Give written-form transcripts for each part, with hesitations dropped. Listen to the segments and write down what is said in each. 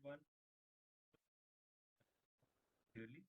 everyone. Clearly.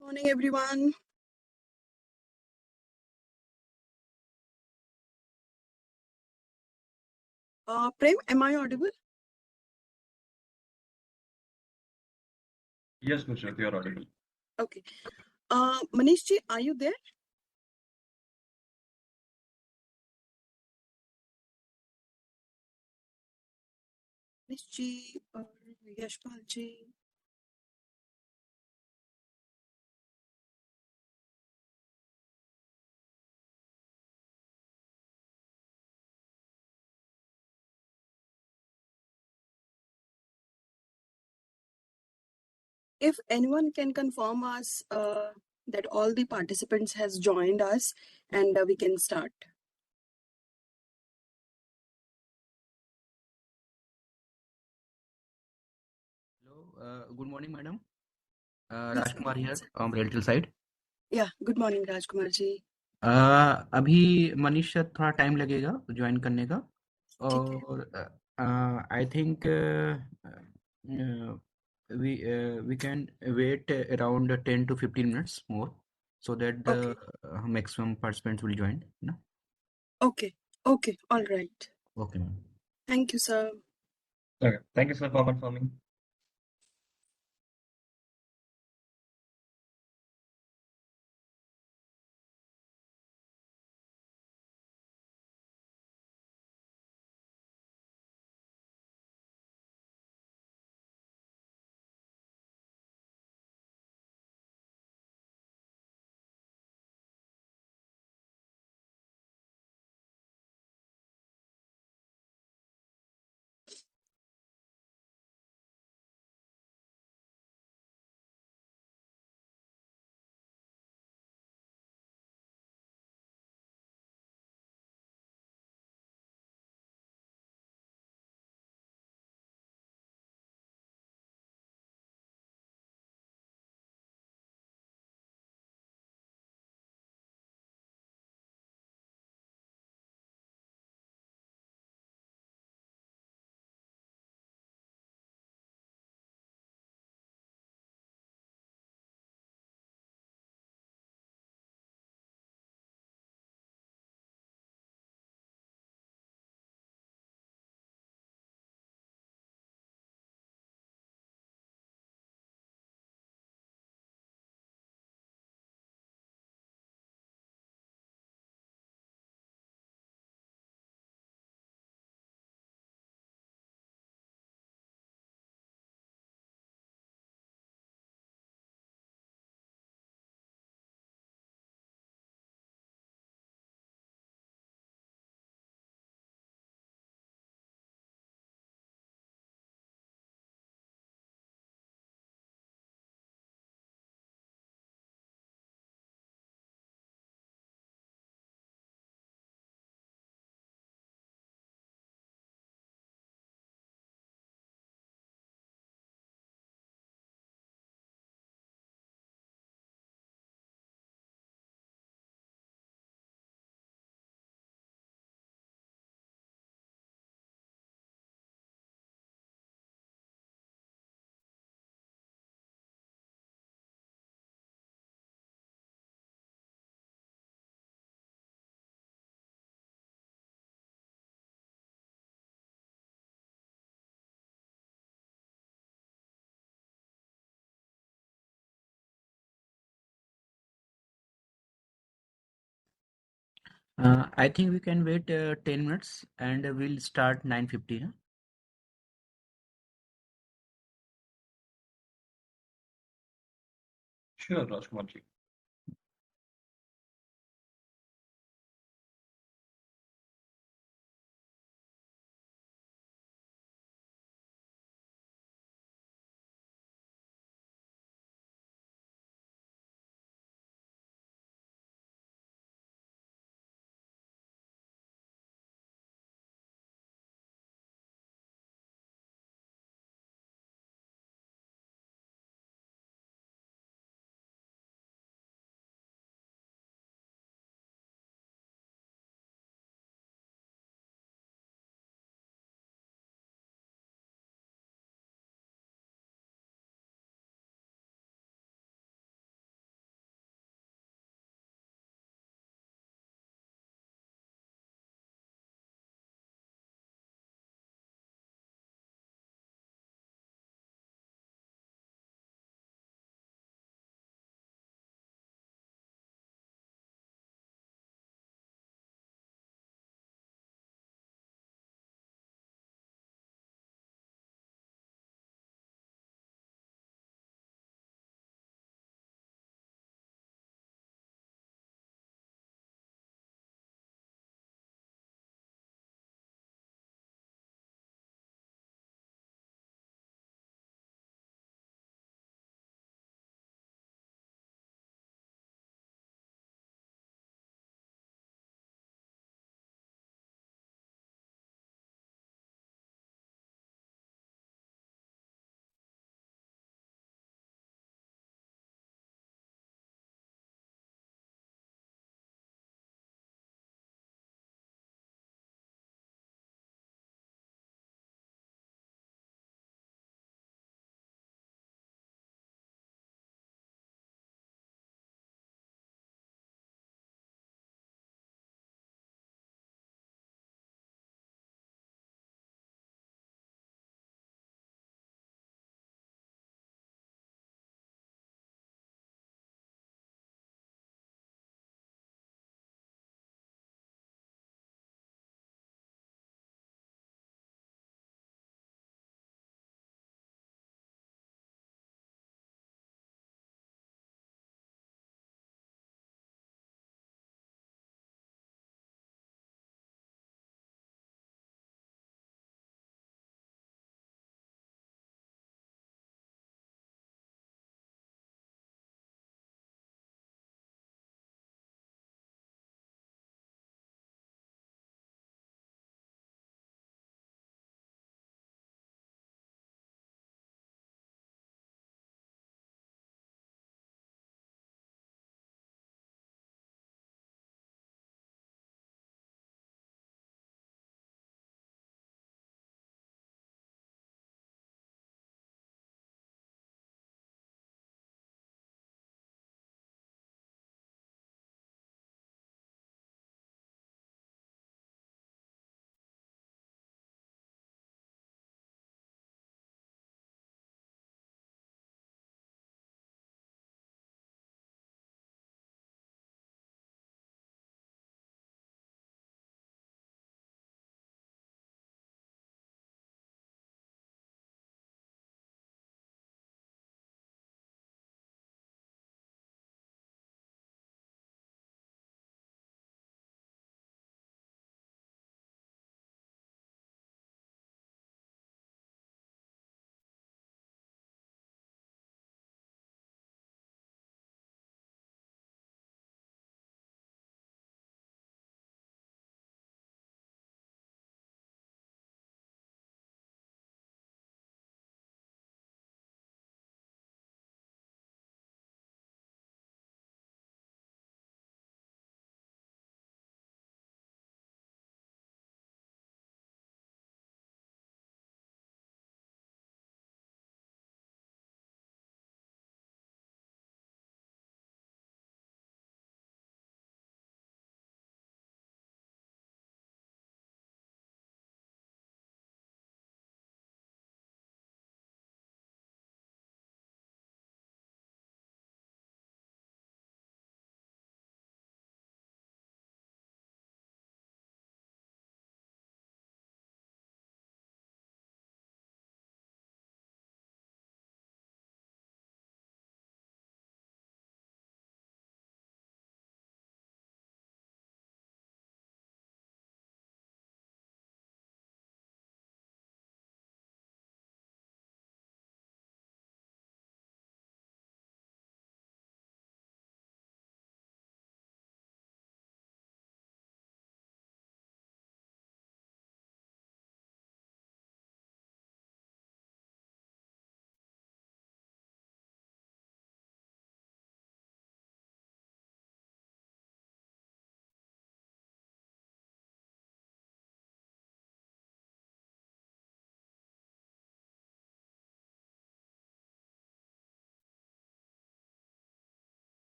Morning, everyone. Prem, am I audible? Yes, Nusrat, you're audible. Okay. Manish ji, are you there? Manish ji or Yashpal ji? If anyone can confirm us that all the participants has joined us and we can start. Hello, good morning, madam. Yes, Rajkumar sir. here from Relative side. Yeah, good morning, Rajkumar ji. अभी मनीष से थोड़ा time लगेगा join करने का ठीक है. और I think we can wait around 10 to 15 minutes more so that the Okay. maximum participants will join. No? Okay. Okay. All right. Okay, ma'am. Thank you, sir. Okay. Thank you, sir, for confirming. I think we can wait 10 minutes and we'll start 9:50. Huh? Sure, Rajkumarji.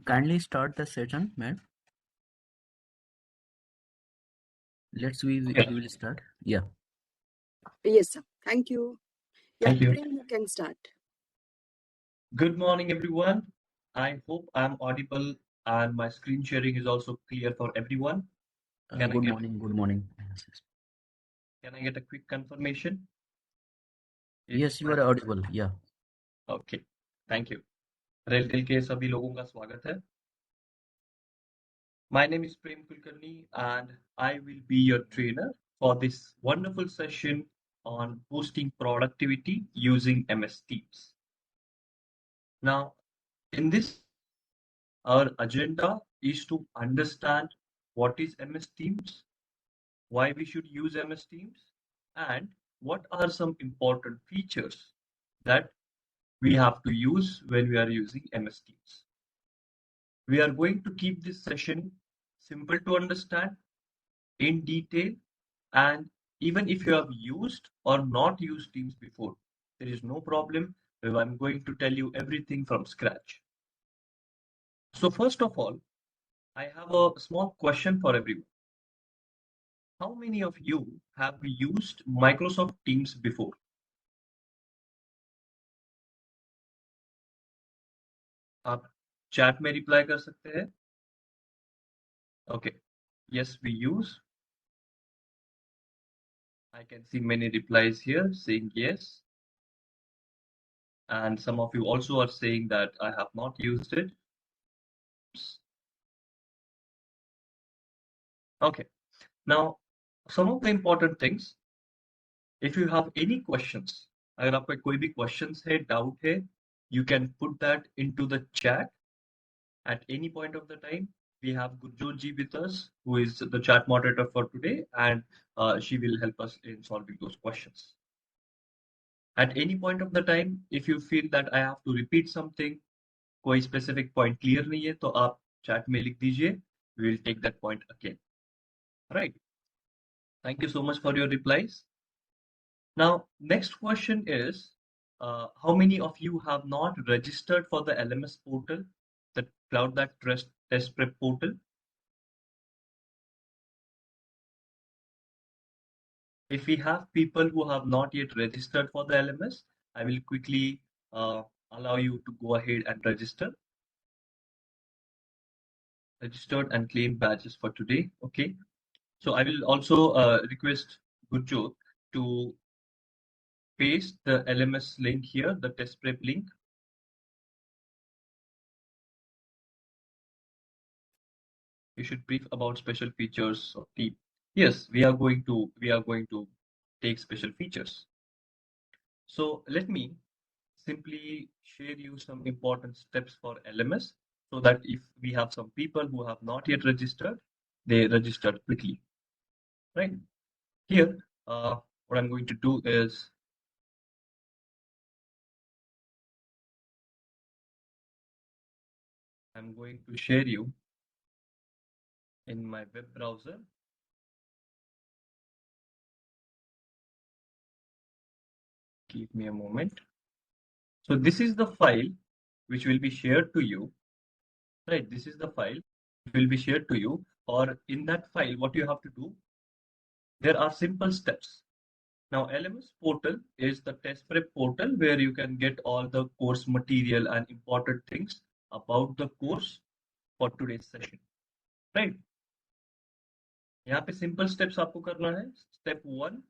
Kindly start the session, ma'am. We Okay, will start. Yeah. Yes, sir. Thank you. Yeah, thank you. Prem, you can start. Good morning, everyone. I hope I'm audible and my screen sharing is also clear for everyone. Can I Good get morning. Good morning. Yes, yes. can I get a quick confirmation? Yes, you are Present. audible. Yeah. Okay, thank you. RailTel के सभी लोगों का स्वागत है. My name is Prem Kulkarni and I will be your trainer for this wonderful session on boosting productivity using MS Teams. Now, in this, our agenda is to understand what is MS Teams, why we should use MS Teams, and what are some important features that we have to use when we are using MS Teams. We are going to keep this session simple to understand, in detail, and even if you have used or not used Teams before, there is no problem. I'm going to tell you everything from scratch. So first of all, I have a small question for everyone. How many of you have used Microsoft Teams before? आप chat में reply कर सकते हैं. Okay. Yes, we use. I can see many replies here saying yes. And some of you also are saying that I have not used it. Okay. Now, some of the important things, if you have any questions, अगर आपका कोई भी questions है, doubt है, you can put that into the chat at any point of the time. We have Gurjot ji with us, who is the chat moderator for today, and she will help us in solving those questions. At any point of the time, if you feel that I have to repeat something, कोई specific point clear नहीं है, तो आप chat में लिख दीजिए. We will take that point again. Right. Thank you so much for your replies. Now, next question is, how many of you have not registered for the LMS portal, the Cloud That Test Prep portal? If we have people who have not yet registered for the LMS, I will quickly allow you to go ahead and registered and claim badges for today. Okay. So I will also request Gurjot to paste the LMS link here, the test prep link. You should brief about special features of team. Yes, we are going to take special features. So let me simply share you some important steps for LMS so that if we have some people who have not yet registered, they register quickly. Right? Here, what I'm going to do is I'm going to share you in my web browser. Give me a moment. So this is the file which will be shared to you. Right, this is the file which will be shared to you, or in that file, what you have to do, there are simple steps. Now, LMS portal is the test prep portal where you can get all the course material and important things about the course for today's session. Right? यहाँ पे simple steps आपको करना है. Step 1,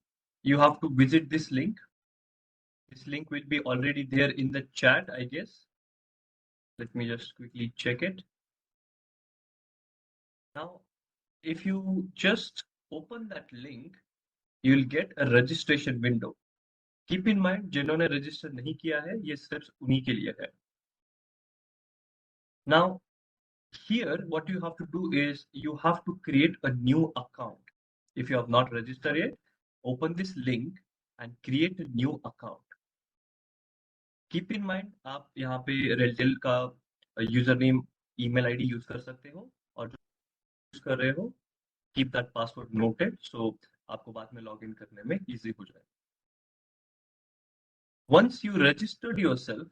you have to visit this link. This link will be already there in the chat, I guess. Let me just quickly check it. Now, if you just open that link, you will get a registration window. Keep in mind, जिन्होंने register नहीं किया है, ये steps उन्हीं के लिए है. Now, here, what you have to do is you have to create a new account. If you have not registered yet, open this link and create a new account. Keep in mind, आप यहाँ पे Reltel का username, email ID use कर सकते हो, और जो use कर रहे हो, keep that password noted, so आपको बाद में login करने में easy हो जाए. Once you registered yourself,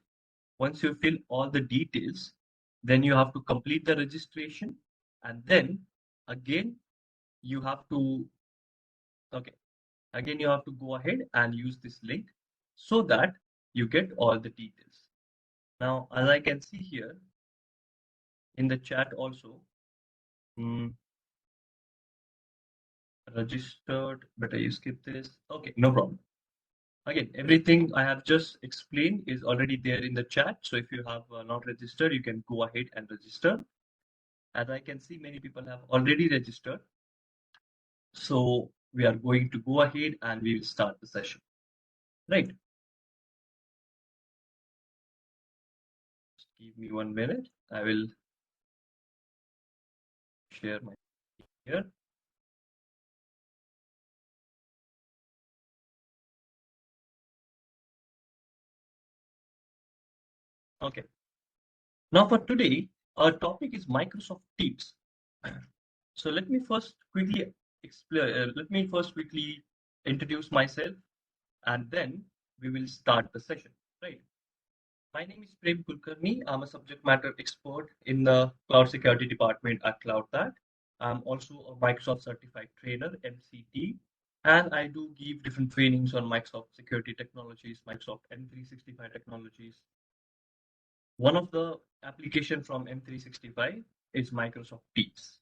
once you fill all the details, Then you have to complete the registration, and then again you have to okay again you have to go ahead and use this link so that you get all the details. Now, as I can see here in the chat also, mm, registered, better you skip this. Okay, no problem. Again, everything I have just explained is already there in the chat. So if you have not registered, you can go ahead and register. As I can see, many people have already registered. So we are going to go ahead and we will start the session. Right. Just give me 1 minute. I will share my here. Okay. Now for today, our topic is Microsoft Teams. So let me first quickly explain. Let me first quickly introduce myself, and then we will start the session. Right. My name is Prem Kulkarni. I'm a subject matter expert in the cloud security department at CloudTag. I'm also a Microsoft certified trainer, MCT, and I do give different trainings on Microsoft security technologies, Microsoft M365 technologies. One of the application from M365 is Microsoft Teams.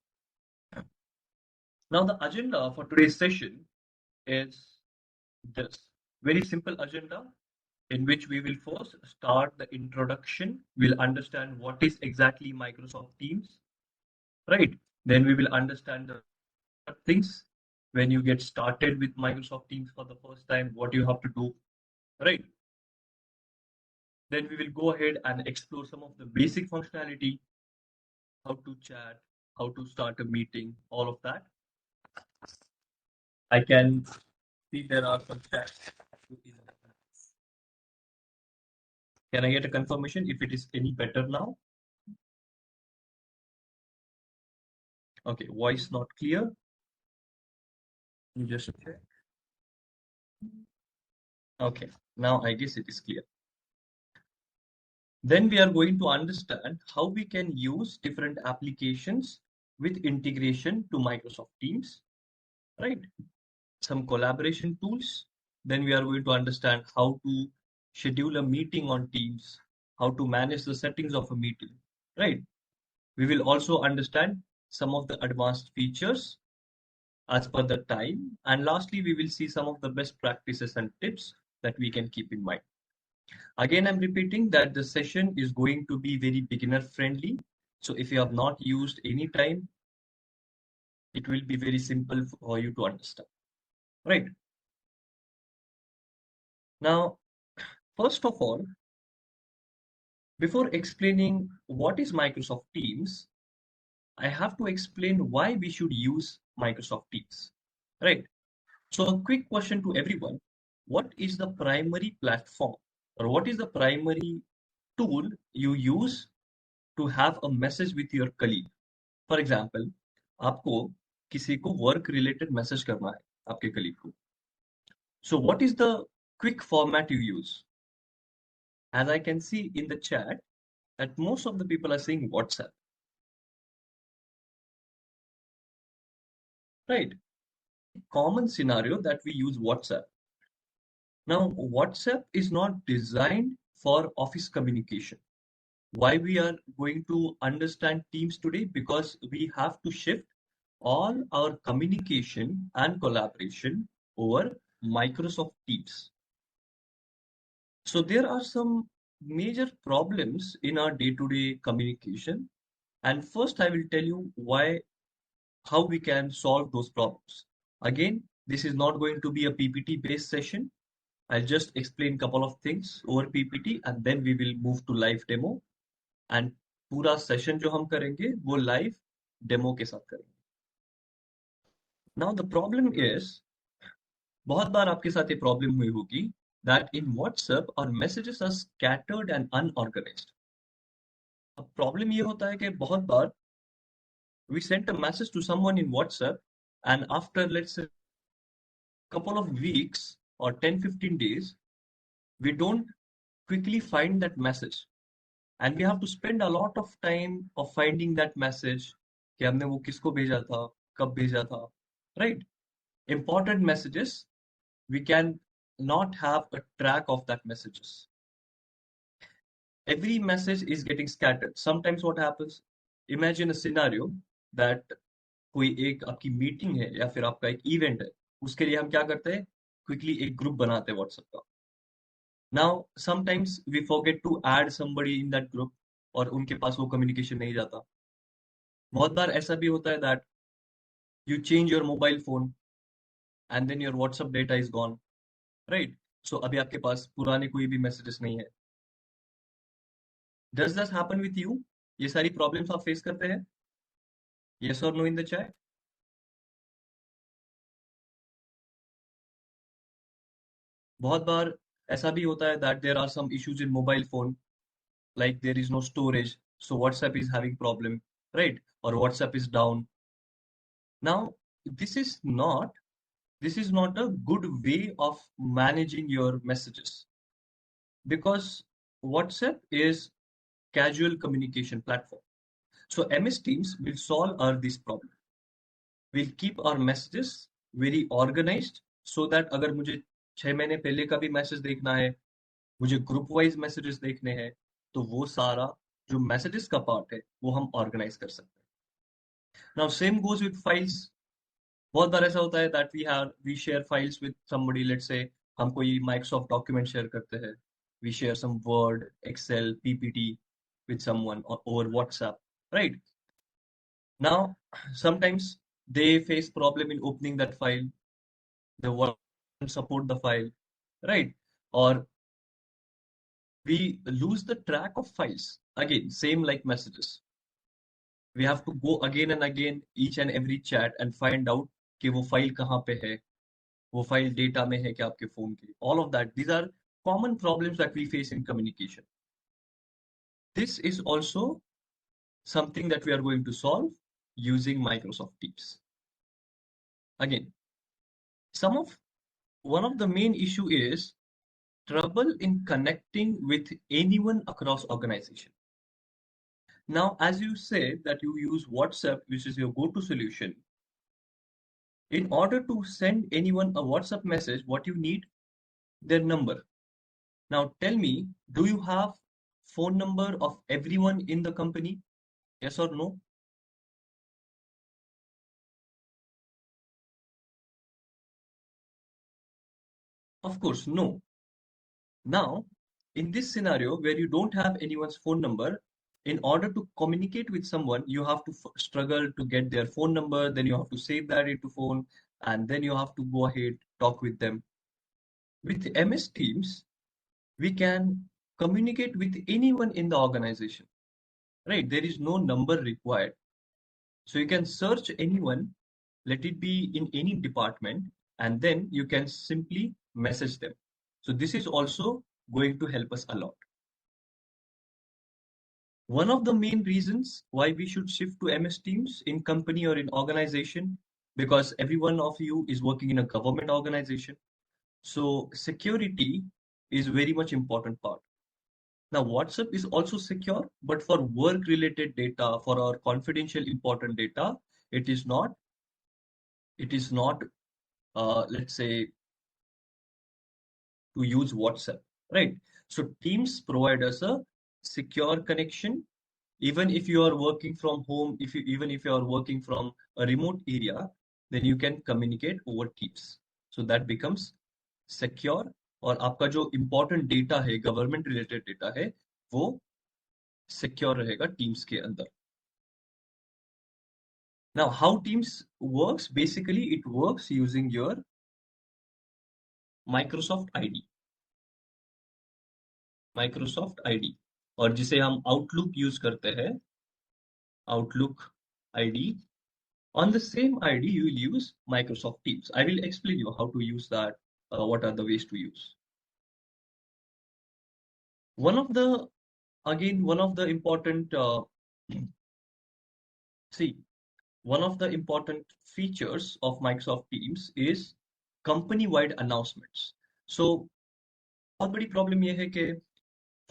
Now the agenda for today's session is this very simple agenda in which we will first start the introduction. We'll understand what is exactly Microsoft Teams, right? Then we will understand the things when you get started with Microsoft Teams for the first time, what you have to do, right? Then we will go ahead and explore some of the basic functionality, how to chat, how to start a meeting, all of that. I can see there are some chats. Can I get a confirmation if it is any better now? Okay, voice not clear. You just check. Okay, now I guess it is clear. Then we are going to understand how we can use different applications with integration to Microsoft Teams, right? Some collaboration tools. Then we are going to understand how to schedule a meeting on Teams, how to manage the settings of a meeting, right? We will also understand some of the advanced features as per the time. And lastly, we will see some of the best practices and tips that we can keep in mind. Again, I'm repeating that the session is going to be very beginner friendly. So if you have not used any time, it will be very simple for you to understand, right? Now, first of all, before explaining what is Microsoft Teams, I have to explain why we should use Microsoft Teams, right? So a quick question to everyone, what is the primary platform or what is the primary tool you use to have a message with your colleague? For example, आपको किसी को work related message करना है आपके colleague को. So what is the quick format you use? As I can see in the chat, that most of the people are saying WhatsApp, right? Common scenario that we use WhatsApp. Now, WhatsApp is not designed for office communication. Why we are going to understand Teams today? Because we have to shift all our communication and collaboration over Microsoft Teams. So there are some major problems in our day-to-day communication. And first I will tell you how we can solve those problems. Again, this is not going to be a PPT based session. I'll just explain a couple of things over PPT and then we will move to live demo. And पूरा session जो हम करेंगे वो live demo के साथ करेंगे. Now the problem is, बहुत बार आपके साथ ये problem हुई होगी that in WhatsApp our messages are scattered and unorganized. अब problem ये होता है कि बहुत बार we sent a message to someone in WhatsApp and after let's say couple of weeks or 10-15 days we don't quickly find that message and we have to spend a lot of time of finding that message कि हमने वो किसको भेजा था, कब भेजा था, right? Important messages, we can not have a track of that messages. Every message is getting scattered. Sometimes what happens, imagine a scenario that कोई एक आपकी मीटिंग है या फिर आपका एक इवेंट है, उसके लिए हम क्या करते हैं, क्विकली एक ग्रुप बनाते हैं व्हाट्सएप का. Now sometimes we forget to add somebody in that group, और उनके पास वो कम्युनिकेशन नहीं जाता. बहुत बार ऐसा भी होता है that you change your mobile phone and then your WhatsApp data is gone, right? So अभी आपके पास पुराने कोई भी मैसेजेस नहीं है. Does this happen with you? ये सारी प्रॉब्लम्स आप फेस करते हैं? यस और नो इन द चैट. बहुत बार ऐसा भी होता है that there are some issues in mobile phone, like there is no storage, so WhatsApp is having problem, right? Or WhatsApp is down. Now this is not this is not a good way of managing your messages, because WhatsApp is casual communication platform. So MS Teams will solve this problem. We'll keep our messages very organized so that अगर मुझे 6 महीने पहले का भी message देखना है, मुझे group wise messages देखने हैं, तो वो सारा जो मैसेजेस का पार्ट है वो हम ऑर्गेनाइज कर सकते हैं. Now same goes with files. बहुत बार ऐसा होता है that we share files with somebody. Let's say हम कोई माइक्रोसॉफ्ट डॉक्यूमेंट शेयर करते हैं, we share some Word, Excel, PPT with someone over WhatsApp, right? Now sometimes they face problem in opening that file, they won't support the file, right? Or we lose the track of files. Again, same like messages, we have to go again and again each and every chat and find out कि वो file कहाँ पे है, वो file data में है क्या आपके फोन के. All of that, these are common problems that we face in communication. This is also something that we are going to solve using Microsoft Teams. Again, some of one of the main issue is trouble in connecting with anyone across organization. Now, as you say that you use WhatsApp, which is your go-to solution, in order to send anyone a WhatsApp message, what you need, their number. Now tell me, do you have phone number of everyone in the company? Yes or no? Of course, no. Now, in this scenario where you don't have anyone's phone number, in order to communicate with someone, you have to struggle to get their phone number, then you have to save that into phone, and then you have to go ahead, talk with them. With MS Teams, we can communicate with anyone in the organization, right? There is no number required. So you can search anyone, let it be in any department, and then you can simply message them. So this is also going to help us a lot. One of the main reasons why we should shift to MS Teams in company or in organization, because every one of you is working in a government organization. So security is very much important part. Now, WhatsApp is also secure, but for work-related data, for our confidential important data, it is not. It is not. Let's say to use WhatsApp, right? So Teams provide us a secure connection. Even if you are working from home, even if you are working from a remote area, then you can communicate over Teams. So that becomes secure. और आपका जो important data है, government related data है, वो secure रहेगा Teams के अंदर. Now, how Teams works? Basically, it works using your Microsoft ID. Microsoft ID, और जिसे हम Outlook यूज करते हैं, Outlook ID. On the same ID, you will use Microsoft Teams. I will explain you how to use that, what are the ways to use. One of the important see, one of the important features of Microsoft Teams is company-wide announcements. So बहुत बड़ी problem ये है कि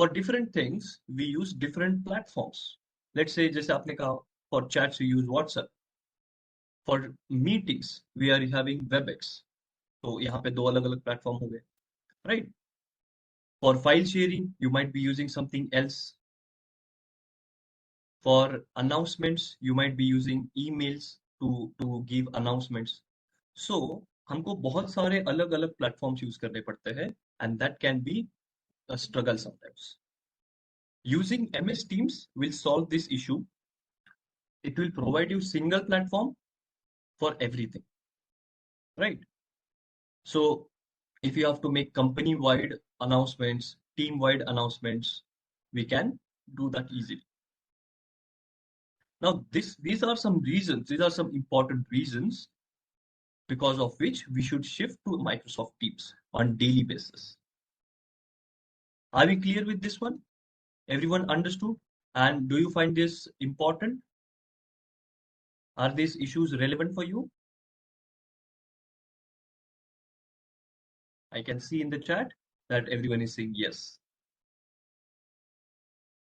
For different things, we use different platforms. Let's say जैसे आपने कहा for chats you use WhatsApp. For meetings we are having WebEx. तो यहाँ पे दो अलग-अलग प्लेटफॉर्म हो गए, right? For file sharing you might be using something else. For announcements you might be using emails to give announcements. So हमको बहुत सारे अलग-अलग प्लेटफॉर्म्स यूज करने पड़ते हैं and that can be a struggle sometimes. Using MS Teams will solve this issue. It will provide you single platform for everything, right? So if you have to make company-wide announcements, team-wide announcements, we can do that easily. Now, these are some reasons, these are some important reasons because of which we should shift to Microsoft Teams on daily basis. Are we clear with this one? Everyone understood? And do you find this important? Are these issues relevant for you? I can see in the chat that everyone is saying yes.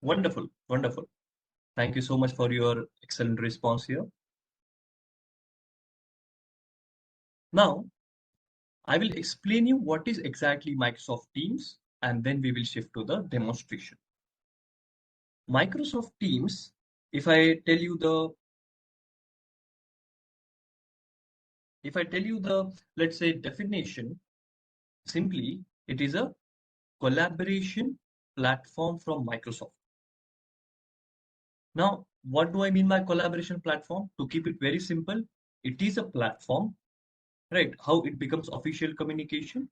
Wonderful, wonderful. Thank you so much for your excellent response here. Now, I will explain you what is exactly Microsoft Teams and then we will shift to the demonstration. Microsoft Teams, if I tell you the, let's say definition, simply it is a collaboration platform from Microsoft. Now, what do I mean by collaboration platform? To keep it very simple, it is a platform, right? How it becomes official communication?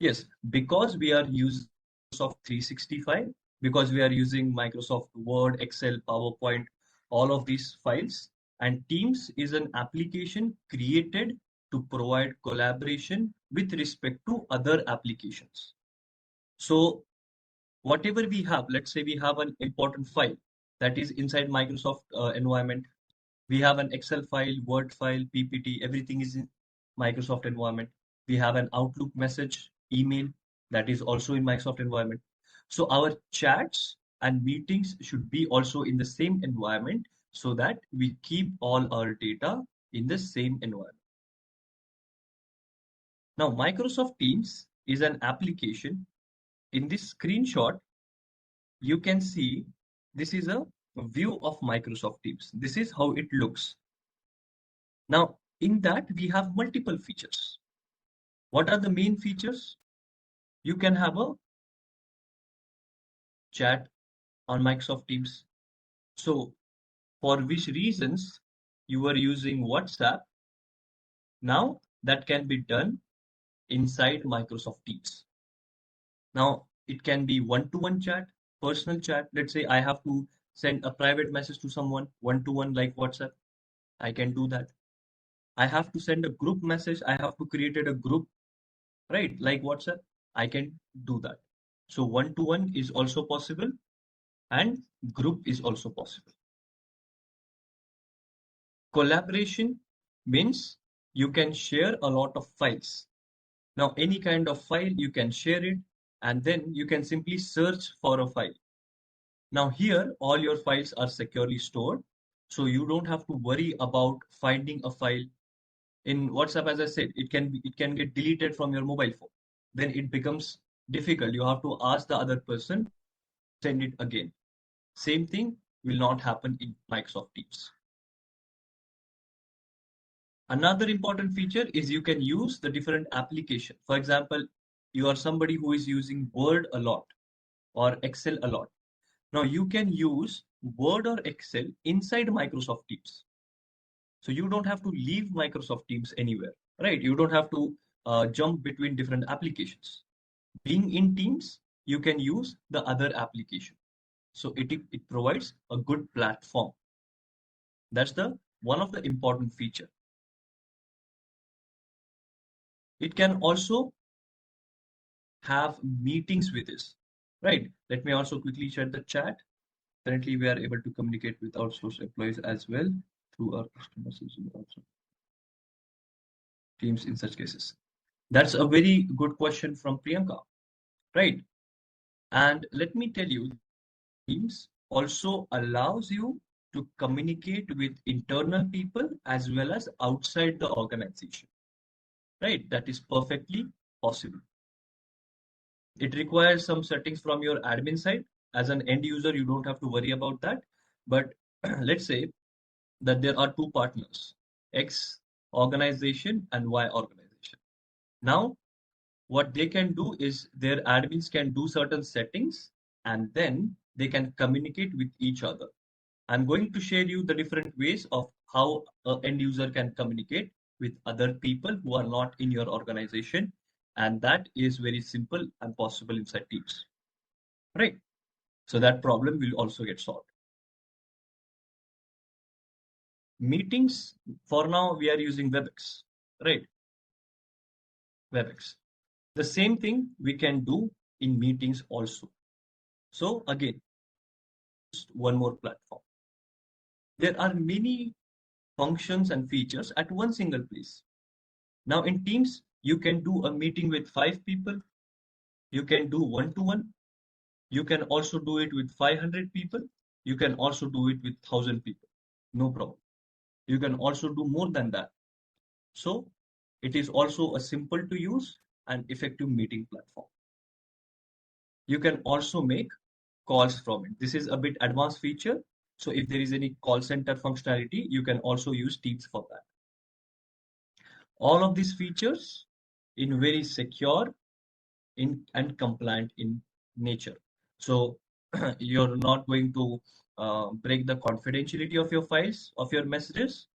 Yes, because we are using Microsoft 365, because we are using Microsoft Word, Excel, PowerPoint, all of these files, and Teams is an application created to provide collaboration with respect to other applications. So whatever we have, let's say we have an important file that is inside Microsoft environment. We have an Excel file, Word file, PPT, everything is in Microsoft environment. We have an Outlook message, email that is also in Microsoft environment. So our chats and meetings should be also in the same environment so that we keep all our data in the same environment. Now, Microsoft Teams is an application. In this screenshot, you can see this is a view of Microsoft Teams. This is how it looks. Now, in that, we have multiple features. What are the main features? You can have a chat on Microsoft Teams. So, for which reasons you were using WhatsApp, now that can be done inside Microsoft Teams. Now, it can be one-to-one chat, personal chat. Let's say I have to send a private message to someone, one-to-one like WhatsApp. I can do that. I have to send a group message. I have to create a group, right? Like WhatsApp. I can do that. So one-to-one is also possible and group is also possible. Collaboration means you can share a lot of files. Now, any kind of file, you can share it and then you can simply search for a file. Now here, all your files are securely stored. So you don't have to worry about finding a file. In WhatsApp, as I said, it can get deleted from your mobile phone. Then it becomes difficult. You have to ask the other person, send it again. Same thing will not happen in Microsoft Teams. Another important feature is you can use the different application. For example, you are somebody who is using Word a lot or Excel a lot. Now you can use Word or Excel inside Microsoft Teams. So you don't have to leave Microsoft Teams anywhere, right? You don't have to jump between different applications. Being in Teams, you can use the other application. So it provides a good platform. That's the one of the important feature. It can also have meetings with this, right? Let me also quickly check the chat. Currently, we are able to communicate with outsourced employees as well through our customers using also Teams in such cases. That's a very good question from Priyanka, right? And let me tell you, Teams also allows you to communicate with internal people as well as outside the organization, right? That is perfectly possible. It requires some settings from your admin side. As an end user, you don't have to worry about that. But let's say that there are two partners, X organization and Y organization. Now, what they can do is their admins can do certain settings and then they can communicate with each other. I'm going to share you the different ways of how an end user can communicate with other people who are not in your organization. And that is very simple and possible inside Teams, right? So that problem will also get solved. Meetings, for now, we are using WebEx, right? WebEx. The same thing we can do in meetings also. So again, just one more platform. There are many functions and features at one single place. Now in Teams, you can do a meeting with 5 people. You can do one-to-one. You can also do it with 500 people. You can also do it with 1,000 people. No problem. You can also do more than that. So it is also a simple to use and effective meeting platform. You can also make calls from it. This is a bit advanced feature. So if there is any call center functionality, you can also use Teams for that. All of these features in very secure and compliant in nature. So you're not going to break the confidentiality of your files, of your messages,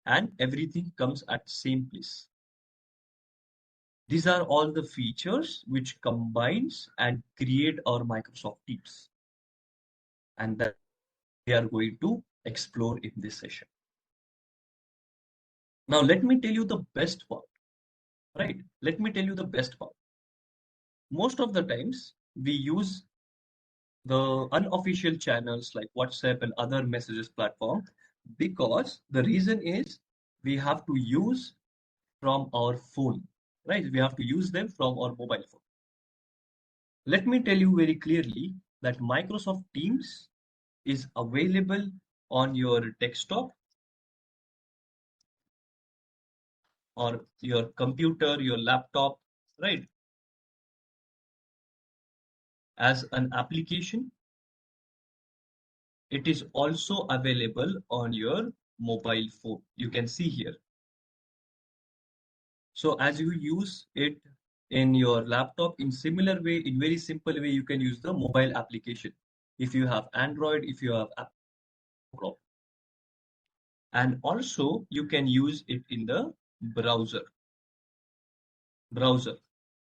and everything comes at same place. These are all the features which combines and create our Microsoft Teams. And that we are going to explore in this session. Now, let me tell you the best part, right? Let me tell you the best part. Most of the times we use the unofficial channels like WhatsApp and other messages platform because the reason is we have to use from our phone, right? We have to use them from our mobile phone. Let me tell you very clearly that Microsoft Teams is available on your desktop or your computer, your laptop, right? As an application. It is also available on your mobile phone. You can see here. So as you use it in your laptop in similar way, in very simple way, you can use the mobile application. If you have Android, if you have Apple, and also you can use it in the browser,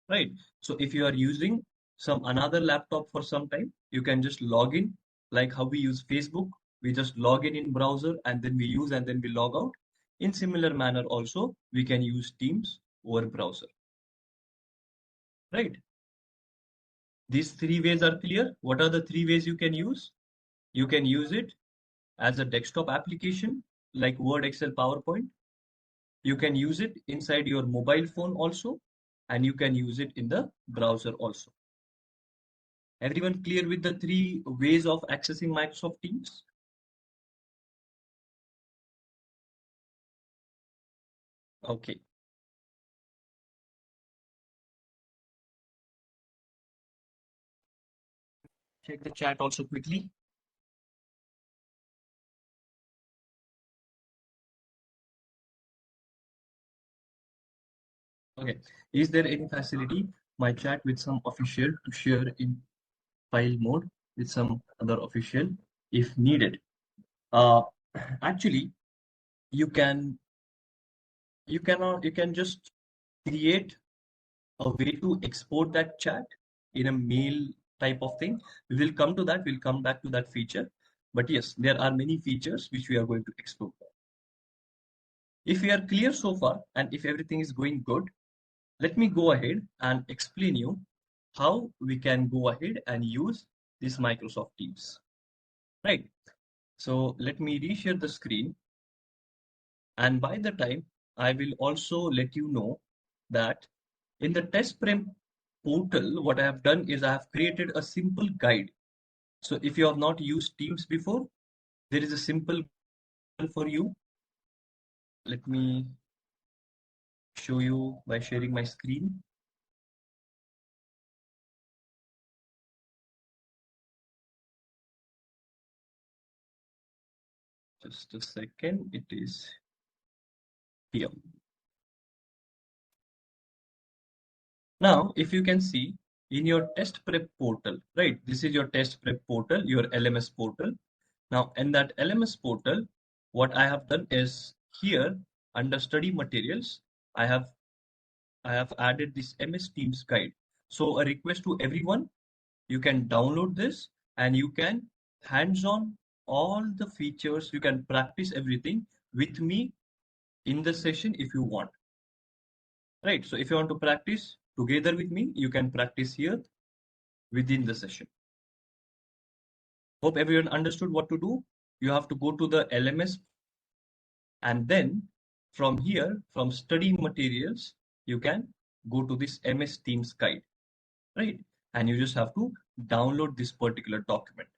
right? So if you are using some another laptop for some time, you can just log in like how we use Facebook. We just log in browser and then we use and then we log out. In similar manner also, we can use Teams over browser, right? These three ways are clear. What are the three ways you can use? You can use it as a desktop application like Word, Excel, PowerPoint. You can use it inside your mobile phone also, and you can use it in the browser also. Everyone clear with the three ways of accessing Microsoft Teams? Okay. Check the chat also quickly. Okay. Is there any facility my chat with some official to share in file mode with some other official if needed? Uh, actually, you can you can just create a way to export that chat in a mail type of thing. We will come to that. We'll come back to that feature. But yes, there are many features which we are going to explore. If we are clear so far and if everything is going good, let me go ahead and explain you how we can go ahead and use this Microsoft Teams. Right. So let me reshare the screen. And by the time, I will also let you know that in the test frame portal, what I have done is I have created a simple guide. So if you have not used Teams before, there is a simple guide for you. Let me show you by sharing my screen. Just a second, it is here. Now, if you can see in your test prep portal, right? This is your test prep portal, your LMS portal. Now, in that LMS portal, what I have done is here under study materials, I have added this MS Teams guide. So a request to everyone, you can download this and you can hands-on all the features. You can practice everything with me in the session if you want. Right. So if you want to practice together with me, you can practice here within the session. Hope everyone understood what to do. You have to go to the LMS and then from here, from study materials, you can go to this MS Teams guide, right? And you just have to download this particular document.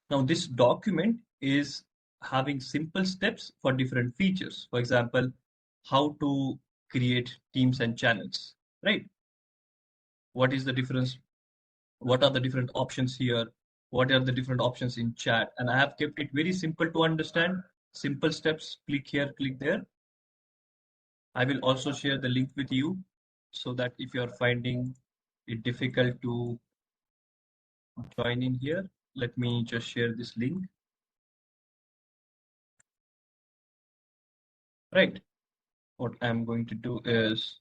Now, this document is having simple steps for different features. For example, how to create teams and channels, right? What is the difference? What are the different options here? What are the different options in chat? And I have kept it very simple to understand. Simple steps, click here, click there. I will also share the link with you so that if you are finding it difficult to join in here, let me just share this link. Right. What I'm going to do is,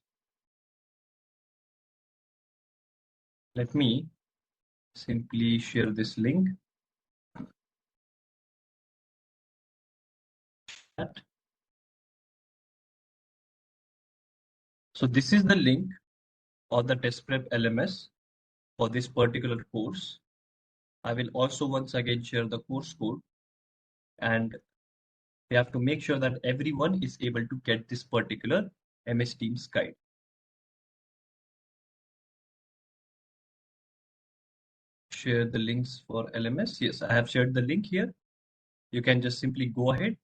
let me simply share this link. So this is the link or the test prep LMS for this particular course. I will also once again share the course code, and we have to make sure that everyone is able to get this particular MS Teams guide. Share the links for LMS. Yes, I have shared the link here. You can just simply go ahead,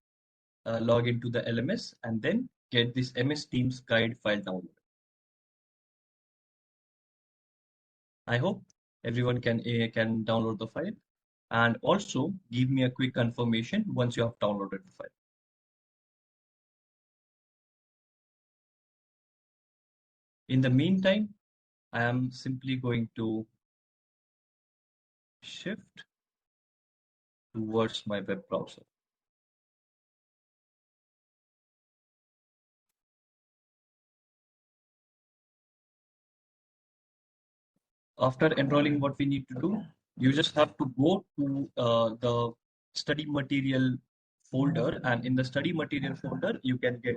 log into the LMS, and then get this MS Teams guide file download. I hope everyone can download the file, and also give me a quick confirmation once you have downloaded the file. In the meantime, I am simply going to shift towards my web browser. After enrolling, what we need to do, you just have to go to the study material folder, and in the study material folder, you can get,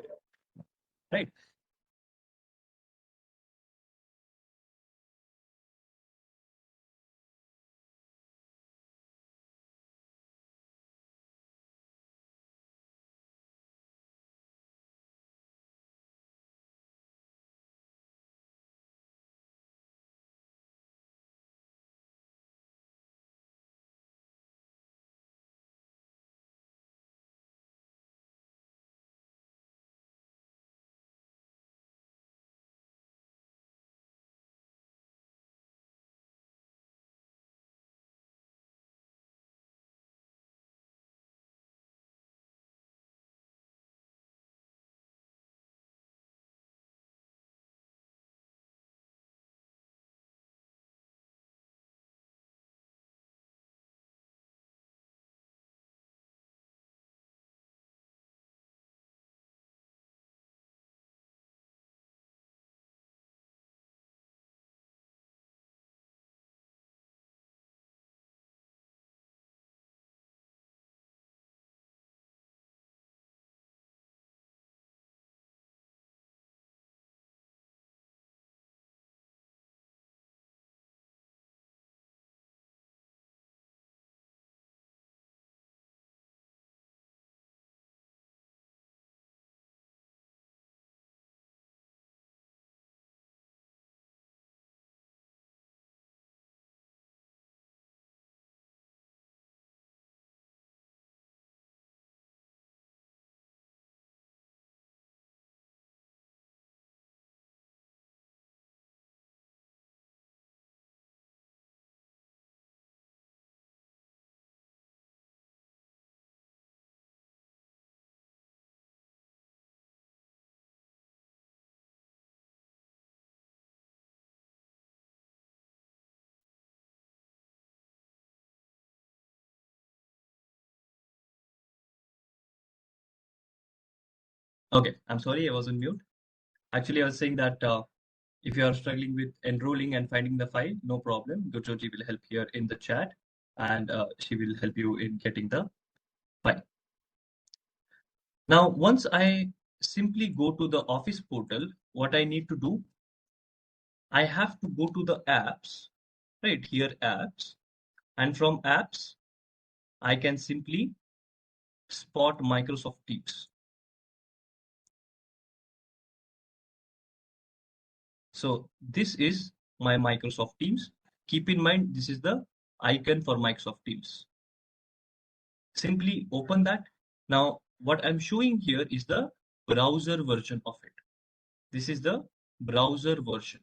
right? Okay, I'm sorry, I was on mute. Actually, I was saying that if you are struggling with enrolling and finding the file, no problem. Gurjoji will help here in the chat, and she will help you in getting the file. Now, once I simply go to the Office portal, what I need to do, I have to go to the apps, right here, apps, and from apps, I can simply spot Microsoft Teams. So this is my Microsoft Teams. Keep in mind, this is the icon for Microsoft Teams. Simply open that. Now, what I'm showing here is the browser version of it. This is the browser version.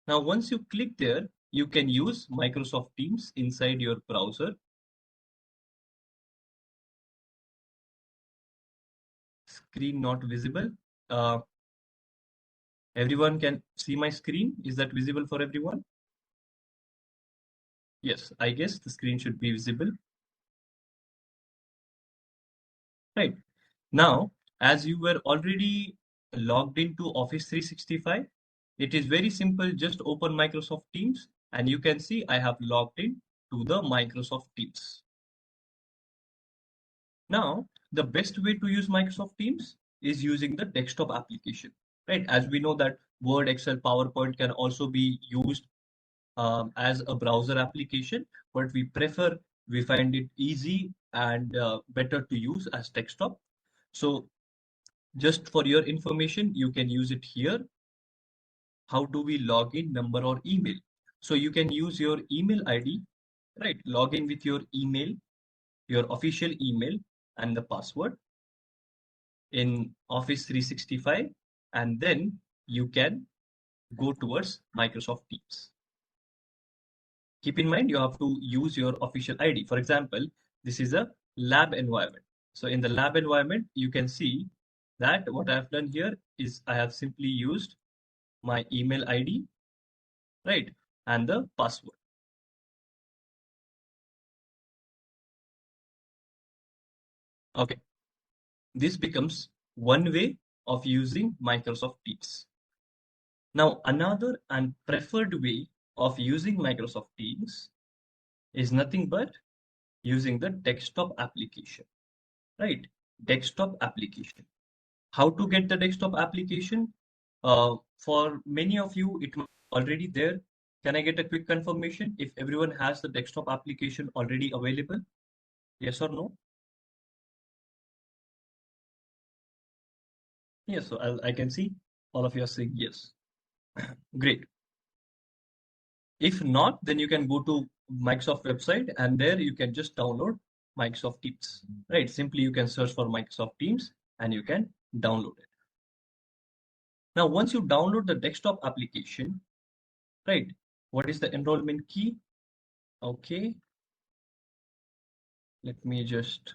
Now, once you click there, you can use Microsoft Teams inside your browser. Screen not visible. Everyone can see my screen. Is that visible for everyone? Yes, I guess the screen should be visible. Right. Now, as you were already logged into Office 365, it is very simple. Just open Microsoft Teams and you can see I have logged in to the Microsoft Teams. Now, the best way to use Microsoft Teams is using the desktop application, right? As we know that Word, Excel, PowerPoint can also be used as a browser application, but we find it easy and better to use as desktop. So just for your information, you can use it here. How do we log in, number or email? So you can use your email ID, right? Log in with your email, your official email and the password in Office 365, and then you can go towards Microsoft Teams. Keep in mind, you have to use your official ID. For example, this is a lab environment. So in the lab environment, you can see that what I've done here is I have simply used my email ID, right? And the password. Okay. This becomes one way of using Microsoft Teams. Now, another and preferred way of using Microsoft Teams is nothing but using the desktop application, right? Desktop application. How to get the desktop application? For many of you, it might be already there. Can I get a quick confirmation if everyone has the desktop application already available? Yes or no? Yes, so I can see all of you are saying yes. Great. If not, then you can go to Microsoft website and there you can just download Microsoft Teams, right? Simply you can search for Microsoft Teams and you can download it. Now, once you download the desktop application, right? What is the enrollment key? Okay. Let me just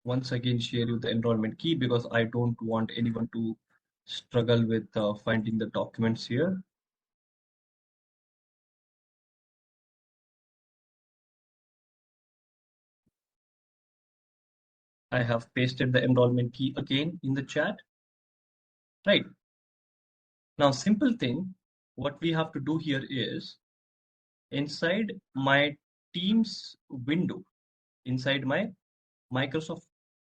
once again share you the enrollment key because I don't want anyone to struggle with finding the documents here. I have pasted the enrollment key again in the chat, right? Now, simple thing, what we have to do here is inside my Teams window, inside my Microsoft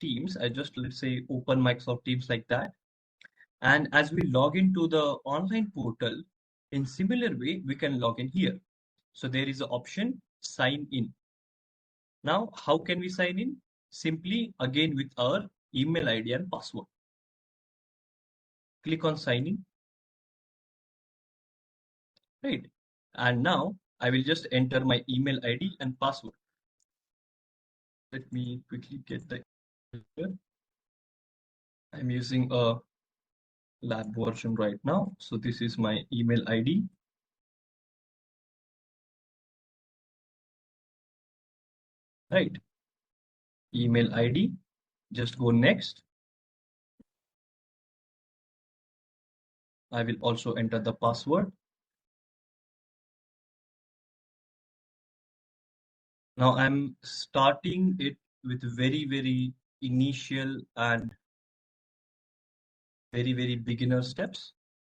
Teams, I just let's say open Microsoft Teams like that. And as we log into the online portal, in similar way, we can log in here. So there is an option sign in. Now, how can we sign in? Simply again with our email ID and password. Click on sign in, right? And now I will just enter my email ID and password. Let me quickly get the here. I'm using a lab version right now. So this is my email ID. Right. Email ID. Just go next. I will also enter the password. Now I'm starting it with very initial and very beginner steps.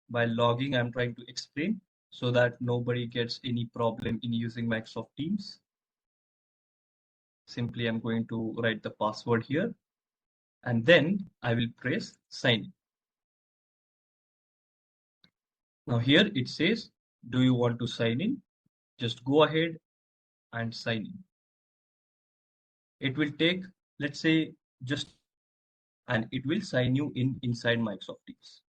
By logging, I'm trying to explain so that nobody gets any problem in using Microsoft Teams. Simply, I'm going to write the password here and then I will press sign in. Now here it says, do you want to sign in? Just go ahead and sign in. It will take, let's say, just, and it will sign you in inside Microsoft Teams.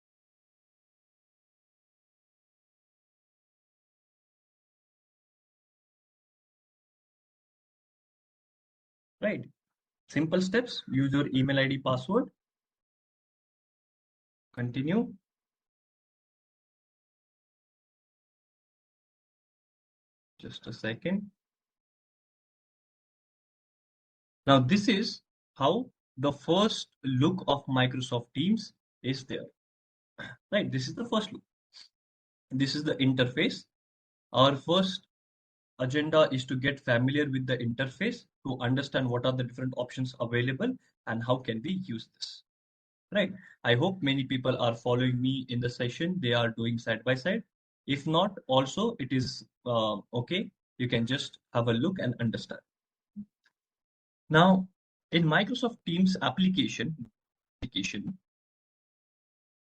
Right? Simple steps, use your email ID password, continue. Just a second. Now this is how the first look of Microsoft Teams is there. Right? This is the first look. This is the interface. Our first agenda is to get familiar with the interface to understand what are the different options available and how can we use this. Right. I hope many people are following me in the session. They are doing side by side. If not, also it is okay. You can just have a look and understand. Now, in Microsoft Teams application,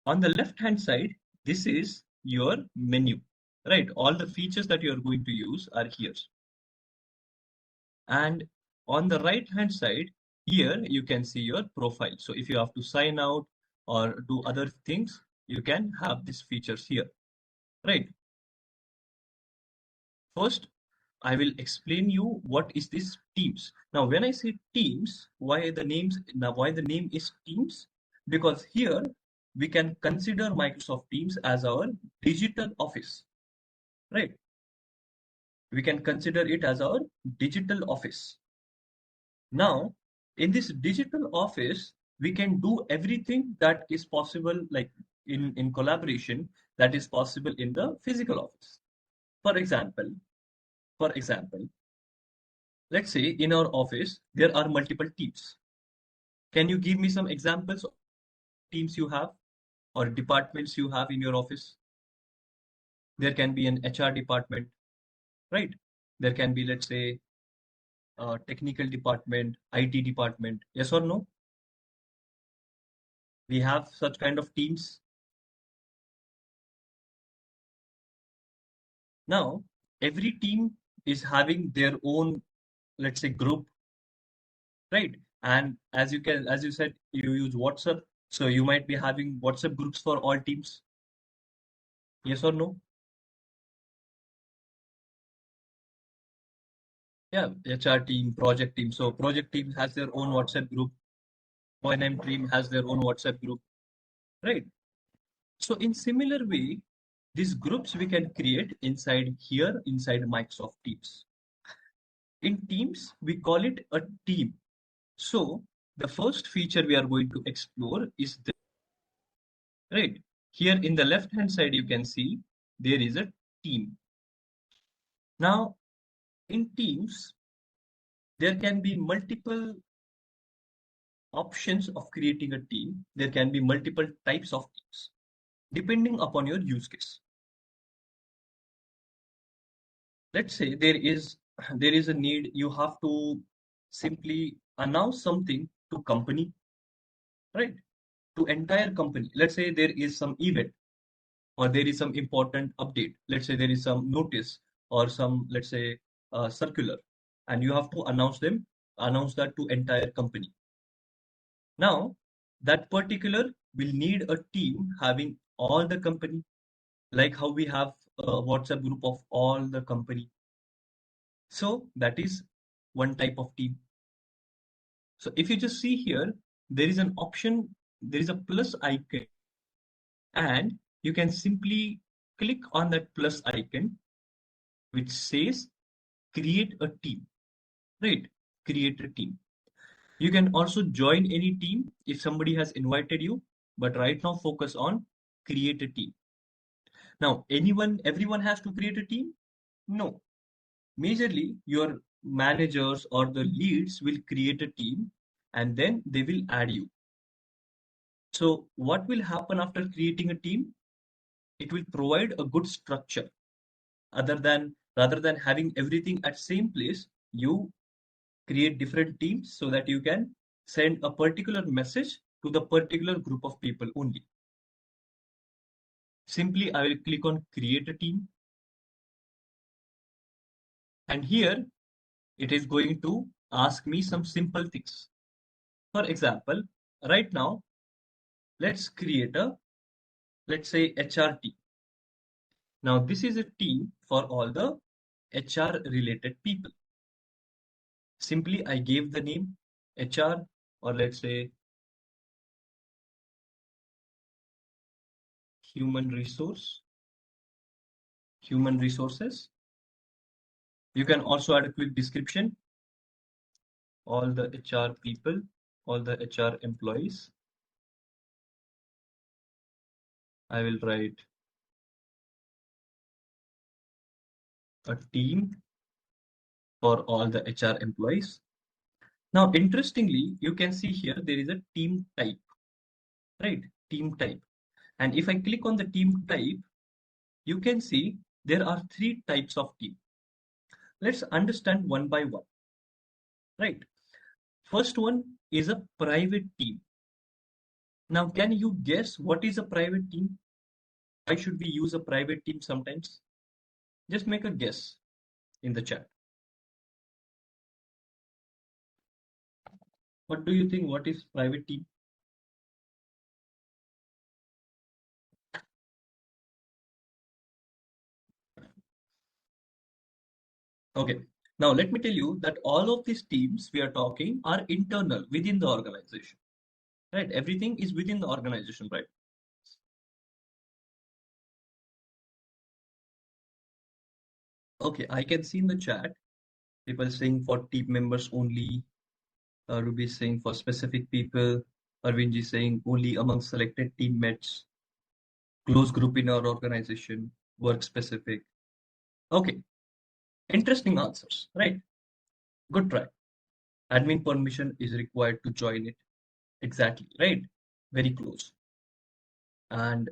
on the left-hand side, this is your menu, right? All the features that you're going to use are here. And on the right-hand side, here you can see your profile. So if you have to sign out or do other things, you can have these features here, right? First, I will explain you what is this Teams. Now, when I say Teams, why the name is Teams? Because here we can consider Microsoft Teams as our digital office, right? We can consider it as our digital office. Now, in this digital office, we can do everything that is possible, like in collaboration, that is possible in the physical office. For example, let's say in our office, there are multiple teams. Can you give me some examples of teams you have or departments you have in your office? There can be an HR department, right? There can be, let's say, a technical department, IT department. Yes or no? We have such kind of teams. Now, every team is having their own, let's say, group, right? And as you said, you use WhatsApp. So you might be having WhatsApp groups for all teams. Yes or no? Yeah, HR team, project team. So project team has their own WhatsApp group. O&M team has their own WhatsApp group, right? So in similar way, these groups we can create inside here, inside Microsoft Teams. In Teams, we call it a team. So the first feature we are going to explore is this, right? Here in the left-hand side, you can see there is a team. Now, in Teams, there can be multiple options of creating a team. There can be multiple types of teams, depending upon your use case. Let's say there is a need, you have to simply announce something to company, right? To entire company. Let's say there is some event or there is some important update. Let's say there is some notice or some, let's say, circular, and you have to announce that to entire company. Now, that particular will need a team having all the company, like how we have a WhatsApp group of all the company. So that is one type of team. So if you just see here, there is an option, there is a plus icon, and you can simply click on that plus icon, which says create a team, right? Create a team. You can also join any team if somebody has invited you, but right now focus on create a team. Now, everyone has to create a team? No. Majorly, your managers or the leads will create a team and then they will add you. So what will happen after creating a team? It will provide a good structure. Rather than having everything at same place, you create different teams so that you can send a particular message to the particular group of people only. Simply, I will click on create a team. And here it is going to ask me some simple things. For example, right now, let's create let's say HR team. Now, this is a team for all the HR related people. Simply, I gave the name HR, or let's say human resources. You can also add a quick description, all the HR people, all the HR employees. I will write a team for all the HR employees. Now, interestingly, you can see here there is a team type, right? Team type. And if I click on the team type, you can see there are three types of team. Let's understand one by one, right? First one is a private team. Now, can you guess what is a private team? Why should we use a private team sometimes? Just make a guess in the chat. What do you think? What is private team? Okay. Now, let me tell you that all of these teams we are talking are internal within the organization, right? Everything is within the organization, right? Okay, I can see in the chat people saying for team members only, Ruby saying for specific people, Arvindji saying only among selected teammates, close group in our organization, work specific. Okay, interesting answers, right? Good try. Admin permission is required to join it. Exactly, right? Very close. And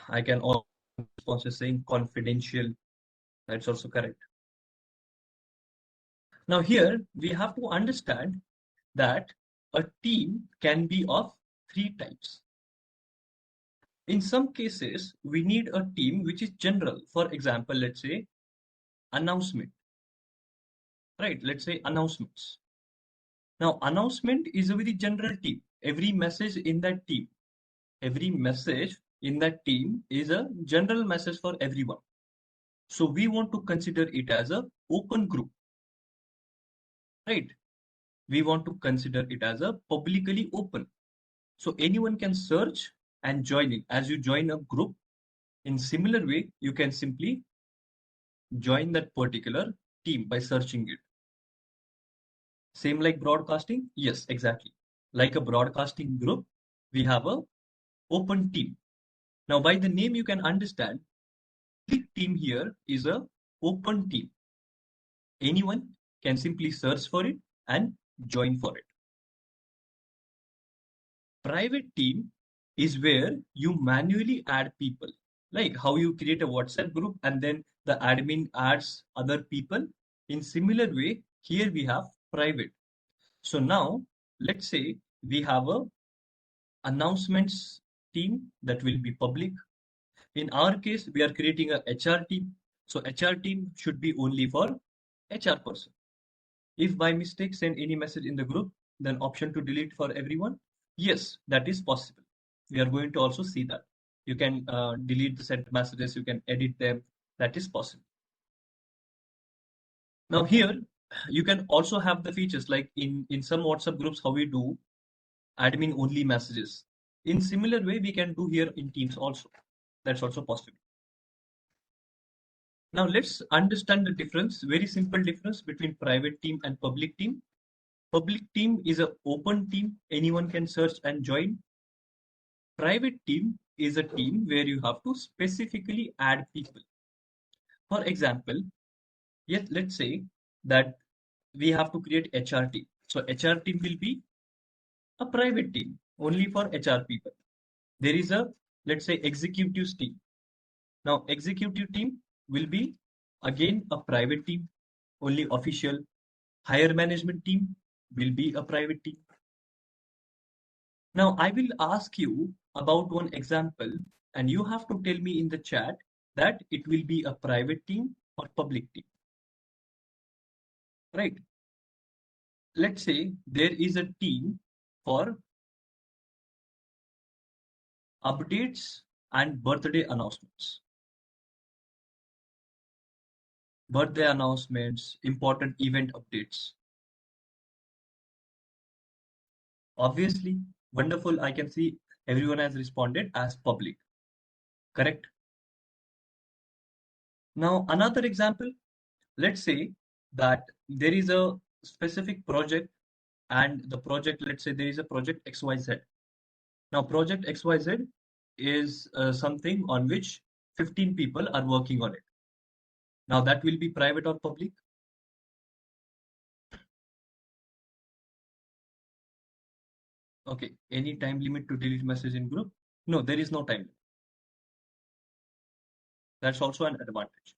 I can also sponsor saying confidential. That's also correct. Now here we have to understand that a team can be of three types. In some cases, we need a team which is general. For example, let's say announcement, right? Let's say announcements. Now, announcement is a very general team. Every message in that team is a general message for everyone. So we want to consider it as a open group, right? We want to consider it as a publicly open. So anyone can search and join it. As you join a group, in similar way, you can simply join that particular team by searching it. Same like broadcasting? Yes, exactly. Like a broadcasting group, we have a open team. Now, by the name, you can understand the team here is a open team. Anyone can simply search for it and join for it. Private team is where you manually add people, like how you create a WhatsApp group and then the admin adds other people. In similar way, here we have private. So now let's say we have a announcements team that will be public. In our case, we are creating a HR team. So HR team should be only for HR person. If by mistake send any message in the group, then option to delete for everyone. Yes, that is possible. We are going to also see that. You can delete the sent messages, you can edit them. That is possible. Now here, you can also have the features like in some WhatsApp groups, how we do admin only messages. In similar way, we can do here in Teams also. That's also possible. Now let's understand the difference, very simple difference between private team and public team. Public team is an open team, anyone can search and join. Private team is a team where you have to specifically add people. For example, let's say that we have to create HR team. So HR team will be a private team only for HR people. There is a, let's say, executives team. Now, executive team will be again a private team, only official. Higher management team will be a private team. Now, I will ask you about one example, and you have to tell me in the chat that it will be a private team or public team, right? Let's say there is a team for updates and birthday announcements, important event updates. Obviously, wonderful. I can see everyone has responded as public, correct? Now, another example, let's say that there is a specific project and the project, let's say there is a project XYZ. Now, project XYZ is something on which 15 people are working on it. Now, that will be private or public? Okay, any time limit to delete message in group? No, there is no time limit. That's also an advantage.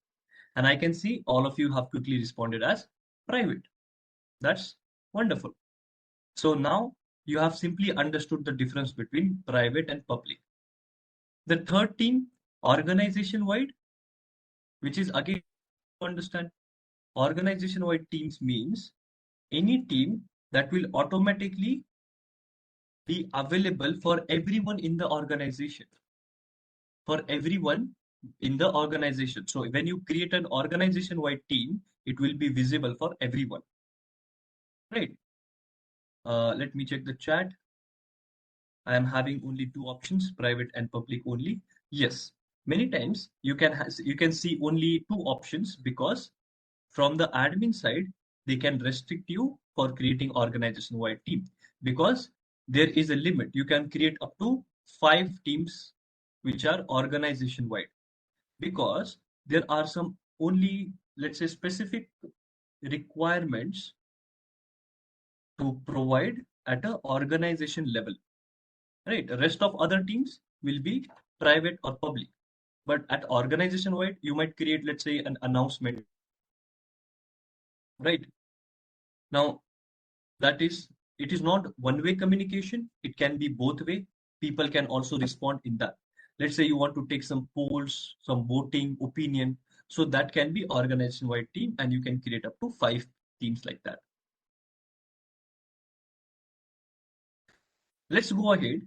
And I can see all of you have quickly responded as private. That's wonderful. So now you have simply understood the difference between private and public. The third team, organization-wide, which is again to understand. Organization-wide teams means any team that will automatically be available for everyone in the organization. For everyone in the organization. So when you create an organization-wide team, it will be visible for everyone. Right. Let me check the chat. I am having only two options, private and public only. Yes, many times you can see only two options because from the admin side, they can restrict you for creating organization-wide team because there is a limit. You can create up to 5 teams which are organization-wide because there are some only, let's say, specific requirements to provide at a organization level. Right, the rest of other teams will be private or public. But at organization wide, you might create, let's say, an announcement. Right. Now, it is not one-way communication. It can be both way. People can also respond in that. Let's say you want to take some polls, some voting opinion. So that can be organization-wide team, and you can create up to 5 teams like that. Let's go ahead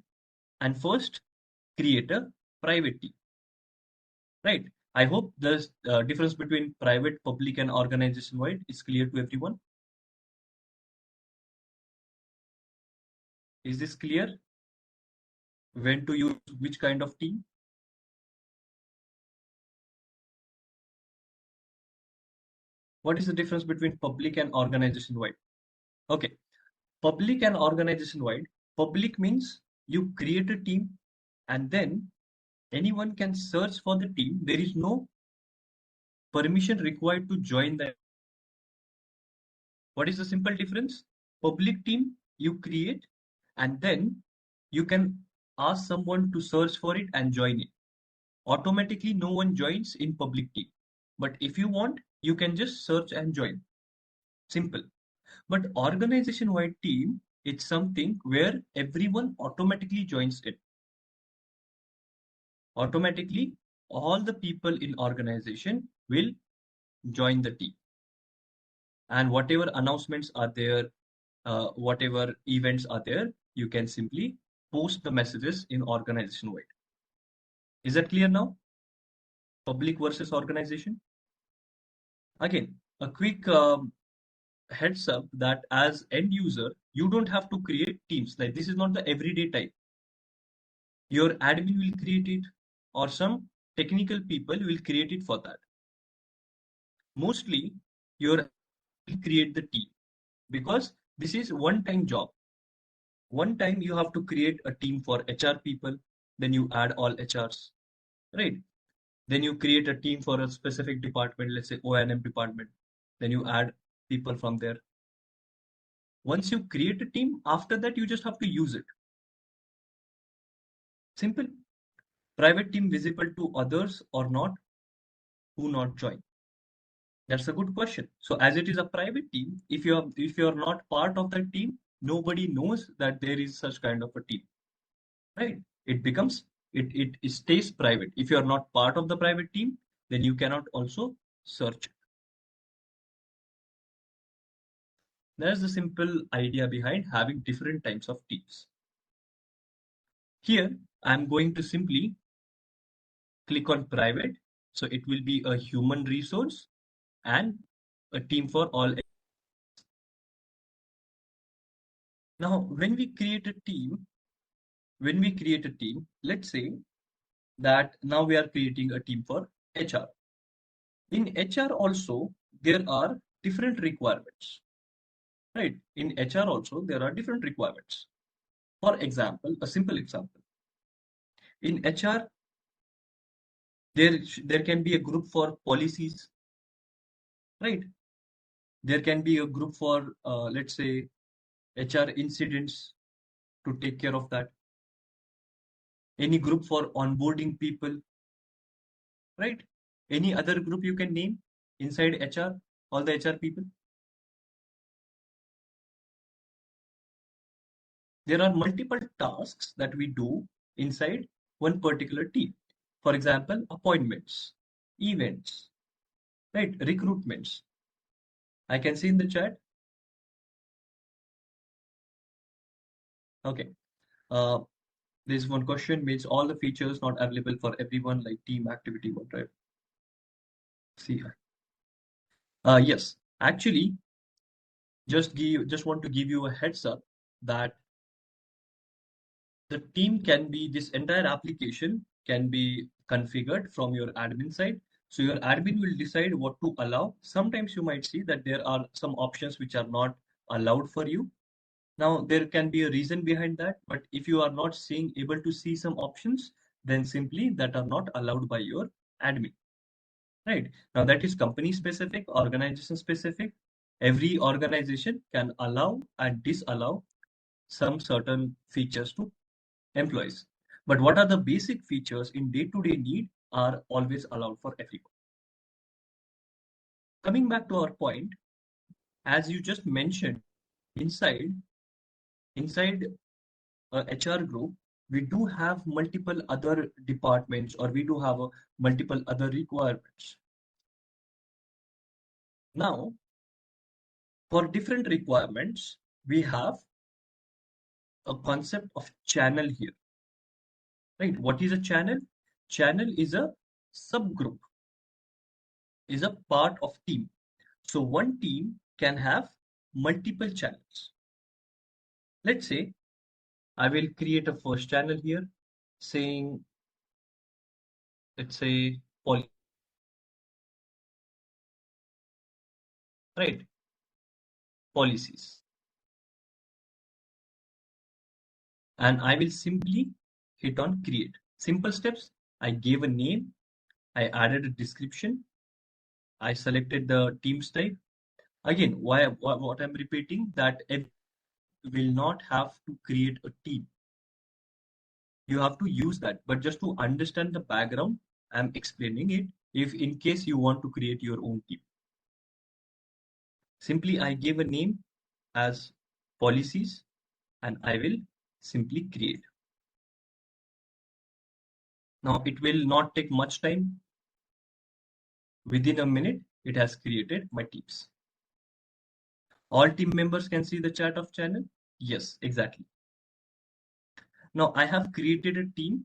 and first create a private team. Right. I hope the difference between private, public, and organization-wide is clear to everyone. Is this clear? When to use which kind of team? What is the difference between public and organization-wide? Okay. Public and organization-wide. Public means you create a team and then anyone can search for the team. There is no permission required to join the. What is the simple difference? Public team you create and then you can ask someone to search for it and join it. Automatically, no one joins in public team. But if you want, you can just search and join. Simple. But organization-wide team, it's something where everyone automatically joins it. Automatically, all the people in organization will join the team. And whatever announcements are there, whatever events are there, you can simply post the messages in organization-wide. Is that clear now? Public versus organization. Again, a quick heads up that as end user, you don't have to create teams. Like this is not the everyday type. Your admin will create it or some technical people will create it for that. Mostly your will create the team because this is one-time job. One time you have to create a team for HR people, then you add all HRs, right? Then you create a team for a specific department, let's say O&M department. Then you add people from there. Once you create a team, after that you just have to use it. Simple. Private team visible to others or not, who not join? That's a good question. So as it is a private team, if you're not part of that team, nobody knows that there is such kind of a team, right? It becomes it stays private. If you are not part of the private team, then you cannot also search. There's the simple idea behind having different types of teams. Here, I'm going to simply click on private. So it will be a human resource and a team for all. Now, when we create a team, let's say that now we are creating a team for HR. In HR also, there are different requirements, right? In HR also, there are different requirements. For example, a simple example. In HR, there can be a group for policies, right? There can be a group for, let's say, HR incidents to take care of that. Any group for onboarding people, right? Any other group you can name inside HR, all the HR people. There are multiple tasks that we do inside one particular team. For example, appointments, events, right? Recruitments. I can see in the chat. Okay. Uh, there's one question, means all the features not available for everyone, like team activity, what, right? See here. Yes, actually, just want to give you a heads up that the team can be, this entire application can be configured from your admin side. So your admin will decide what to allow. Sometimes you might see that there are some options which are not allowed for you. Now there can be a reason behind that, but if you are not able to see some options, then simply that are not allowed by your admin. Right. Now that is company specific, organization specific. Every organization can allow and disallow some certain features to employees. But what are the basic features in day-to-day need are always allowed for everyone. Coming back to our point, as you just mentioned, inside a HR group, we do have multiple other departments, or we do have multiple other requirements. Now, for different requirements, we have a concept of channel here. Right? What is a channel? Channel is a subgroup, is a part of team. So one team can have multiple channels. Let's say I will create a first channel here saying, let's say, right, policies. And I will simply hit on create. Simple steps. I gave a name. I added a description. I selected the team's type. Again, what I'm repeating, that will not have to create a team. You have to use that, but just to understand the background, I'm explaining it. If in case you want to create your own team, simply I give a name as policies and I will simply create. Now it will not take much time. Within a minute, it has created my teams. All team members can see the chat of channel. Yes, exactly. Now I have created a team,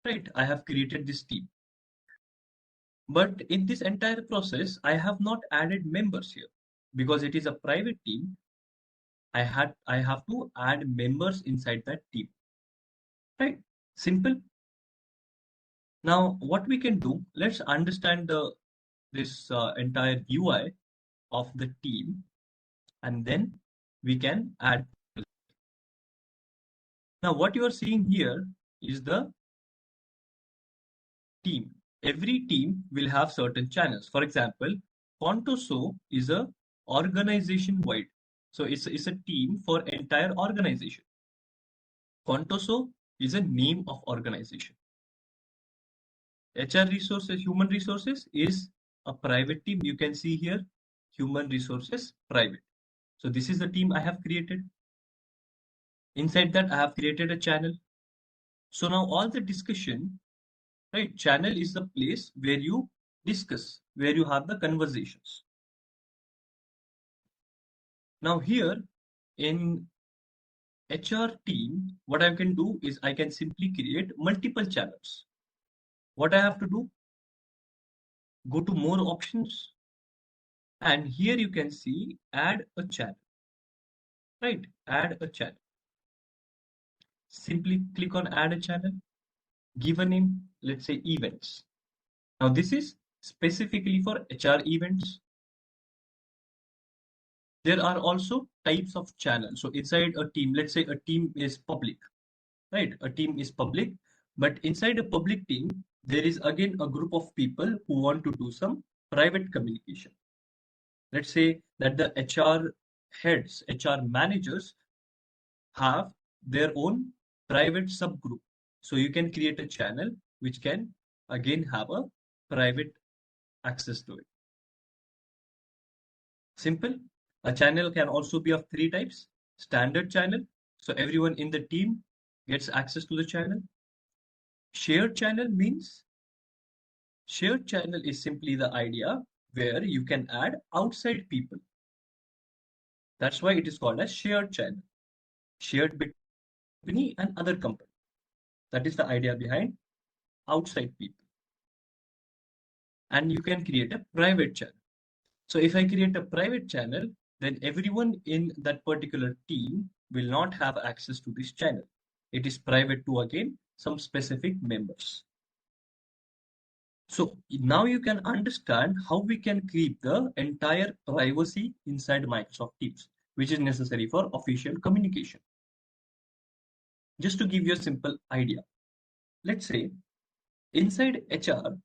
right? I have created this team. But in this entire process, I have not added members here because it is a private team. I have to add members inside that team, right? Simple. Now, what we can do, let's understand this entire UI of the team, and then we can add. Now, what you are seeing here is the team. Every team will have certain channels. For example, Contoso is a organization wide. So it's a team for entire organization. Contoso is a name of organization. HR resources, human resources is a private team. You can see here, human resources private. So this is the team I have created. Inside that, I have created a channel. So now all the discussion, right? Channel is the place where you discuss, where you have the conversations. Now here in HR team, what I can do is I can simply create multiple channels. What I have to do, go to more options, and here you can see add a channel, right? Add a channel. Simply click on add a channel, give a name, let's say events. Now this is specifically for HR events. There are also types of channels. So inside a team, let's say a team is public, right? A team is public, but inside a public team, there is again a group of people who want to do some private communication. Let's say that the HR heads, HR managers have their own private subgroup. So you can create a channel which can again have a private access to it. Simple. A channel can also be of three types. Standard channel, so everyone in the team gets access to the channel. Shared channel means shared channel is simply the idea where you can add outside people. That's why it is called as shared channel. Shared between company and other company. That is the idea behind outside people. And you can create a private channel. So if I create a private channel, then everyone in that particular team will not have access to this channel. It is private to again some specific members. So now you can understand how we can keep the entire privacy inside Microsoft Teams, which is necessary for official communication. Just to give you a simple idea, let's say inside HR,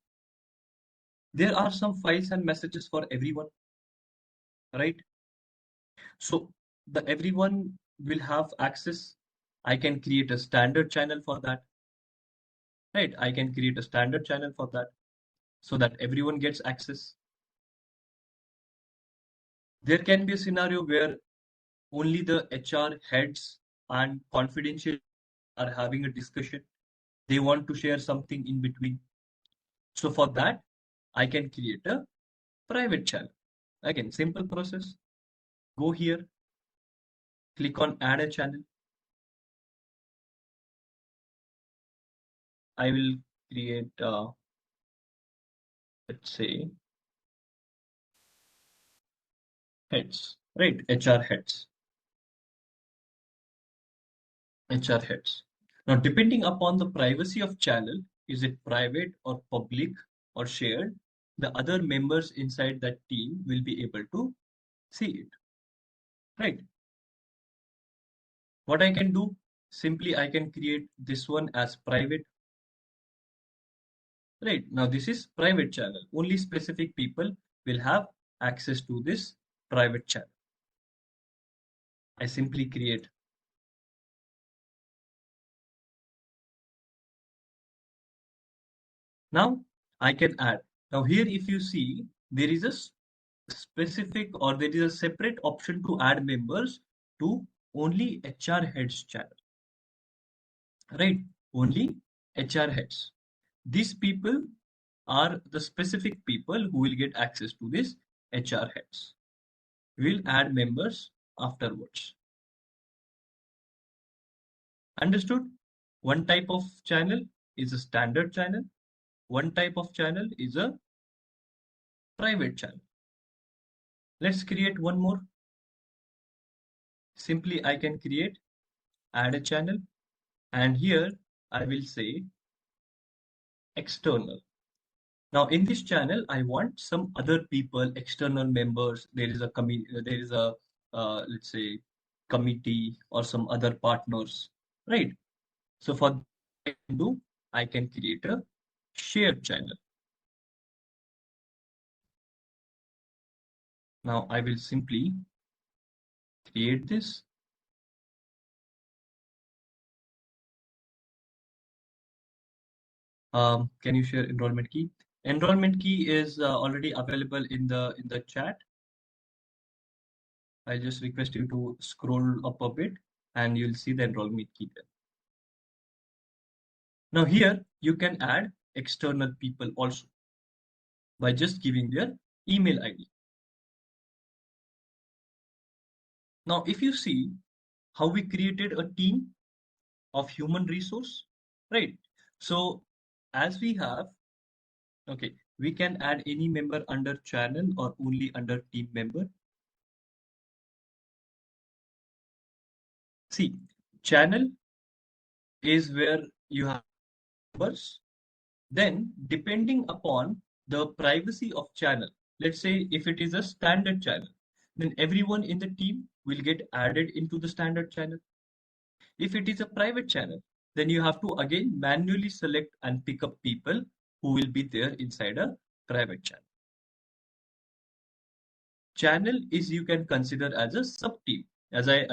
there are some files and messages for everyone, right? So the everyone will have access. I can create a standard channel for that, right? I can create a standard channel for that so that everyone gets access. There can be a scenario where only the HR heads and confidential are having a discussion. They want to share something in between. So for that, I can create a private channel. Again, simple process. Go here, click on add a channel. I will create, let's say, heads, right? HR heads. HR heads. Now, depending upon the privacy of channel, is it private or public or shared, the other members inside that team will be able to see it, right? What I can do, simply I can create this one as private, right? Now, this is private channel. Only specific people will have access to this private channel. I simply create. Now, I can add. Now, here if you see, there is a specific or there is a separate option to add members to only HR heads channel, right? Only HR heads. These people are the specific people who will get access to this HR heads. We'll add members afterwards. Understood? One type of channel is a standard channel. One type of channel is a private channel. Let's create one more. Simply I can create, add a channel, and here I will say external. Now in this channel, I want some other people, external members. There is a let's say committee or some other partners, right? So for that, I can create a shared channel. Now I will simply create this. Can you share enrollment key? Enrollment key is already available in the chat. I just request you to scroll up a bit and you'll see the enrollment key there. Now here you can add external people also by just giving their email ID. Now if you see how we created a team of human resource, right? So as we have, okay, we can add any member under channel or only under team member. See, channel is where you have members. Then, depending upon the privacy of channel, let's say if it is a standard channel, then everyone in the team will get added into the standard channel. If it is a private channel, then you have to again manually select and pick up people who will be there inside a private channel. Channel is you can consider as a sub team, as I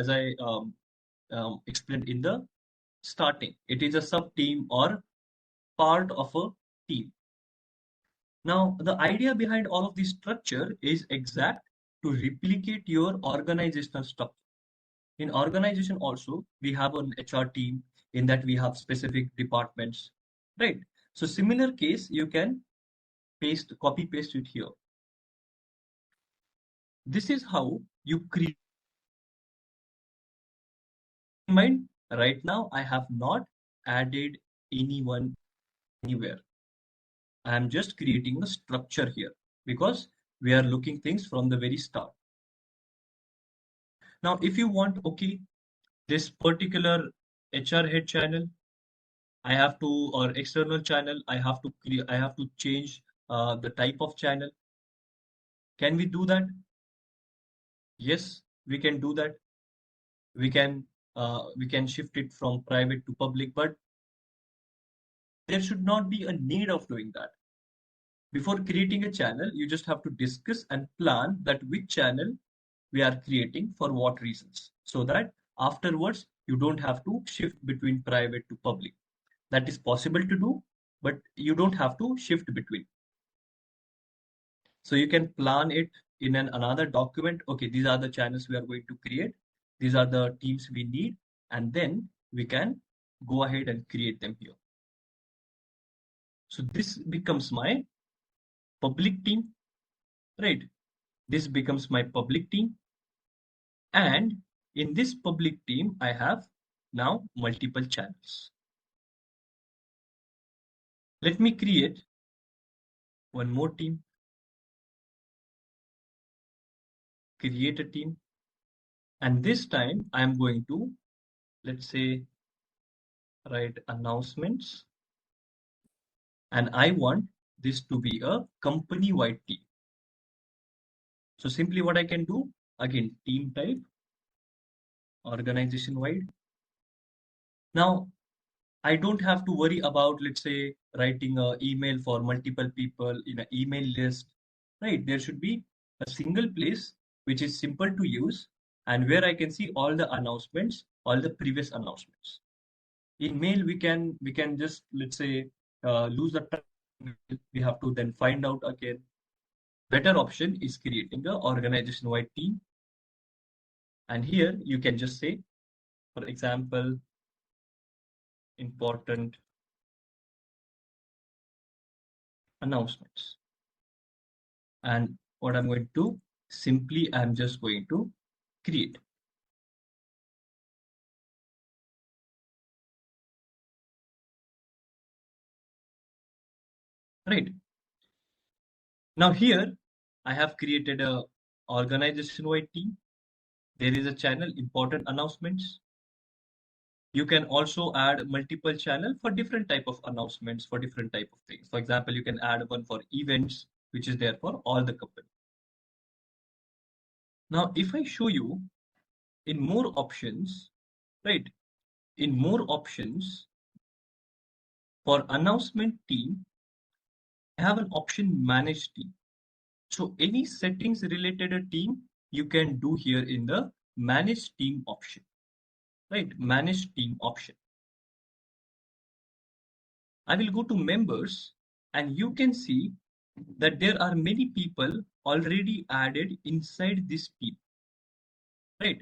explained in the starting. It is a sub team or part of a team. Now, the idea behind all of this structure is exact to replicate your organizational structure. In organization also, we have an HR team. In that we have specific departments, right? So similar case, you can copy paste it here. This is how you create. Mind, right now I have not added anyone anywhere. I am just creating a structure here because we are looking things from the very start. Now, if you want, okay, this particular HR head channel, I have to, or external channel, I have to create, I have to change the type of channel. Can we do that? Yes, we can do that. We can shift it from private to public, but there should not be a need of doing that. Before creating a channel, you just have to discuss and plan that which channel we are creating for what reasons, so that afterwards you don't have to shift between private to public. That is possible to do, but you don't have to shift between. So you can plan it in another document. Okay, these are the channels we are going to create. These are the teams we need, and then we can go ahead and create them here. So this becomes my public team, right? This becomes my public team. And in this public team, I have now multiple channels. Let me create one more team. Create a team. And this time I am going to, let's say, write announcements. And I want this to be a company-wide team. So simply what I can do, again, team type, organization-wide. Now, I don't have to worry about, let's say, writing an email for multiple people in an email list, right? There should be a single place which is simple to use and where I can see all the announcements, all the previous announcements. In mail, we can just, let's say, lose the time. We have to then find out again. Better option is creating an organization-wide team. And here you can just say, for example, important announcements. And what I'm going to simply, I'm just going to create. Right. Now here, I have created a organization-wide team. There is a channel, important announcements. You can also add multiple channel for different type of announcements, for different type of things. For example, you can add one for events, which is there for all the company. Now, if I show you in more options, right? In more options for announcement team, I have an option manage team. So any settings related a team you can do here in the manage team option, right? Manage team option. I will go to members and you can see that there are many people already added inside this team, right?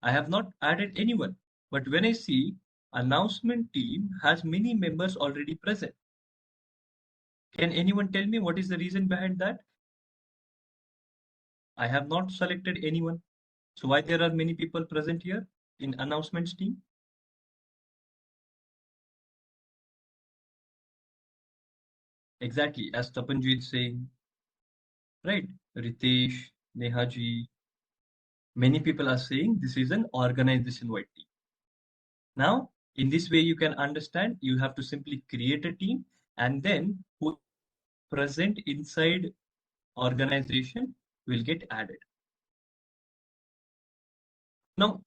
I have not added anyone, but when I see announcement team has many members already present. Can anyone tell me what is the reason behind that? I have not selected anyone. So why there are many people present here in announcements team? Exactly, as Tapanji is saying, right? Ritesh, Nehaji, many people are saying this is an organization-wide team. Now, in this way, you can understand you have to simply create a team and then who present inside organization will get added. Now,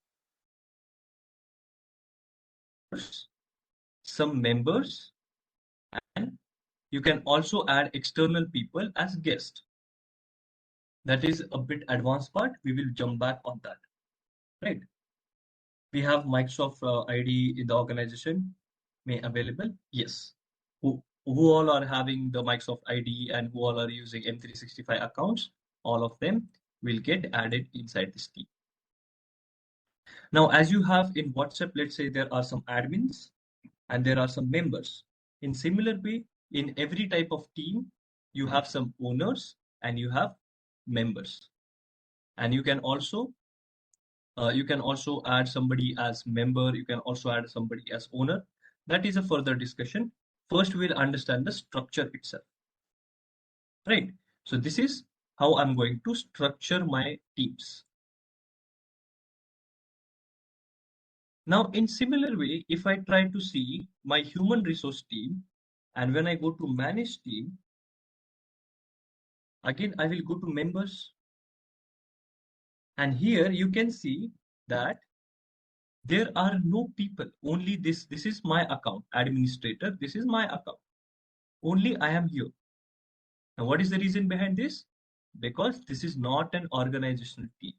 some members, and you can also add external people as guests. That is a bit advanced part. We will jump back on that, right? We have Microsoft ID in the organization may available. Yes. Who all are having the Microsoft ID and who all are using M365 accounts, all of them will get added inside this team. Now, as you have in WhatsApp, let's say there are some admins and there are some members. In similar way, in every type of team, you have some owners and you have members. And you can also add somebody as member. You can also add somebody as owner. That is a further discussion. First, we'll understand the structure itself, right? So this is how I'm going to structure my teams. Now, in similar way, if I try to see my human resource team, and when I go to manage team, again, I will go to members. And here you can see that there are no people, only this is my account, administrator, this is my account. Only I am here. Now, what is the reason behind this? Because this is not an organizational team.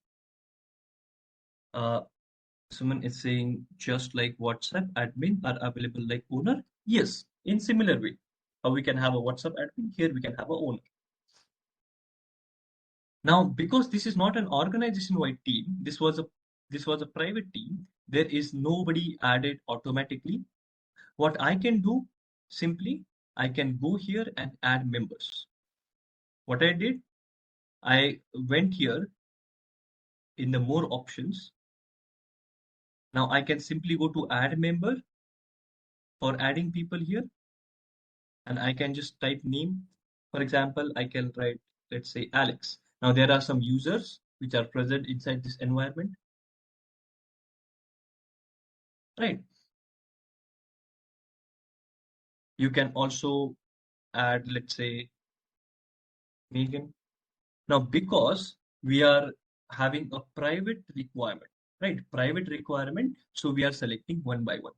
Someone is saying just like WhatsApp admin are available like owner. Yes, in similar way. How we can have a WhatsApp admin, here we can have a owner. Now, because this is not an organization-wide team, this was a private team, there is nobody added automatically. What I can do, simply, I can go here and add members. What I did, I went here in the more options. Now I can simply go to add member for adding people here. And I can just type name. For example, I can write, let's say Alex. Now there are some users which are present inside this environment, right? You can also add, let's say, Megan. Now, because we are having a private requirement, right? Private requirement. So we are selecting one by one.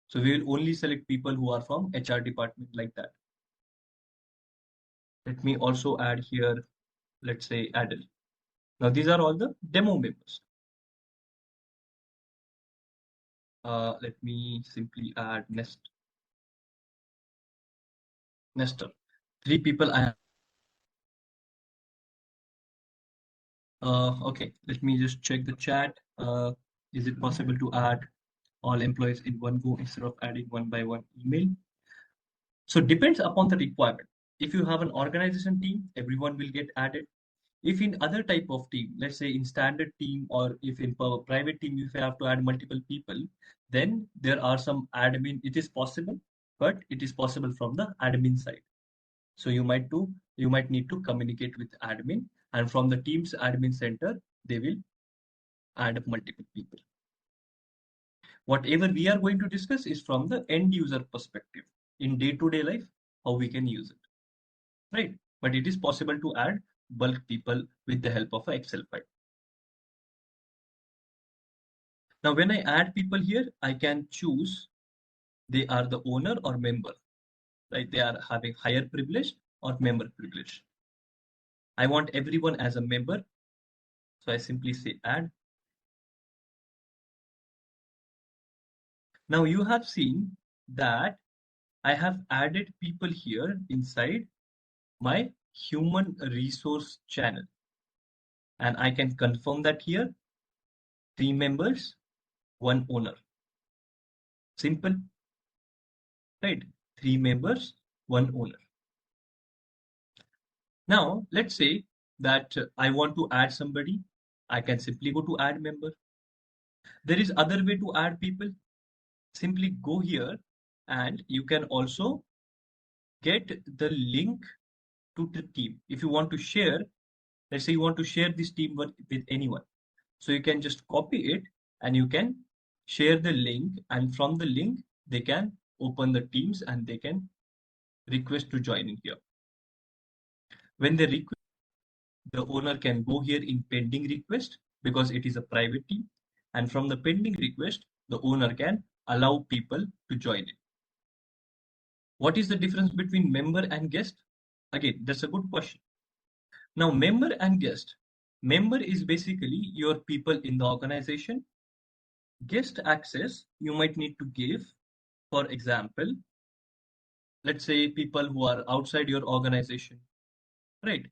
So we will only select people who are from HR department like that. Let me also add here, let's say Adel. Now these are all the demo members. Let me simply add Nestor. 3 people I have. Okay, let me just check the chat. Is it possible to add all employees in one go instead of adding one by one email? So it depends upon the requirement. If you have an organization team, everyone will get added. If in other type of team, let's say in standard team or if in private team, if you have to add multiple people, then there are some admin. It is possible, but it is possible from the admin side. So you might need to communicate with admin, and from the team's admin center, they will add up multiple people. Whatever we are going to discuss is from the end user perspective in day-to-day life, how we can use it, right? But it is possible to add bulk people with the help of an Excel file. Now, when I add people here, I can choose they are the owner or member, right? They are having higher privilege or member privilege. I want everyone as a member. So I simply say add. Now you have seen that I have added people here inside my human resource channel, and I can confirm that here 3 members, 1 owner. Simple, right? 3 members, 1 owner. Now let's say that I want to add somebody. I can simply go to add member. There is other way to add people. Simply go here and you can also get the link to the team. If you want to share, let's say you want to share this team with anyone. So you can just copy it and you can share the link, and from the link they can open the teams and they can request to join in here. When they request, the owner can go here in pending request because it is a private team, and from the pending request the owner can allow people to join it. What is the difference between member and guest? Again, that's a good question. Now, member and guest. Member is basically your people in the organization. Guest access you might need to give, for example, let's say people who are outside your organization, right?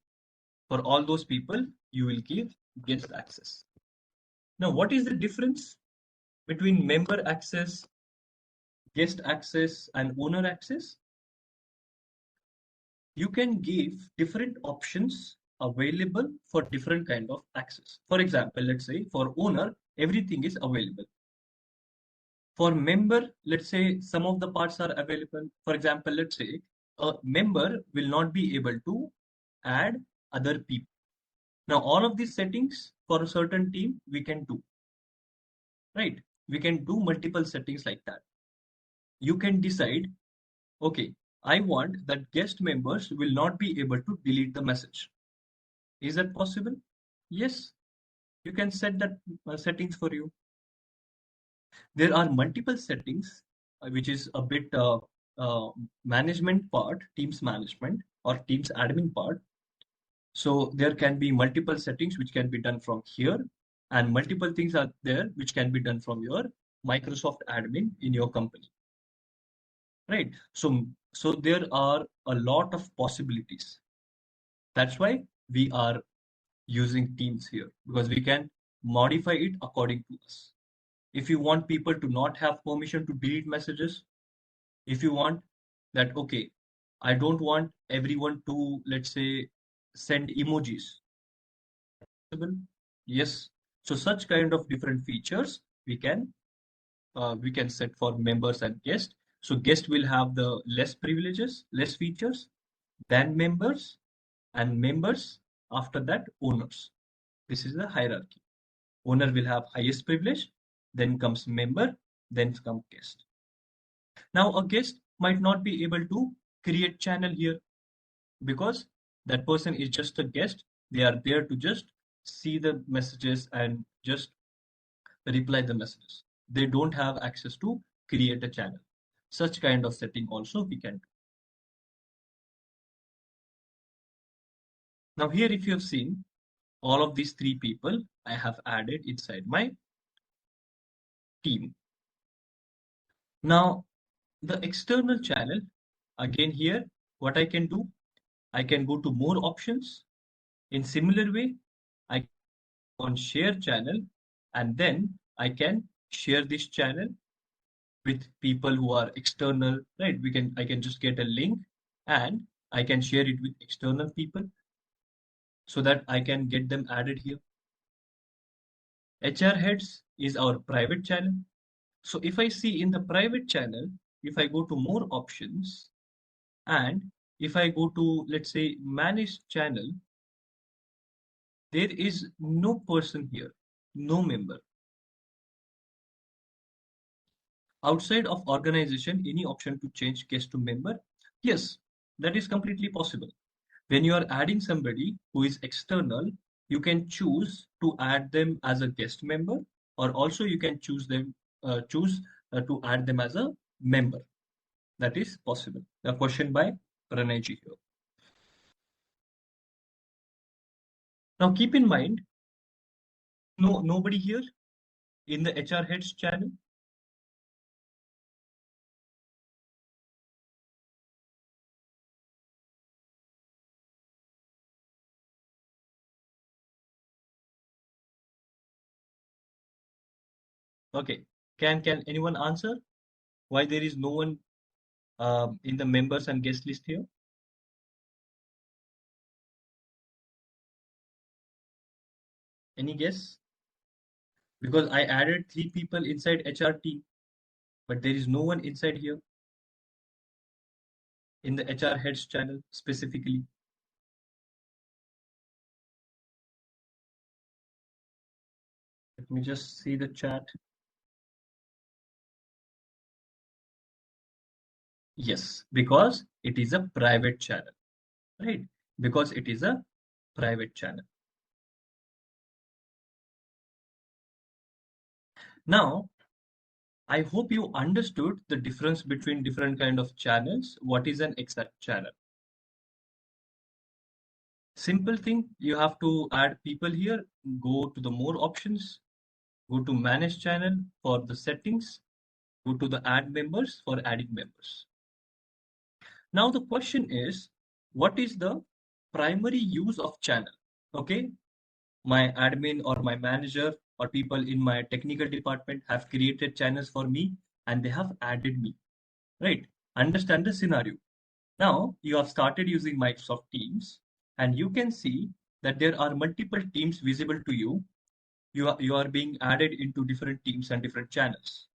For all those people, you will give guest access. Now, what is the difference between member access, guest access, and owner access? You can give different options available for different kind of access. For example, let's say for owner, everything is available. For member, let's say some of the parts are available. For example, let's say a member will not be able to add other people. Now, all of these settings for a certain team, we can do, right? We can do multiple settings like that. You can decide, okay, I want that guest members will not be able to delete the message. Is that possible? Yes, you can set that settings for you. There are multiple settings, which is a bit management part, teams management or teams admin part. So there can be multiple settings which can be done from here, and multiple things are there which can be done from your Microsoft admin in your company, right? So there are a lot of possibilities. That's why we are using Teams here, because we can modify it according to us. If you want people to not have permission to delete messages, if you want that, okay, I don't want everyone to, let's say, send emojis. Yes. So such kind of different features we can set for members and guests. So guest will have the less privileges, less features than members, and members after that owners. This is the hierarchy. Owner will have highest privilege, then comes member, then comes guest. Now a guest might not be able to create channel here because that person is just a guest. They are there to just see the messages and just reply the messages. They don't have access to create a channel. Such kind of setting also we can do. Now here, if you have seen, all of these 3 people I have added inside my team. Now the external channel, again here, what I can do, I can go to more options. In similar way, I can on share channel, and then I can share this channel with people who are external, right? I can just get a link and I can share it with external people so that I can get them added here. HR heads is our private channel. So if I see in the private channel, if I go to more options and if I go to, let's say, manage channel, there is no person here, no member. Outside of organization, any option to change guest to member? Yes, that is completely possible. When you are adding somebody who is external, you can choose to add them as a guest member, or also you can choose to add them as a member. That is possible. A question by Pranayji here. Now keep in mind, nobody here in the HR heads channel? Okay. Can anyone answer why there is no one in the members and guest list here? Any guess? Because I added 3 people inside HR team, but there is no one inside here in the HR heads channel specifically. Let me just see the chat. Yes, because it is a private channel, right? Because it is a private channel. Now, I hope you understood the difference between different kind of channels. What is an exact channel? Simple thing, you have to add people here, go to the more options, go to manage channel for the settings, go to the add members for adding members. Now the question is, what is the primary use of channel? Okay, my admin or my manager or people in my technical department have created channels for me and they have added me, right? Understand the scenario. Now you have started using Microsoft Teams and you can see that there are multiple teams visible to you. You are being added into different teams and different channels.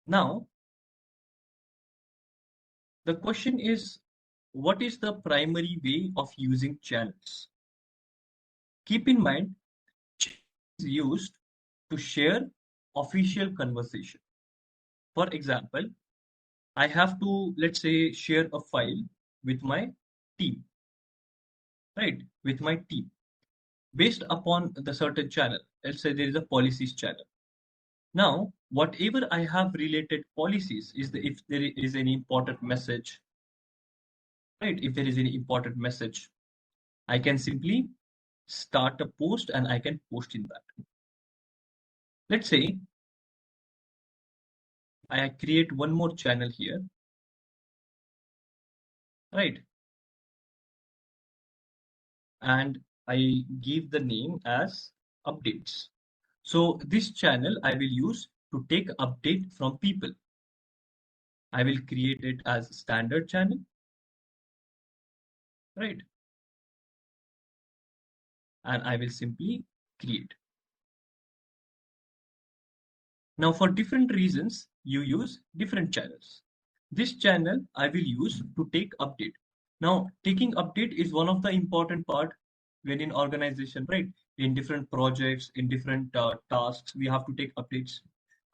Now, the question is, what is the primary way of using channels? Keep in mind, channel is used to share official conversation. For example, I have to, let's say, share a file with my team, right? With my team, based upon the certain channel. Let's say there is a policies channel. Now, whatever I have related policies is if there is any important message, right? If there is any important message, I can simply start a post and I can post in that. Let's say I create one more channel here, right? And I give the name as updates. So this channel I will use to take update from people. I will create it as standard channel, right? And I will simply create. Now for different reasons, you use different channels. This channel I will use to take update. Now taking update is one of the important part when in organization, right? In different projects, in different tasks, we have to take updates.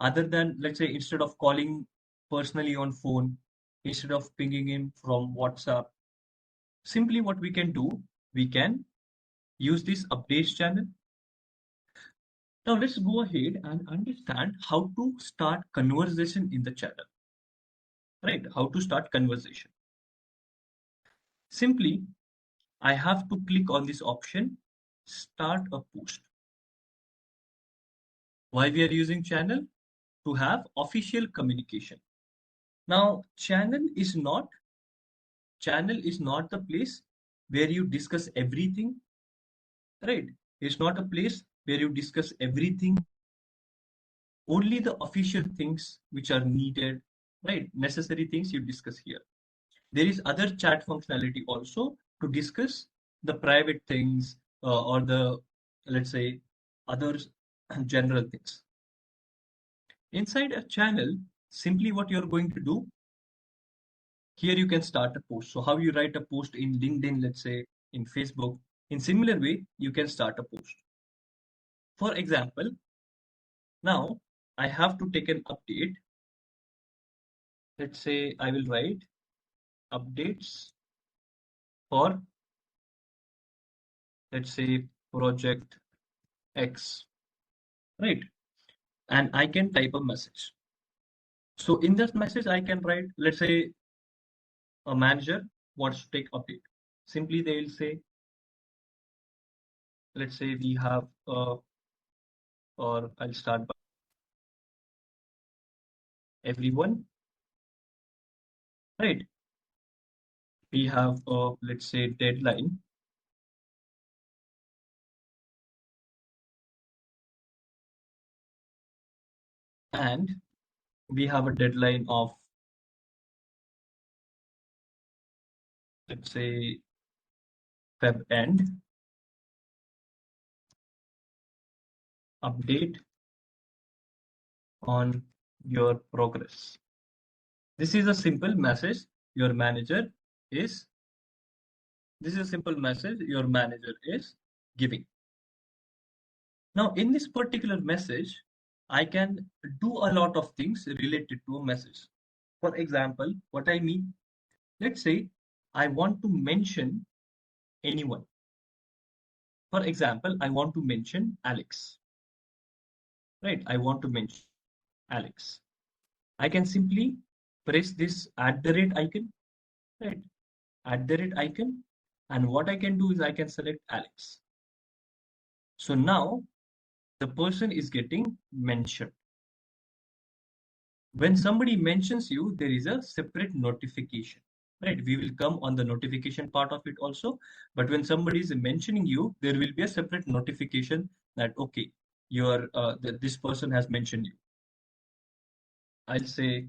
Other than, let's say, instead of calling personally on phone, instead of pinging in from WhatsApp, simply what we can do, we can use this updates channel. Now let's go ahead and understand how to start conversation in the channel, right? How to start conversation. Simply, I have to click on this option, start a post. Why we are using channel? To have official communication. Now, channel is not the place where you discuss everything, right? It's not a place where you discuss everything, only the official things which are needed, right? Necessary things you discuss here. There is other chat functionality also to discuss the private things or the, let's say, other general things. Inside a channel, simply what you're going to do, here you can start a post. So how you write a post in LinkedIn, let's say, in Facebook, in similar way, you can start a post. For example, now I have to take an update. Let's say I will write updates for, let's say, project X, right? And I can type a message. So in that message, I can write, let's say a manager wants to take update. Simply they will say, let's say we have, or I'll start by everyone, right? We have, let's say, deadline, and we have a deadline of, let's say, Feb end, update on your progress. This is a simple message your manager is, this is a simple message your manager is giving. Now, in this particular message, I can do a lot of things related to a message. For example, what I mean, let's say I want to mention anyone. For example, I want to mention Alex, right? I want to mention Alex. I can simply press this @ icon, right? @ icon. And what I can do is I can select Alex. So now the person is getting mentioned. When somebody mentions you, there is a separate notification, right? We will come on the notification part of it also. But when somebody is mentioning you, there will be a separate notification that, okay, this person has mentioned you. I'll say,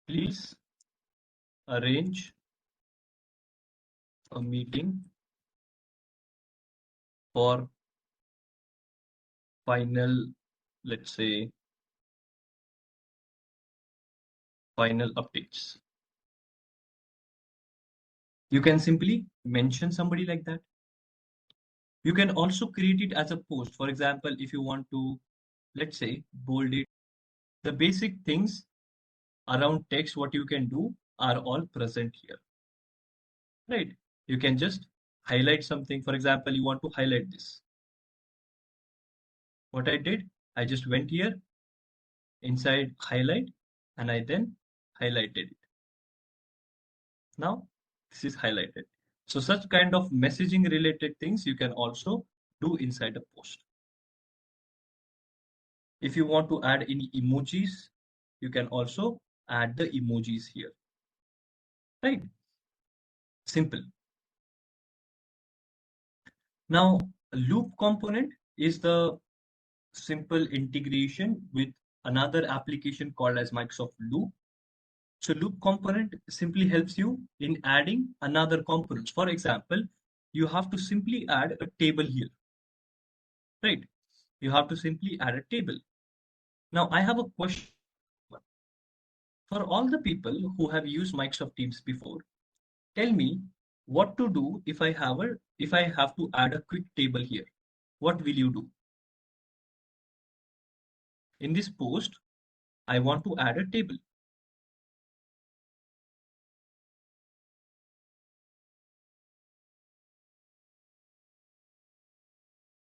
please arrange a meeting for final, let's say, final updates. You can simply mention somebody like that. You can also create it as a post. For example, if you want to, let's say, bold it, the basic things around text, what you can do are all present here, right? You can just highlight something. For example, you want to highlight this. What I did, I just went here inside highlight and I then highlighted it. Now this is highlighted. So such kind of messaging related things you can also do inside a post. If you want to add any emojis, you can also add the emojis here, right? Simple. Now, loop component is the simple integration with another application called as Microsoft Loop. So loop component simply helps you in adding another component. For example, you have to simply add a table here, right? You have to simply add a table. Now, I have a question for all the people who have used Microsoft Teams before. Tell me what to do if I have to add a quick table here. What will you do? In this post, I want to add a table.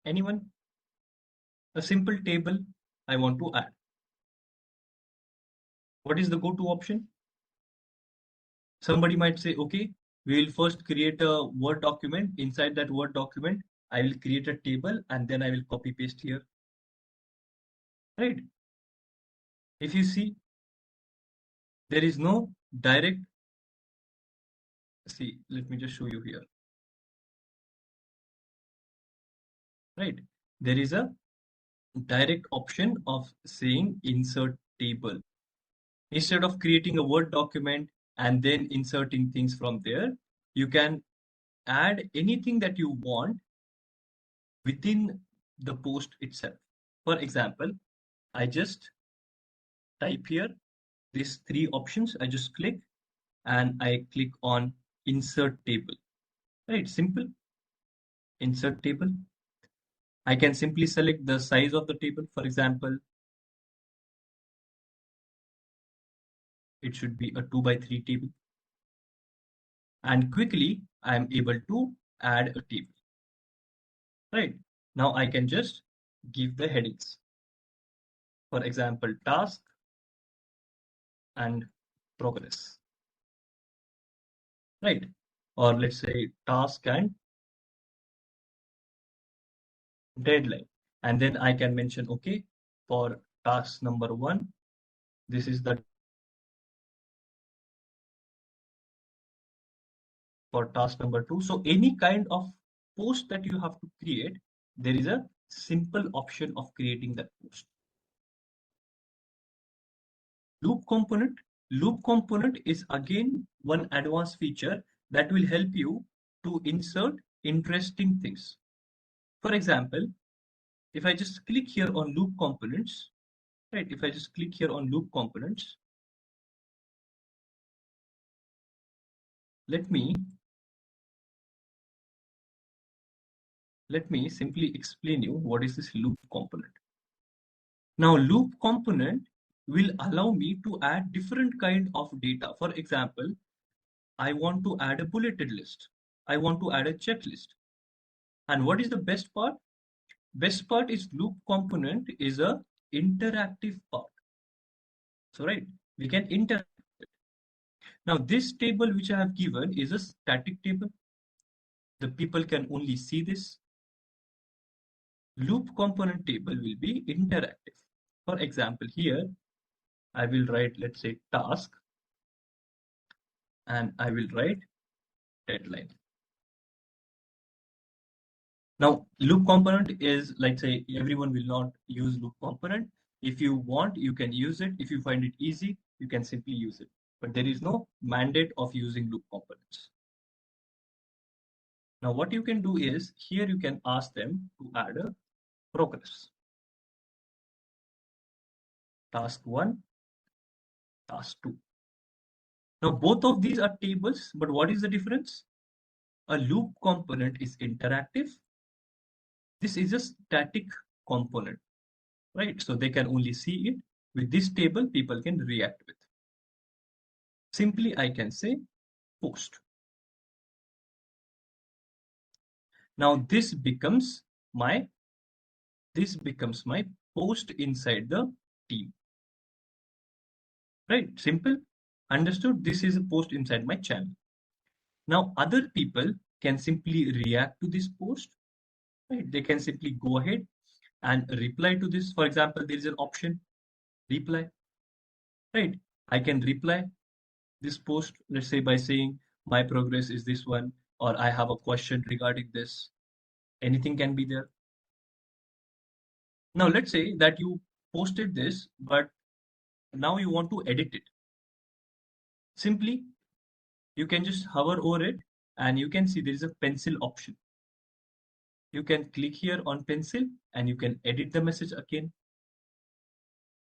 Anyone? A simple table I want to add. What is the go-to option? Somebody might say, okay, we will first create a Word document. Inside that Word document, I will create a table and then I will copy paste here. Right? If you see, there is no direct, see, let me just show you here. Right? There is a direct option of saying insert table. Instead of creating a Word document and then inserting things from there, you can add anything that you want within the post itself. For example, I just type here these three options. I just click and I click on insert table. Right, simple. Insert table. I can simply select the size of the table. For example, it should be a 2 by 3 table. And quickly, I am able to add a table. Right. Now I can just give the headings. For example, task and progress. Right. Or let's say task and deadline. And then I can mention, okay, for task number 1, this is the for task number 2. So any kind of post that you have to create, there is a simple option of creating that post. Loop component. Loop component is again one advanced feature that will help you to insert interesting things. For example, if I just click here on loop components, right? If I just click here on loop components, let me simply explain you what is this loop component. Now, loop component will allow me to add different kind of data. For example, I want to add a bulleted list. I want to add a checklist. And what is the best part? Best part is loop component is a interactive part. So, right, we can interact. Now, this table which I have given is a static table. The people can only see this. Loop component table will be interactive. For example, here I will write, let's say, task, and I will write deadline. Now, loop component is, like, say, everyone will not use loop component. If you want, you can use it. If you find it easy, you can simply use it. But there is no mandate of using loop components. Now, what you can do is, here you can ask them to add a progress. Task 1, task 2. Now, both of these are tables, but what is the difference? A loop component is interactive. This is a static component, right? So they can only see it. With this table, people can react with. Simply, I can say post. Now this becomes my post inside the team. Right? Simple. Understood? This is a post inside my channel. Now other people can simply react to this post. Right? They can simply go ahead and reply to this. For example, there is an option, reply. Right? I can reply this post, let's say, by saying my progress is this one, or I have a question regarding this. Anything can be there. Now let's say that you posted this, but now you want to edit it. Simply, you can just hover over it and you can see there is a pencil option. You can click here on pencil and you can edit the message again.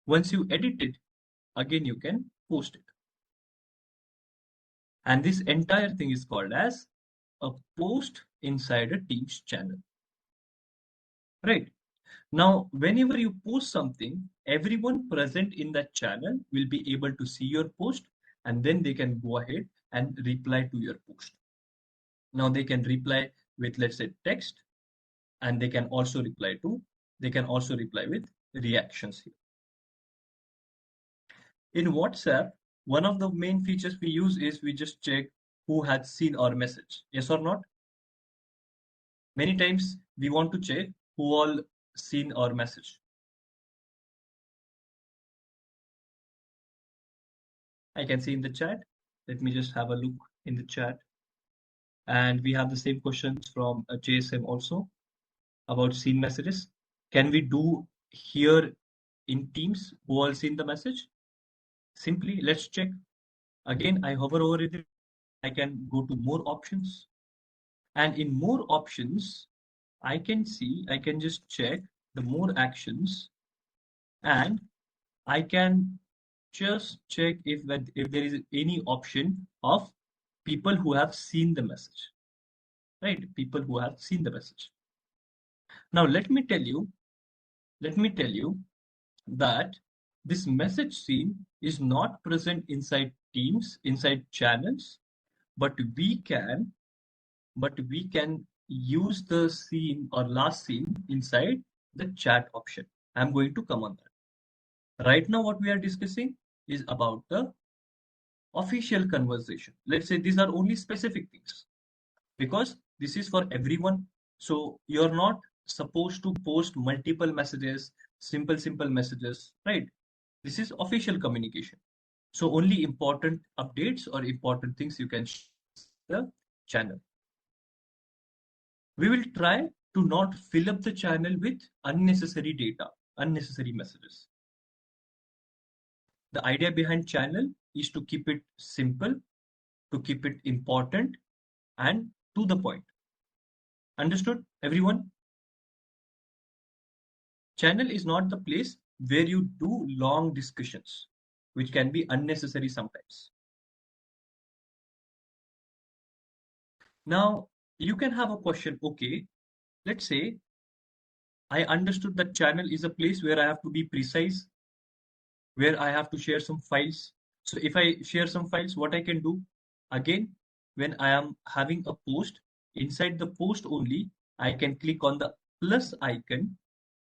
Once you edit it, again you can post it. And this entire thing is called as a post inside a Teams channel. Right? Now, whenever you post something, everyone present in that channel will be able to see your post, and then they can go ahead and reply to your post. Now they can reply with, let's say, text, and they can also reply with reactions here. In WhatsApp, one of the main features we use is we just check who had seen our message, yes or not. Many times we want to check who all seen our message. I can see in the chat. Let me just have a look in the chat. And we have the same questions from JSM also about seen messages. Can we do here in Teams who all seen the message? Simply, let's check. Again, I hover over it. I can go to more options. And in more options, I can just check the more actions, and I can just check if there is any option of people who have seen the message, right? People who have seen the message. Now let me tell you that this message seen is not present inside Teams, inside channels, but we can use the seen or last seen inside the chat option. I'm going to come on that. Right now, what we are discussing is about the official conversation. Let's say these are only specific things because this is for everyone. So you're not supposed to post multiple messages, simple messages, right? This is official communication. So only important updates or important things you can share the channel. We will try to not fill up the channel with unnecessary data, unnecessary messages. The idea behind channel is to keep it simple, to keep it important and to the point. Understood, everyone? Channel is not the place where you do long discussions, which can be unnecessary sometimes. Now, you can have a question, okay, let's say I understood that channel is a place where I have to be precise, where I have to share some files. So if I share some files, what I can do? Again, when I am having a post, inside the post only, I can click on the plus icon,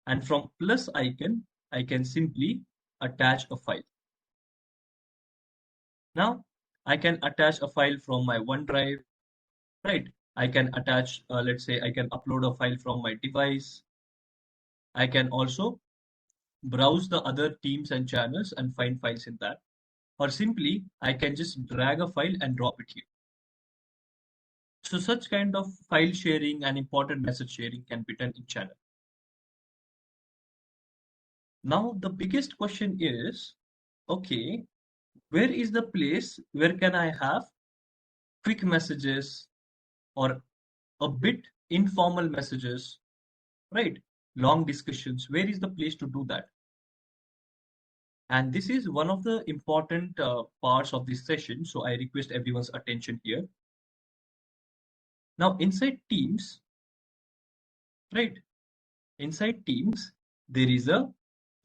and from plus icon, I can simply attach a file. Now, I can attach a file from my OneDrive, right? I can attach, let's say I can upload a file from my device. I can also browse the other teams and channels and find files in that. Or simply, I can just drag a file and drop it here. So such kind of file sharing and important message sharing can be done in channel. Now, the biggest question is, okay, where is the place where can I have quick messages or a bit informal messages, right? Long discussions. Where is the place to do that? And this is one of the important parts of this session. So I request everyone's attention here. Now, inside Teams, right? Inside Teams, there is a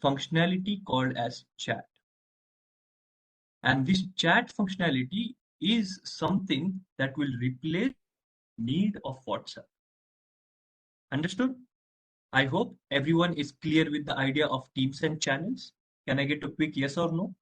functionality called as chat. And this chat functionality is something that will replace need of WhatsApp. Understood? I hope everyone is clear with the idea of Teams and channels. Can I get a quick yes or no?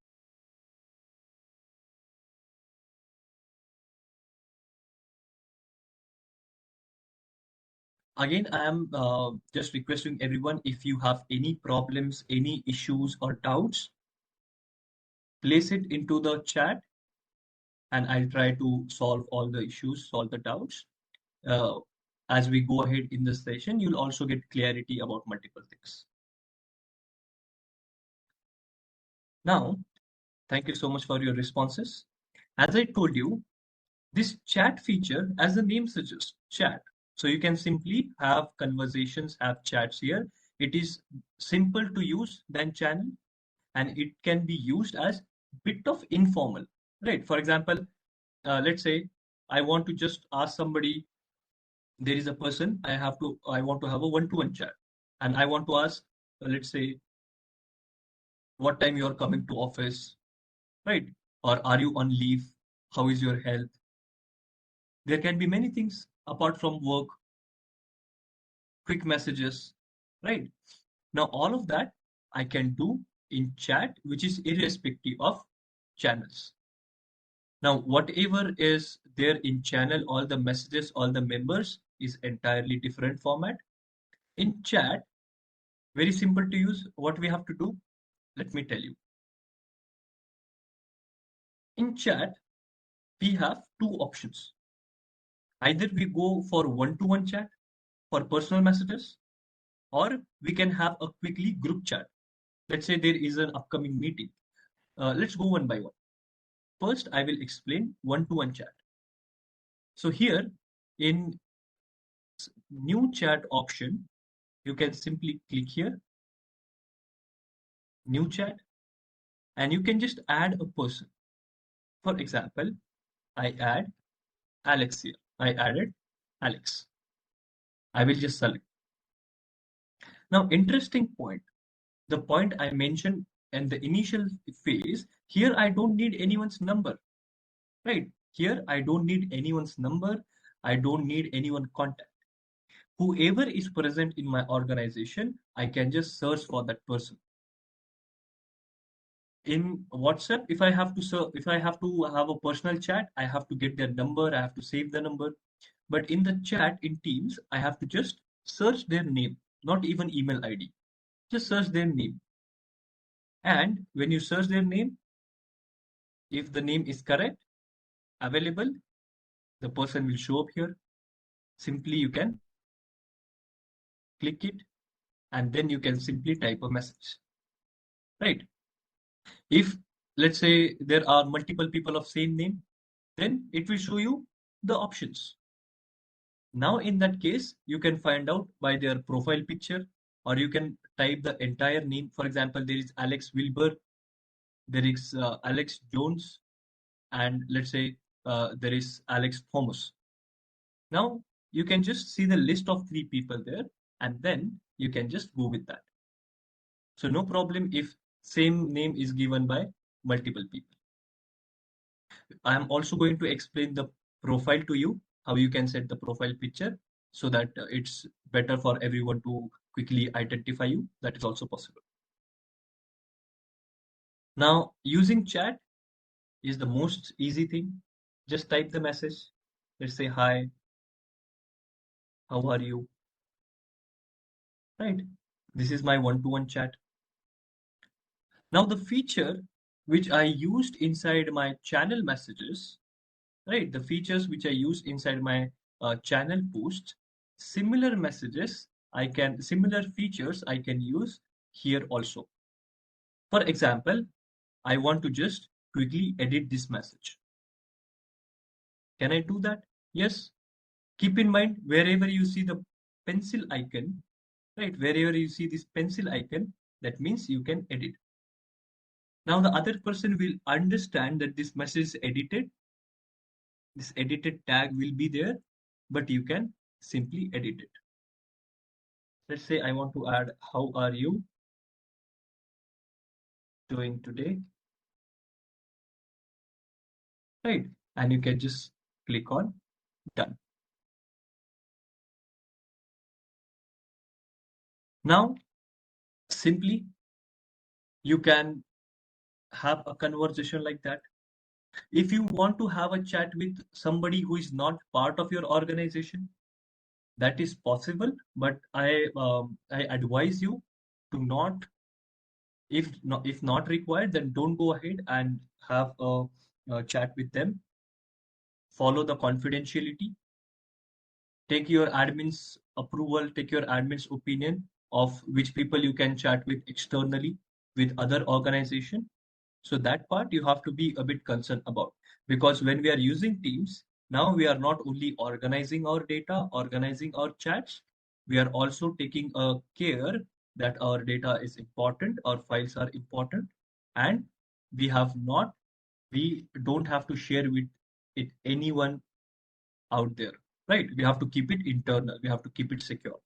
Again, I am just requesting everyone, if you have any problems, any issues or doubts, place it into the chat and I'll try to solve all the issues, solve the doubts. Uh, as we go ahead in this session, you'll also get clarity about multiple things. Now, thank you so much for your responses. As I told you, this chat feature, as the name suggests, chat. So you can simply have conversations, have chats here. It is simple to use than channel, and it can be used as bit of informal, right? For example, let's say I want to just ask somebody, there is a person I want to have a one-to-one chat, and I want to ask, let's say, what time you are coming to office, right? Or are you on leave? How is your health? There can be many things apart from work, quick messages, right? Now, all of that I can do in chat, which is irrespective of channels. Now, whatever is there in channel, all the messages, all the members is entirely different format. In chat, very simple to use. What we have to do, let me tell you. In chat, we have two options. Either we go for one-to-one chat for personal messages, or we can have a quickly group chat. Let's say there is an upcoming meeting. Let's go one by one. First, I will explain one-to-one chat. So here in new chat option, you can simply click here, new chat, and you can just add a person. For example, I add Alex here. I added Alex. I will just select. Now, interesting point. The point I mentioned in the initial phase, here I don't need anyone's number, right? Here I don't need anyone's number. I don't need anyone contact. Whoever is present in my organization, I can just search for that person. In WhatsApp, if I have to have a personal chat, I have to get their number, I have to save the number. But in the chat in Teams, I have to just search their name, not even email ID. Just search their name. And when you search their name, if the name is correct, available, the person will show up here. Simply you can click it and then you can simply type a message, right? If let's say there are multiple people of same name, then it will show you the options. Now in that case, you can find out by their profile picture, or you can type the entire name. For example, there is Alex Wilbur, there is Alex Jones, and let's say there is Alex Thomas. Now you can just see the list of 3 people there, and then you can just go with that. So no problem if same name is given by multiple people. I am also going to explain the profile to you, how you can set the profile picture so that it's better for everyone to quickly identify you. That is also possible. Now, using chat is the most easy thing. Just type the message. Let's say, hi, how are you? Right? This is my one-to-one chat. Now, the feature which I used inside my channel messages, right? The features which I use inside my channel posts, similar messages similar features I can use here also. For example, I want to just quickly edit this message. Can I do that? Yes. Keep in mind, wherever you see the pencil icon, right? Wherever you see this pencil icon, that means you can edit. Now the other person will understand that this message is edited. This edited tag will be there, but you can simply edit it. Let's say I want to add, how are you doing today? Right? And you can just click on done. Now, simply you can have a conversation like that. If you want to have a chat with somebody who is not part of your organization, that is possible, but I advise you to not, if not required, then don't go ahead and have a chat with them. Follow the confidentiality. Take your admin's approval, take your admin's opinion of which people you can chat with externally with other organization. So that part you have to be a bit concerned about, because when we are using Teams, now we are not only organizing our data, organizing our chats, we are also taking a care that our data is important, our files are important, and we don't have to share with it anyone out there, right? We have to keep it internal, we have to keep it secure.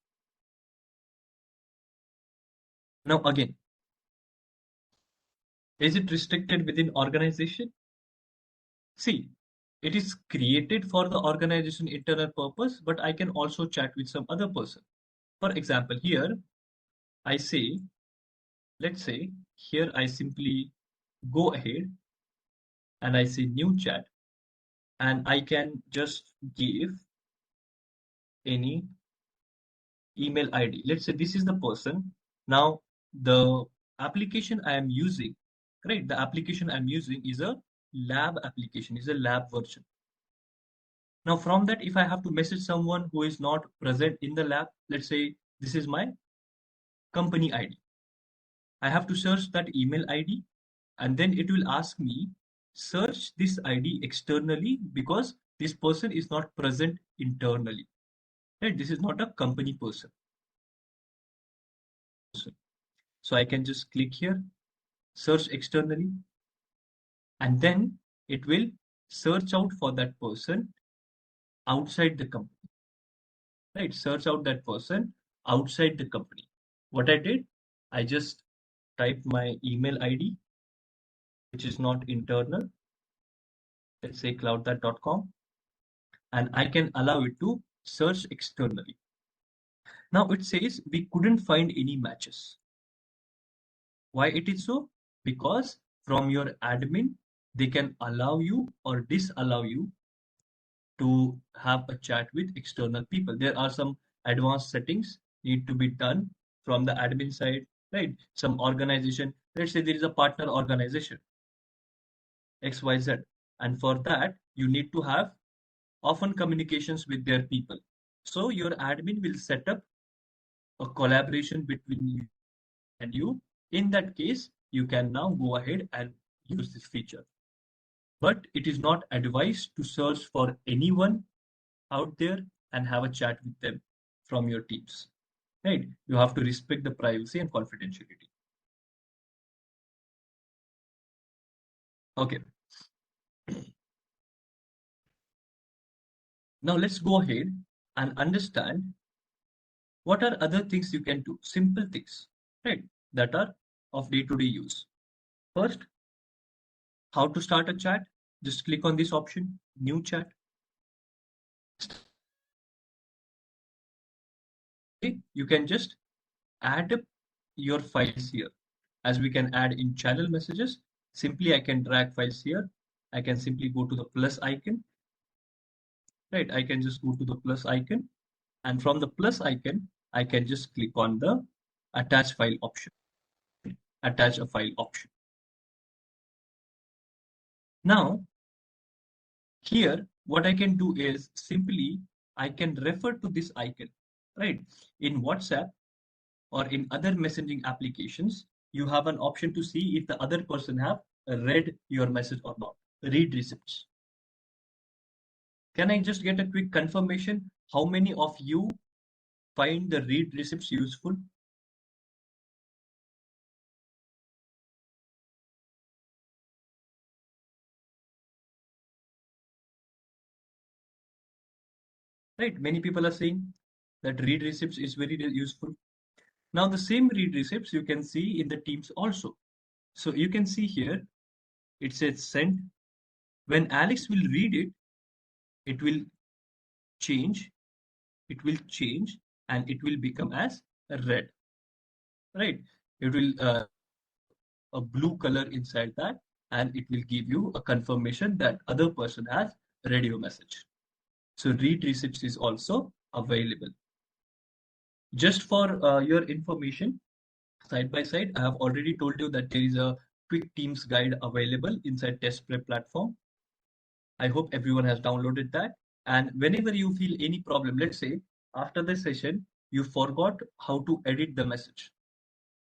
Now again, is it restricted within organization? See, it is created for the organization internal purpose, but I can also chat with some other person. For example, here I say, let's say here I simply go ahead and I say new chat, and I can just give any email ID. Let's say this is the person. Now the application I am using, right? The application I'm using is a lab application, is a lab version. Now from that, if I have to message someone who is not present in the lab, let's say this is my company ID. I have to search that email ID, and then it will ask me, search this ID externally because this person is not present internally. Right? This is not a company person. So I can just click here, search externally, and then it will search out for that person outside the company. Right? Search out that person outside the company. What I did, I just typed my email ID, which is not internal. Let's say cloudthat.com, and I can allow it to search externally. Now it says we couldn't find any matches. Why it is so? Because from your admin, they can allow you or disallow you to have a chat with external people. There are some advanced settings need to be done from the admin side, right? Some organization, let's say there is a partner organization, XYZ, and for that, you need to have often communications with their people. So your admin will set up a collaboration between you and you. In that case, you can now go ahead and use this feature. But it is not advised to search for anyone out there and have a chat with them from your teams. Right? You have to respect the privacy and confidentiality. Okay. Now let's go ahead and understand what are other things you can do. Simple things, right? That are of day-to-day use. First, how to start a chat? Just click on this option, new chat. Okay, you can just add your files here. As we can add in channel messages, simply I can drag files here. I can simply go to the plus icon, right? I can just go to the plus icon, and from the plus icon, I can just click on the attach file option, attach a file option. Now, here, what I can do is simply I can refer to this icon, right? In WhatsApp or in other messaging applications, you have an option to see if the other person have read your message or not. Read receipts. Can I just get a quick confirmation? How many of you find the read receipts useful? Right, many people are saying that read receipts is very useful. Now the same read receipts you can see in the Teams also. So you can see here, it says send. When Alex will read it, it will change, and it will become as red, right? It will a blue color inside that, and it will give you a confirmation that other person has read your message. So read receipts is also available. Just for your information, side by side, I have already told you that there is a quick Teams guide available inside Test Prep platform. I hope everyone has downloaded that. And whenever you feel any problem, let's say after the session, you forgot how to edit the message,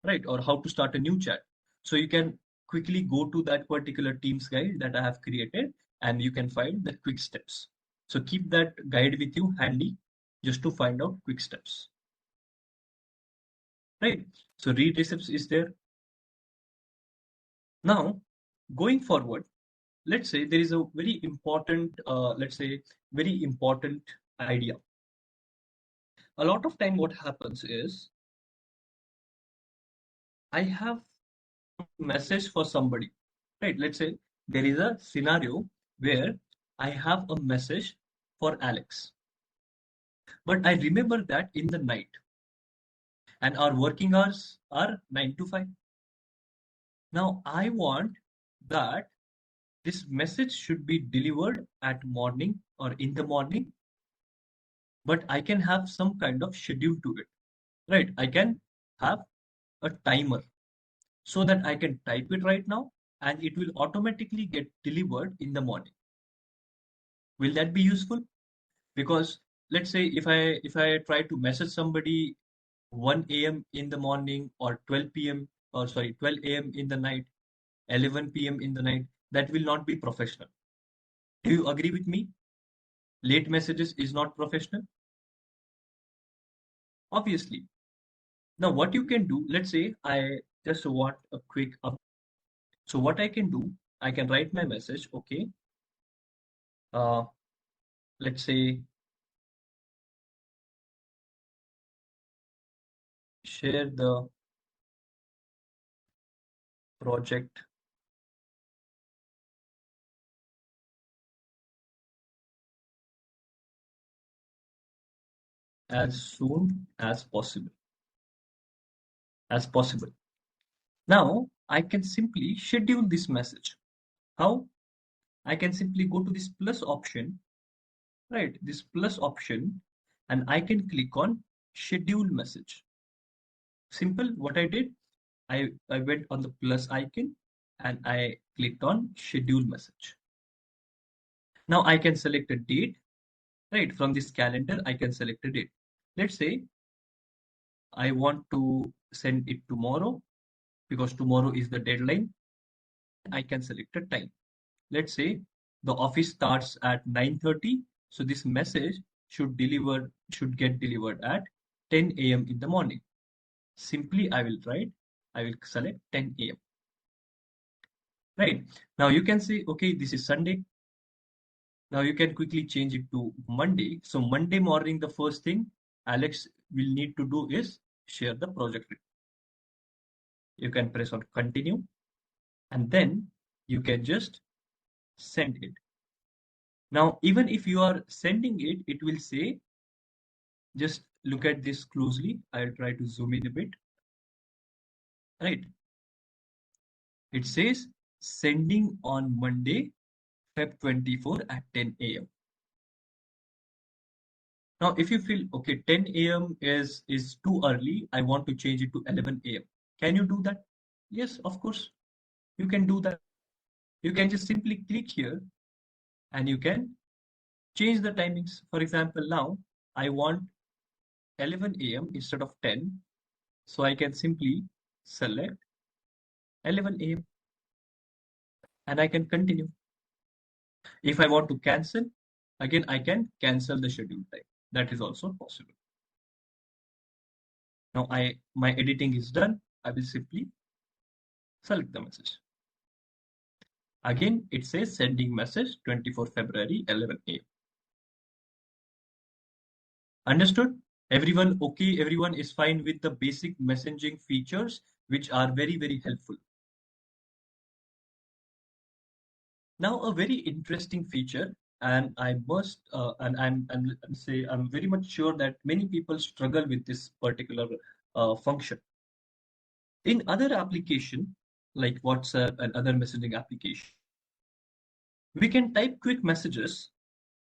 right? Or how to start a new chat. So you can quickly go to that particular Teams guide that I have created, and you can find the quick steps. So keep that guide with you handy just to find out quick steps, right? So read receipts is there. Now, going forward, let's say there is a very important, very important idea. A lot of time what happens is I have a message for somebody, right? Let's say there is a scenario where I have a message for Alex, but I remember that in the night, and our working hours are 9 to 5. Now I want that this message should be delivered at morning or in the morning, but I can have some kind of schedule to it, right? I can have a timer so that I can type it right now and it will automatically get delivered in the morning. Will that be useful? Because let's say if I try to message somebody 1 a.m. in the morning or 12 p.m. or sorry 12 a.m. in the night, 11 p.m. in the night, that will not be professional. Do you agree with me? Late messages is not professional, obviously. Now what you can do, let's say I just want a quick up. So what I can do, I can write my message, okay. Uh, let's say share the project as soon as possible. Now I can simply schedule this message. How? I can simply go to this plus option, right? This plus option, and I can click on schedule message. Simple, what I did, I went on the plus icon and I clicked on schedule message. Now I can select a date, right? From this calendar, I can select a date. Let's say I want to send it tomorrow because tomorrow is the deadline. I can select a time. Let's say the office starts at 9:30, so this message should get delivered at 10 a.m. in the morning. Simply I will select 10 a.m. Right. Now you can say, okay, this is Sunday. Now you can quickly change it to Monday. So Monday morning, the first thing Alex will need to do is share the project. You can press on continue and then you can just send it. Now, even if you are sending it, it will say, just look at this closely. I'll try to zoom in a bit. Right. It says sending on Monday, Feb 24 at 10 a.m. Now, if you feel, okay, 10 a.m. is too early, I want to change it to 11 a.m. Can you do that? Yes, of course, you can do that. You can just simply click here and you can change the timings. For example, now I want 11 a.m. instead of 10. So I can simply select 11 a.m. and I can continue. If I want to cancel, again, I can cancel the schedule time. That is also possible. Now my editing is done. I will simply select the message. Again, it says sending message 24 February 11 a.m. Understood? Everyone okay? Everyone is fine with the basic messaging features, which are very, very helpful. Now, a very interesting feature, and I must, and I'm very much sure that many people struggle with this particular function. In other application, like WhatsApp and other messaging application, we can type quick messages,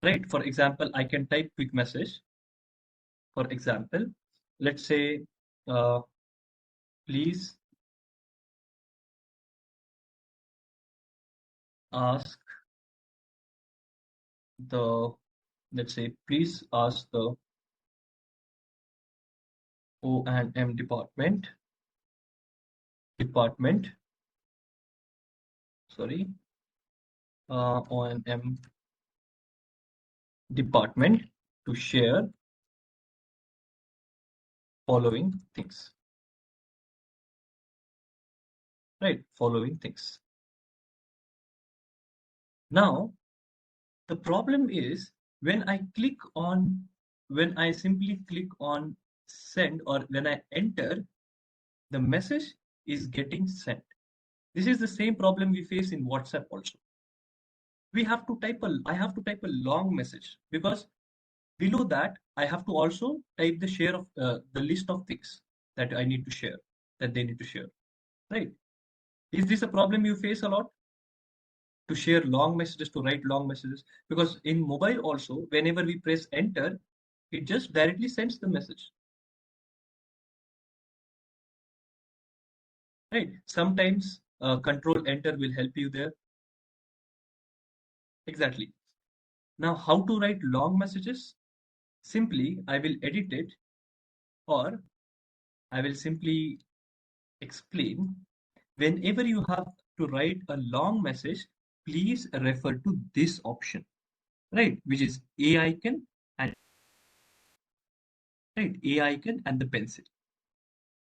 right? For example, I can type quick message. For example, let's say, please ask the, let's say, please ask the O&M sorry, O&M department to share following things. Right, following things. Now, the problem is when I simply click on send, or when I enter, the message is getting sent. This is the same problem we face in WhatsApp also. I have to type a long message because below that I have to also type the share of the list of things that I need to share, that they need to share. Right? Is this a problem you face a lot? To share long messages, to write long messages? Because in mobile also, whenever we press enter, it just directly sends the message. Right? Sometimes control enter will help you there. Exactly. Now, how to write long messages? Simply, I will edit it, or I will simply explain. Whenever you have to write a long message, please refer to this option, right? Which is A icon and right, A icon and the pencil.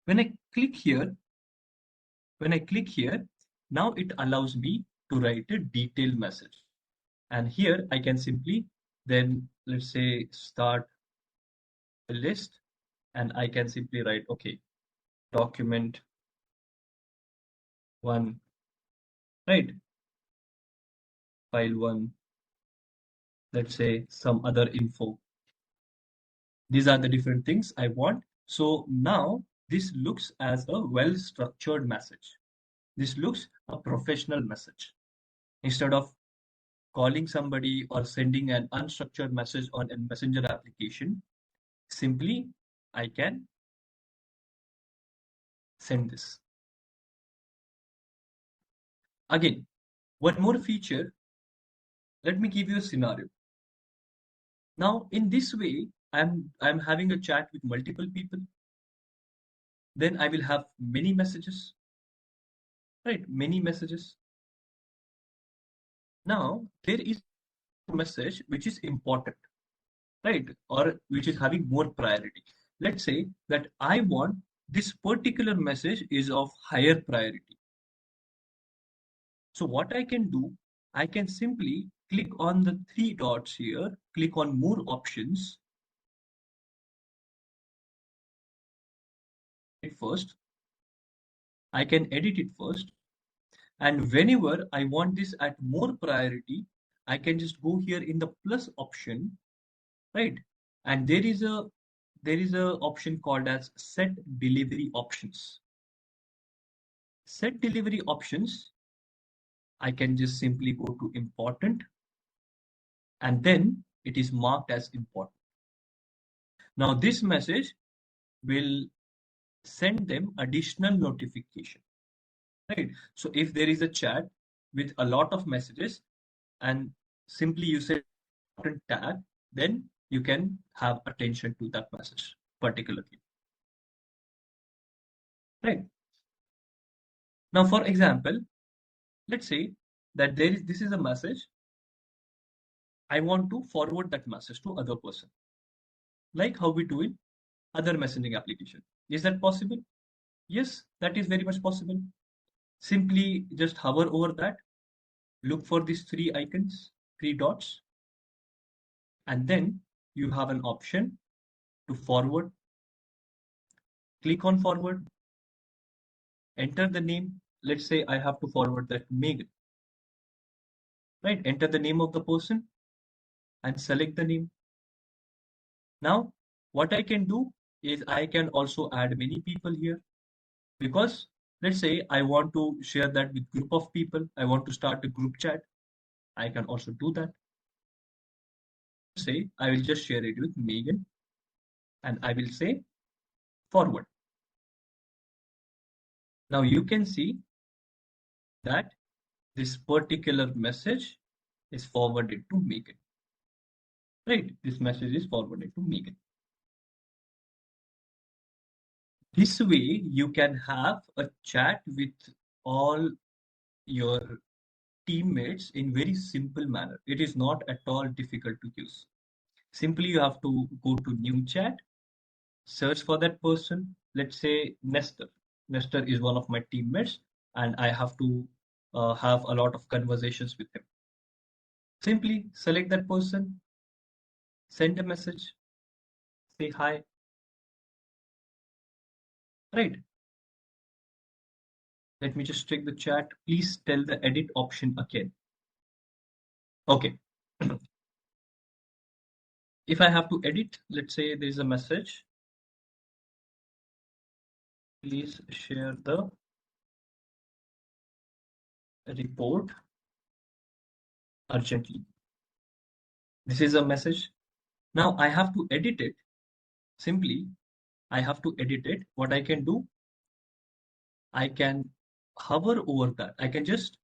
When I click here, now it allows me to write a detailed message. And here I can simply then, let's say, start a list, and I can simply write, okay, document one, right? File one, let's say some other info. These are the different things I want. So now this looks as a well-structured message. This looks a professional message. Instead of calling somebody or sending an unstructured message on a messenger application, simply I can send this. Again, one more feature, let me give you a scenario. Now, in this way, I'm having a chat with multiple people. Then I will have many messages, right? Many messages. Now, there is a message which is important, right? Or which is having more priority. Let's say that I want this particular message is of higher priority. So what I can do, I can simply click on the three dots here, click on more options. First, I can edit it first. And whenever I want this at more priority, I can just go here in the plus option, right? And there is a option called as set delivery options. Set delivery options, I can just simply go to important, and then it is marked as important. Now this message will send them additional notification, right? So if there is a chat with a lot of messages and simply you set important tag, then you can have attention to that message particularly, right? Now, for example, let's say that this is a message. I want to forward that message to other person, like how we do in other messaging application. Is that possible? Yes, that is very much possible. Simply just hover over that, look for these three icons, three dots, and then you have an option to forward. Click on forward, enter the name. Let's say I have to forward that to Megan, right? Enter the name of the person and select the name. Now, what I can do is I can also add many people here, because let's say I want to share that with group of people. I want to start a group chat. I can also do that. Say I will just share it with Megan and I will say forward. Now you can see that this particular message is forwarded to Megan. Right? This message is forwarded to Megan. This way you can have a chat with all your teammates in very simple manner. It is not at all difficult to use. Simply you have to go to new chat, search for that person. Let's say Nestor. Nestor is one of my teammates and I have to have a lot of conversations with him. Simply select that person, send a message, say hi, right? Let me just check the chat. Please tell the edit option again. Okay. If I have to edit, let's say there is a message. Please share the report urgently. This is a message. Now I have to edit it. Simply, I have to edit it. What I can do, I can hover over that. I can just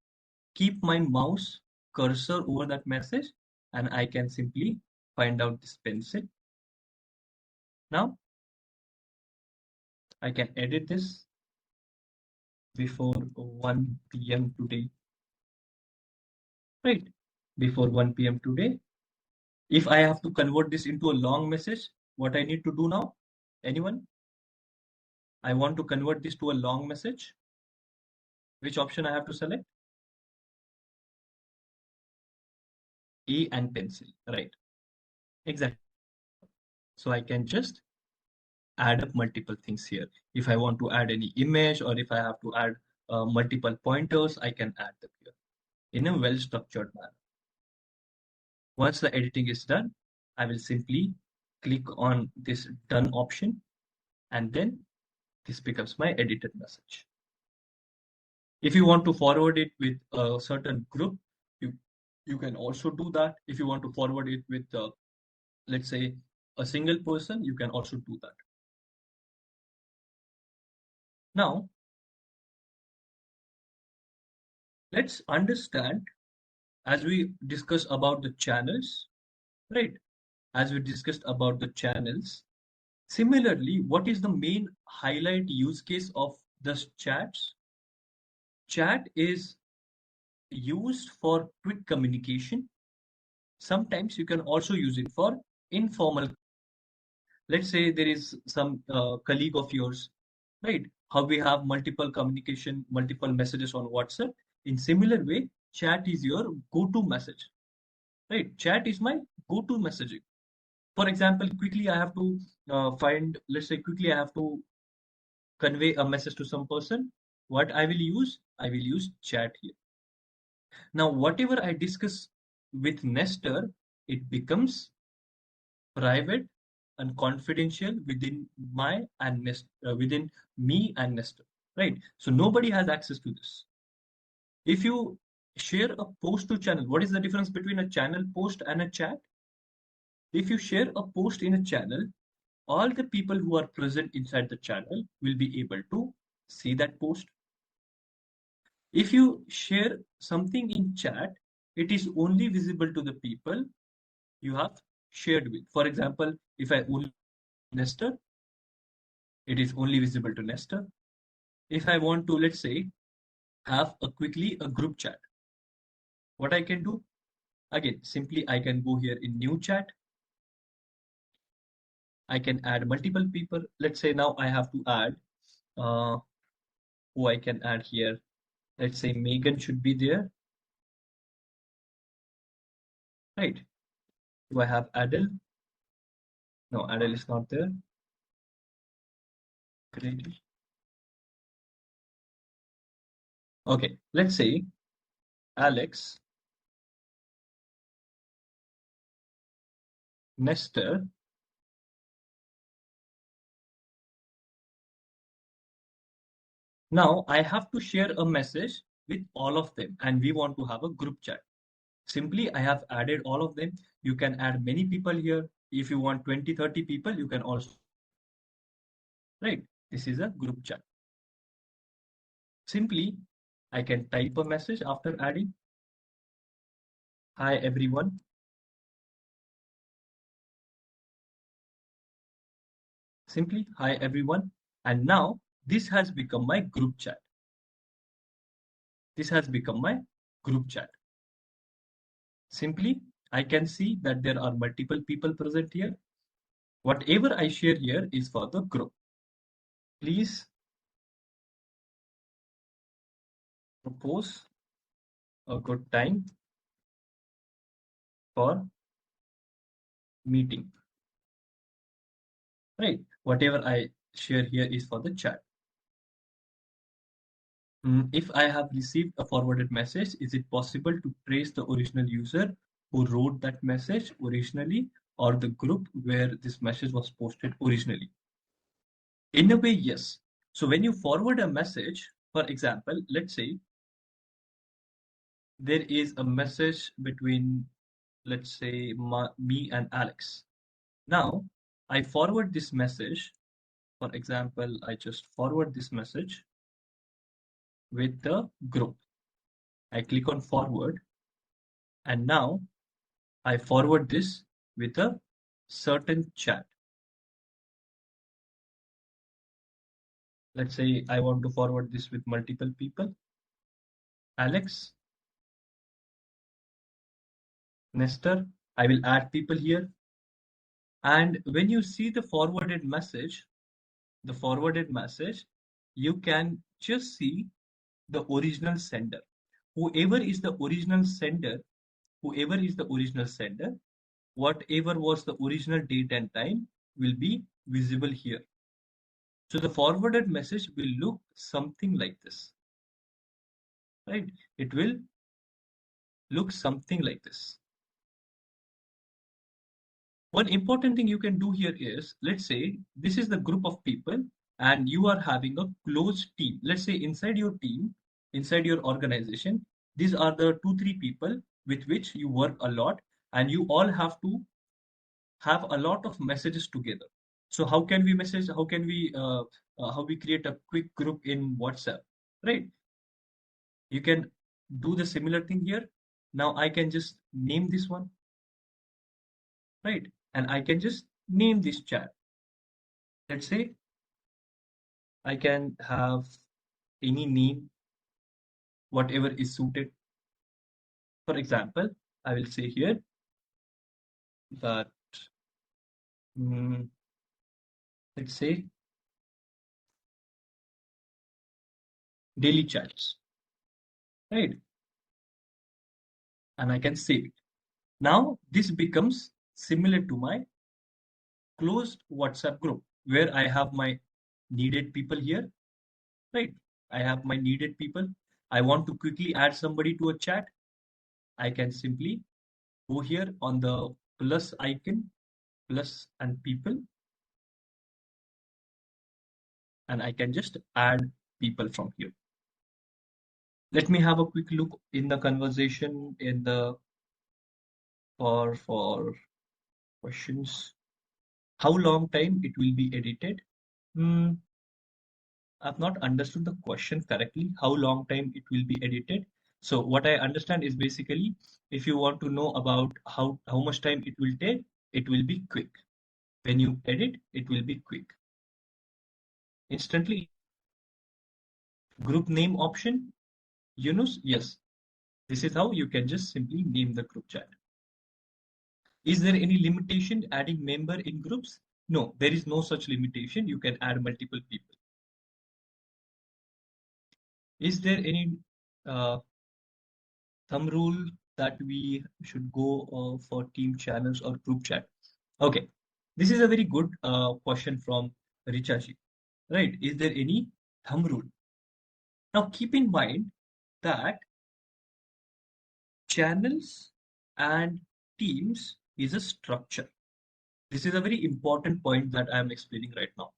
keep my mouse cursor over that message and I can simply find out this pencil. Now I can edit this before 1 p.m. today. Right? Before 1 p.m. today. If I have to convert this into a long message, what I need to do now? Anyone? I want to convert this to a long message. Which option I have to select? E and pencil, right? Exactly. So I can just add up multiple things here. If I want to add any image or if I have to add multiple pointers, I can add them here in a well-structured manner. Once the editing is done, I will simply click on this done option and then this becomes my edited message. If you want to forward it with a certain group, you can also do that. If you want to forward it with, let's say, a single person, you can also do that. Now, let's understand as we discuss about the channels, right? As we discussed about the channels, similarly, what is the main highlight use case of the chats? Chat is used for quick communication. Sometimes you can also use it for informal. Let's say there is some colleague of yours, right? How we have multiple communication, multiple messages on WhatsApp. In similar way, chat is your go-to message, right? Chat is my go-to messaging. For example, quickly I have to let's say quickly I have to convey a message to some person. What I will use? I will use chat here. Now, whatever I discuss with Nestor, it becomes private and confidential within within me and Nestor, right? So nobody has access to this. If you share a post to channel, what is the difference between a channel post and a chat? If you share a post in a channel, all the people who are present inside the channel will be able to see that post. If you share something in chat, it is only visible to the people you have shared with. For example, if I only Nestor, it is only visible to Nestor. If I want to, let's say, have quickly a group chat, what I can do? Again, simply I can go here in new chat. I can add multiple people. Let's say now I have to add uh, who I can add here. Let's say Megan should be there, right? Do I have Adele? No, Adele is not there. Great. Okay, let's say Alex, Nestor, now I have to share a message with all of them and we want to have a group chat. Simply, I have added all of them. You can add many people here. If you want 20, 30 people, you can also, right? This is a group chat. Simply, I can type a message after adding, hi everyone. Simply, hi everyone. And now this has become my group chat. This has become my group chat. Simply, I can see that there are multiple people present here. Whatever I share here is for the group. Please propose a good time for meeting. Right? Whatever I share here is for the chat. If I have received a forwarded message, is it possible to trace the original user who wrote that message originally or the group where this message was posted originally? In a way, yes. So when you forward a message, for example, let's say there is a message between, let's say, me and Alex. Now, I forward this message. For example, I just forward this message with the group. I click on forward and now I forward this with a certain chat. Let's say I want to forward this with multiple people. Alex, Nestor, I will add people here. And when you see the forwarded message, you can just see the original sender. Whoever is the original sender, whatever was the original date and time will be visible here. So the forwarded message will look something like this, right? It will look something like this. One important thing you can do here is, let's say this is the group of people and you are having a closed team. Let's say inside your team, inside your organization, these are the 2, 3 people with which you work a lot and you all have to have a lot of messages together. So how can we message? How we create a quick group in WhatsApp, right? You can do the similar thing here. Now I can just name this one, right? And I can just name this chat. Let's say I can have any name, whatever is suited. For example, I will say here that mm, let's say daily chats, right? And I can save it. Now this becomes similar to my closed WhatsApp group where I have my needed people here, right? I have my needed people. I want to quickly add somebody to a chat. I can simply go here on the plus icon, plus and people, and I can just add people from here. Let me have a quick look in the conversation in the for questions. How long time it will be edited? Hmm, I've not understood the question correctly. How long time it will be edited? So what I understand is basically if you want to know about how much time it will take, it will be quick. When you edit, it will be quick. Instantly. Group name option, Yunus, yes. This is how you can just simply name the group chat. Is there any limitation adding member in groups? No, there is no such limitation. You can add multiple people. Is there any thumb rule that we should go for team channels or group chat? Okay, this is a very good question from Richaji. Right? Is there any thumb rule? Now keep in mind that channels and teams is a structure. This is a very important point that I am explaining right now.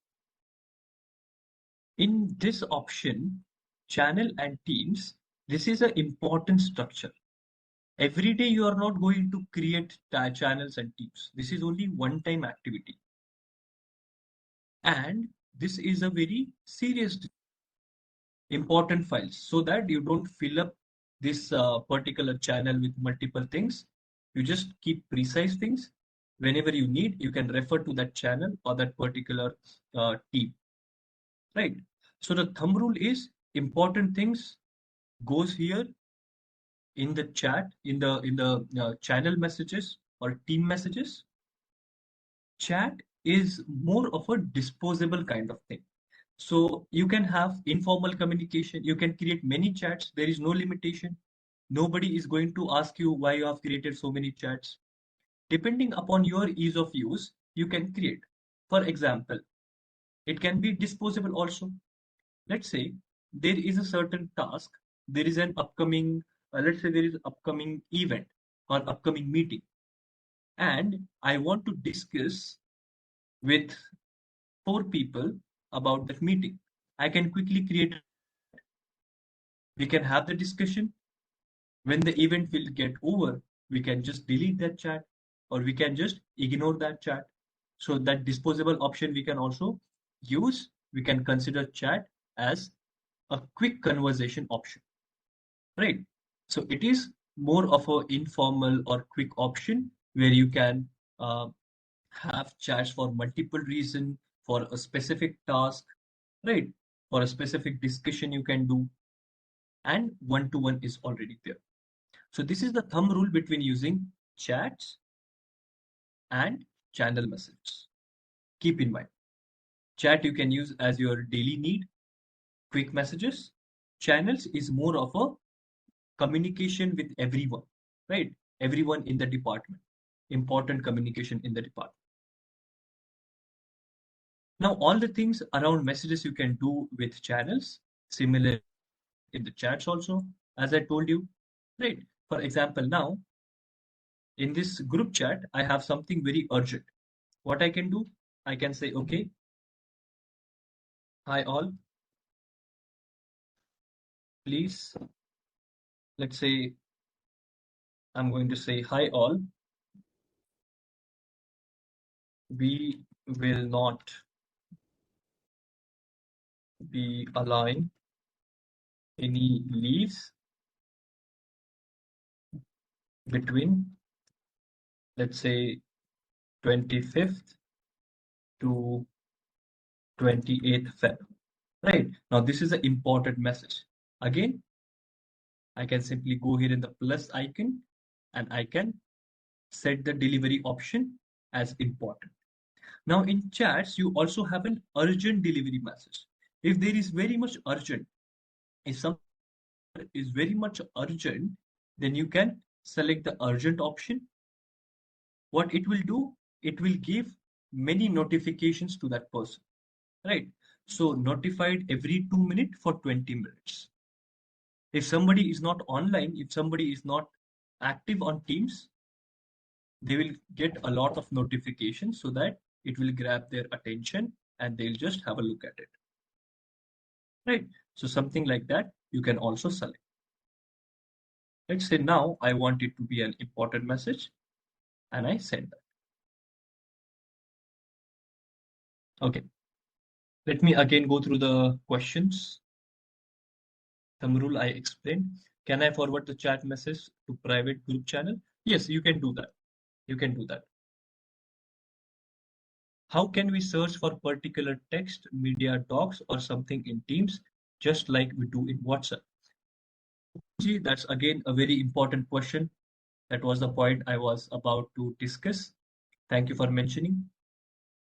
In this option, channel and teams, this is an important structure. Every day you are not going to create channels and teams. This is only one-time activity. And this is a very serious important files so that you don't fill up this particular channel with multiple things. You just keep precise things. Whenever you need, you can refer to that channel or that particular team, right? So the thumb rule is important things goes here in the chat, in the channel messages or team messages. Chat is more of a disposable kind of thing. So you can have informal communication. You can create many chats. There is no limitation. Nobody is going to ask you why you have created so many chats. Depending upon your ease of use, you can create. For example, it can be disposable also. Let's say there is a certain task, there is an upcoming, let's say there is upcoming event or upcoming meeting, and I want to discuss with 4 people about that meeting. I can quickly create, we can have the discussion. When the event will get over, we can just delete that chat or we can just ignore that chat. So that disposable option we can also use. We can consider chat as a quick conversation option, right? So it is more of a informal or quick option where you can uh, have chats for multiple reason, for a specific task, right? For a specific discussion you can do, and one-to-one is already there. So this is the thumb rule between using chats and channel messages. Keep in mind, chat you can use as your daily need, quick messages. Channels is more of a communication with everyone, right? Everyone in the department. Important communication in the department. Now, all the things around messages you can do with channels, similar in the chats also, as I told you, right? For example, now in this group chat, I have something very urgent. What I can do, I can say, okay, hi all, please, let's say, I'm going to say, hi all, We will not be allowing any leaves between, let's say, 25th to 28th Feb. Right. Now, this is an important message. Again, I can simply go here in the plus icon and I can set the delivery option as important. Now, in chats, you also have an urgent delivery message. If there is very much urgent, if something is very much urgent, then you can select the urgent option. What it will do, it will give many notifications to that person, right? So notified every 2 minutes for 20 minutes. If somebody is not online, if somebody is not active on Teams, they will get a lot of notifications so that it will grab their attention and they'll just have a look at it, right? So something like that you can also select. Let's say now I want it to be an important message and I send that. Okay, let me again go through the questions. Thumb rule I explained. Can I forward the chat message to private group channel? Yes, you can do that. You can do that. How can we search for particular text, media docs, or something in Teams, just like we do in WhatsApp? Gee, that's again a very important question. That was the point I was about to discuss. Thank you for mentioning.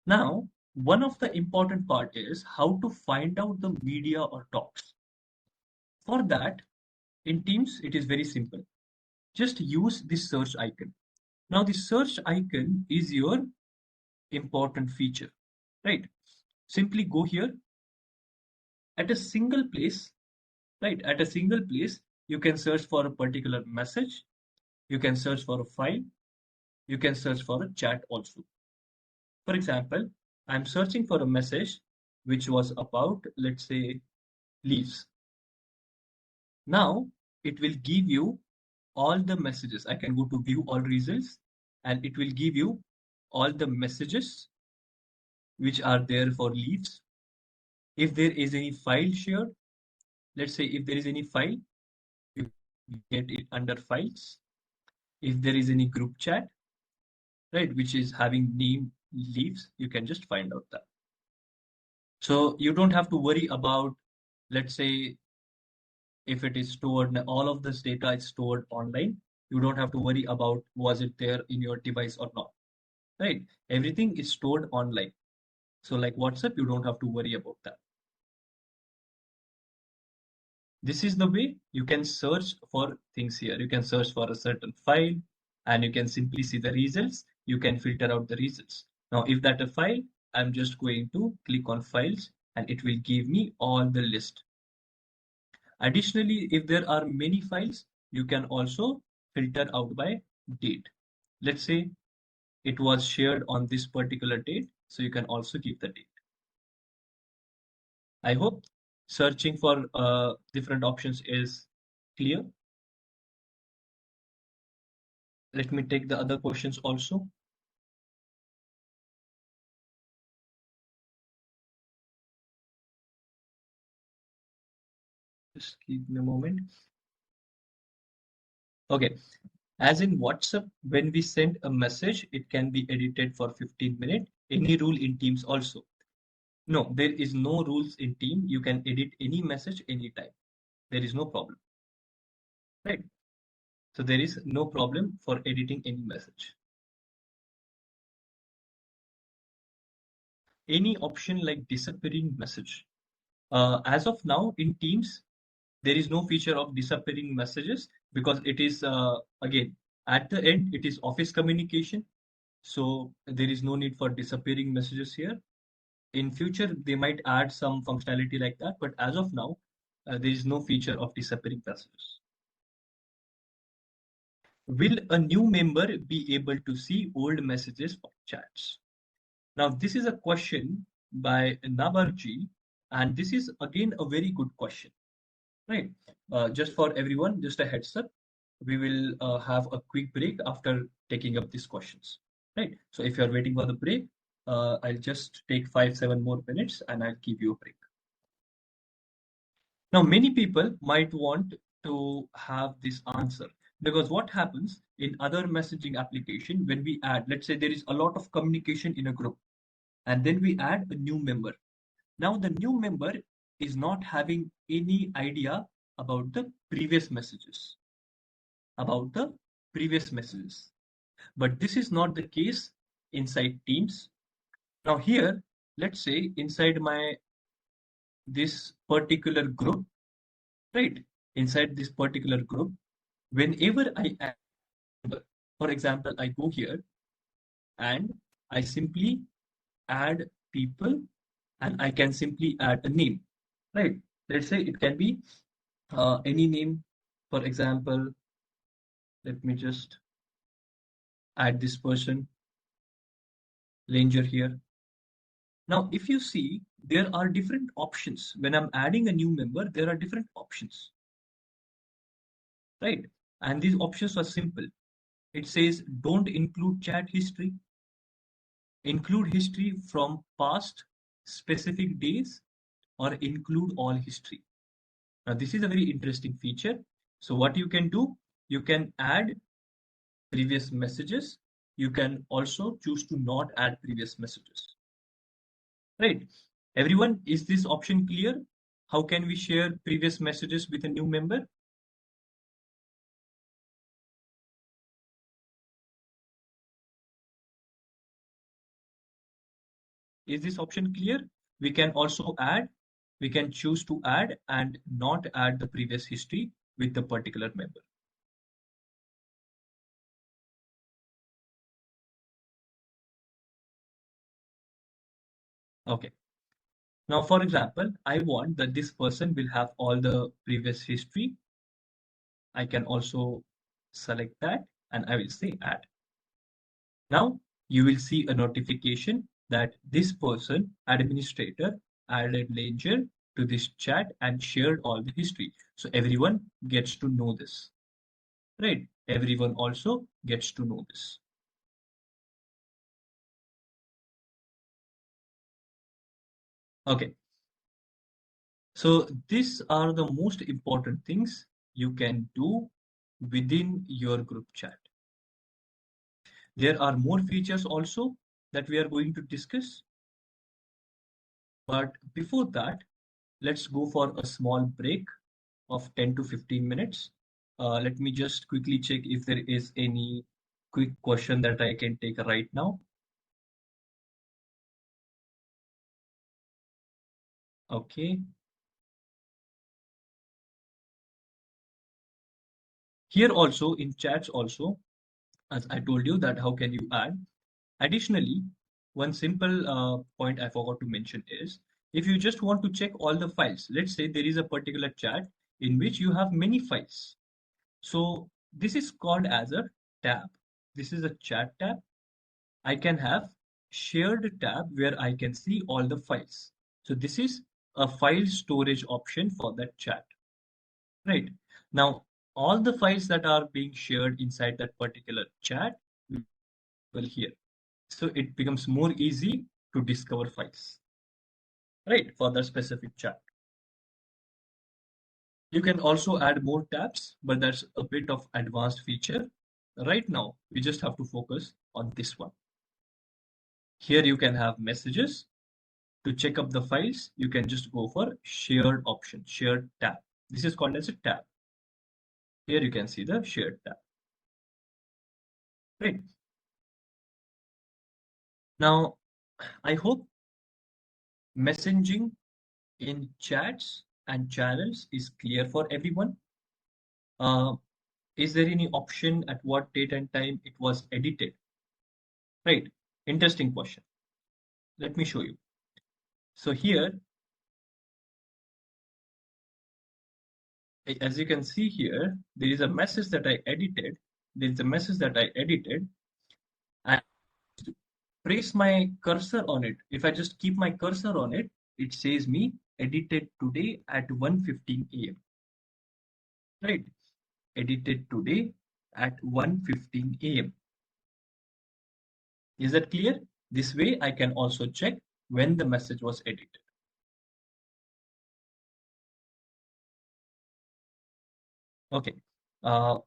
Now, one of the important part is how to find out the media or docs. For that, in Teams, it is very simple. Just use this search icon. Now, the search icon is your important feature, right? Simply go here at a single place, right? At a single place, you can search for a particular message, you can search for a file, you can search for a chat also. For example, I'm searching for a message which was about, let's say, leaves. Now, it will give you all the messages. I can go to view all results and it will give you all the messages which are there for leaves. If there is any file shared, let's say if there is any file, you get it under files. If there is any group chat, right, which is having name leaves, you can just find out that. So you don't have to worry about, let's say, if it is stored, all of this data is stored online. You don't have to worry about was it there in your device or not, right? Everything is stored online. So like WhatsApp, you don't have to worry about that. This is the way you can search for things here. You can search for a certain file and you can simply see the results. You can filter out the results. Now, if that a file, I'm just going to click on files and it will give me all the list. Additionally, if there are many files, you can also filter out by date. Let's say it was shared on this particular date, so you can also give the date. I hope searching for different options is clear. Let me take the other questions also. Just give me a moment. Okay. As in WhatsApp, when we send a message, it can be edited for 15 minutes. Any rule in Teams also? No, there is no rules in Team. You can edit any message anytime. There is no problem, right? So there is no problem for editing any message. Any option like disappearing message. As of now in Teams, there is no feature of disappearing messages because it is, again, at the end, it is office communication. So there is no need for disappearing messages here. In future, they might add some functionality like that, but as of now, there is no feature of disappearing messages. Will a new member be able to see old messages or chats? Now, this is a question by Nabarji, and this is again a very good question, right? Just for everyone, just a heads up, we will have a quick break after taking up these questions, right? So if you're waiting for the break, I'll just take 5-7 more minutes and I'll give you a break. Now, many people might want to have this answer because what happens in other messaging application when we add, let's say there is a lot of communication in a group and then we add a new member. Now, the new member is not having any idea about the previous messages, about the previous messages. But this is not the case inside Teams. Now here, let's say inside this particular group, right? Inside this particular group, whenever I add, for example, I go here and I simply add people and I can simply add a name, right? Let's say it can be any name. For example, let me just add this person, Ranger here. Now, if you see, there are different options. When I'm adding a new member, there are different options, right? And these options are simple. It says don't include chat history, include history from past specific days, or include all history. Now, this is a very interesting feature. So what you can do, you can add previous messages. You can also choose to not add previous messages. Right. Everyone, is this option clear? How can we share previous messages with a new member? Is this option clear? We can also add, we can choose to add and not add the previous history with the particular member. Okay. Now, for example, I want that this person will have all the previous history. I can also select that and I will say add. Now you will see a notification that this person, administrator, added Ledger to this chat and shared all the history. So everyone gets to know this, right? Everyone also gets to know this. Okay. So these are the most important things you can do within your group chat. There are more features also that we are going to discuss. But before that, let's go for a small break of 10 to 15 minutes. Let me just quickly check if there is any quick question that I can take right now. Okay. Here also in chats also, as I told you that how can you add. Additionally, one simple point I forgot to mention is if you just want to check all the files, let's say there is a particular chat in which you have many files. So this is called as a tab. This is a chat tab. I can have shared tab where I can see all the files. So this is a file storage option for that chat, right? Now, all the files that are being shared inside that particular chat will here. So it becomes more easy to discover files, right? For the specific chat. You can also add more tabs, but that's a bit of advanced feature. Right now, we just have to focus on this one. Here you can have messages. To check up the files, you can just go for shared option, shared tab. This is called as a tab. Here you can see the shared tab. Right. Now, I hope messaging in chats and channels is clear for everyone. Is there any option at what date and time it was edited? Right. Interesting question. Let me show you. So here, as you can see here, there is a message that I edited. There is a message that I edited, and place my cursor on it. If I just keep my cursor on it, it says me edited today at 1:15 a.m. Right? Edited today at 1:15 a.m. Is that clear? This way I can also check when the message was edited. Okay. Uh,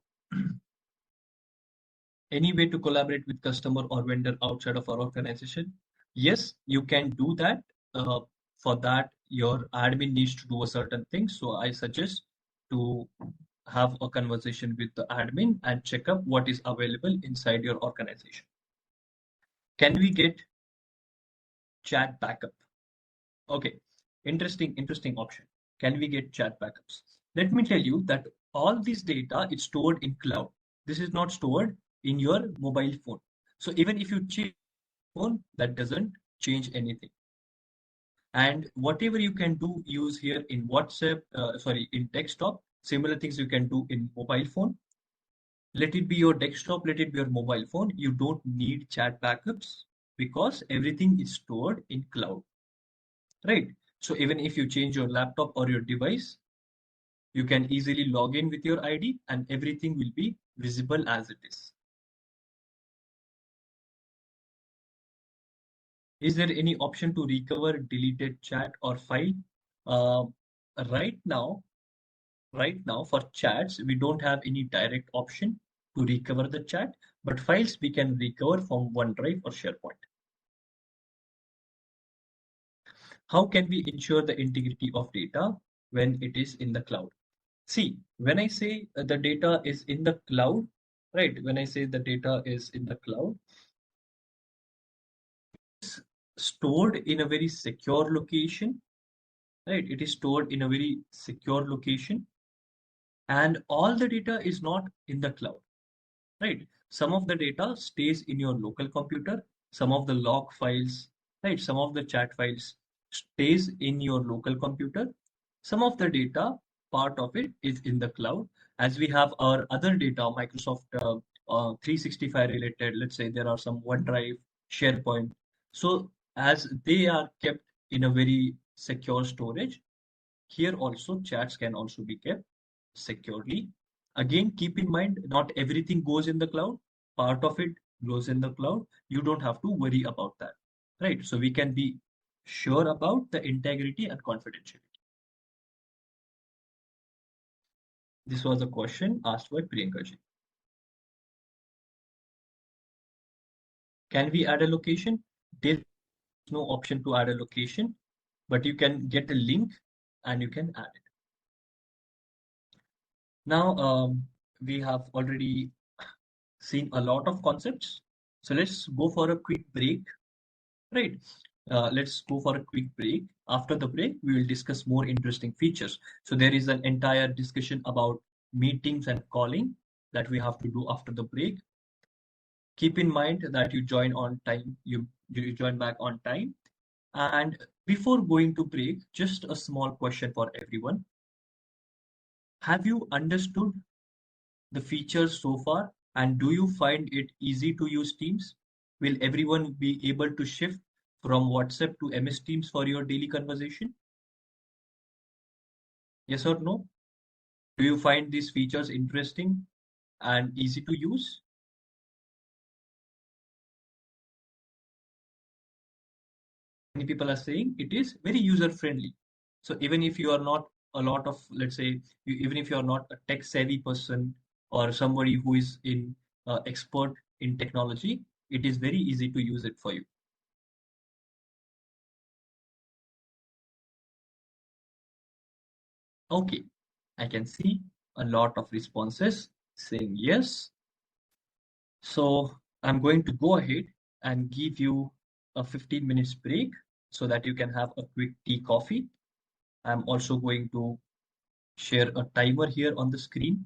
any way to collaborate with customer or vendor outside of our organization? Yes, you can do that. Uh, for that, your admin needs to do a certain thing. So I suggest to have a conversation with the admin and check up what is available inside your organization. Can we get chat backup? Okay, interesting option. Can we get chat backups? Let me tell you that all this data is stored in cloud. This is not stored in your mobile phone. So even if you change phone, that doesn't change anything. And whatever you can do, use here in WhatsApp, in desktop, similar things you can do in mobile phone. Let it be your desktop, let it be your mobile phone. You don't need chat backups because everything is stored in cloud, right? So even if you change your laptop or your device, you can easily log in with your ID and everything will be visible as it is. Is there any option to recover deleted chat or file? Uh, right now, right now for chats, we don't have any direct option to recover the chat, but files we can recover from OneDrive or SharePoint. How can we ensure the integrity of data when it is in the cloud? See, when I say the data is in the cloud, right? When I say the data is in the cloud, it's stored in a very secure location, right? It is stored in a very secure location, and all the data is not in the cloud, right? Some of the data stays in your local computer, some of the log files, right? Some of the chat files stays in your local computer. Some of the data, part of it is in the cloud. As we have our other data, Microsoft 365 related, let's say there are some OneDrive, SharePoint. So as they are kept in a very secure storage, here also chats can also be kept securely. Again, keep in mind, not everything goes in the cloud. Part of it goes in the cloud. You don't have to worry about that, right? So we can be sure about the integrity and confidentiality. This was a question asked by Priyanka ji. Can we add a location? There's no option to add a location, but you can get a link and you can add it. Now, we have already seen a lot of concepts. So let's go for a quick break, right? Let's go for a quick break. After the break, we will discuss more interesting features. So there is an entire discussion about meetings and calling that we have to do after the break. Keep in mind that you join on time, you join back on time. And before going to break, just a small question for everyone. Have you understood the features so far, and do you find it easy to use Teams? Will everyone be able to shift from WhatsApp to MS Teams for your daily conversation? Yes or no? Do you find these features interesting and easy to use? Many people are saying it is very user friendly. So even if you are not a lot of, let's say, even if you are not a tech savvy person or somebody who is in expert in technology, it is very easy to use it for you. Okay, I can see a lot of responses saying yes. So I'm going to go ahead and give you a 15 minutes break so that you can have a quick tea coffee. I'm also going to share a timer here on the screen,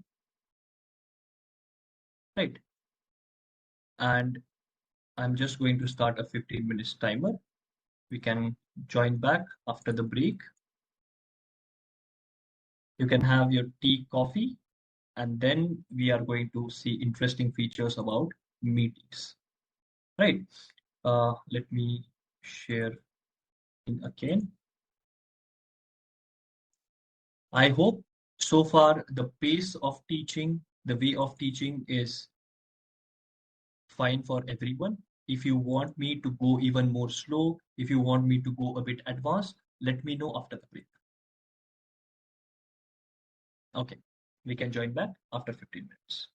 right? And I'm just going to start a 15 minutes timer. We can join back after the break. You can have your tea, coffee, and then we are going to see interesting features about meetings, right? Let me share it again. I hope so far the pace of teaching, the way of teaching is fine for everyone. If you want me to go even more slow, if you want me to go a bit advanced, let me know after the break. Okay, we can join back after 15 minutes.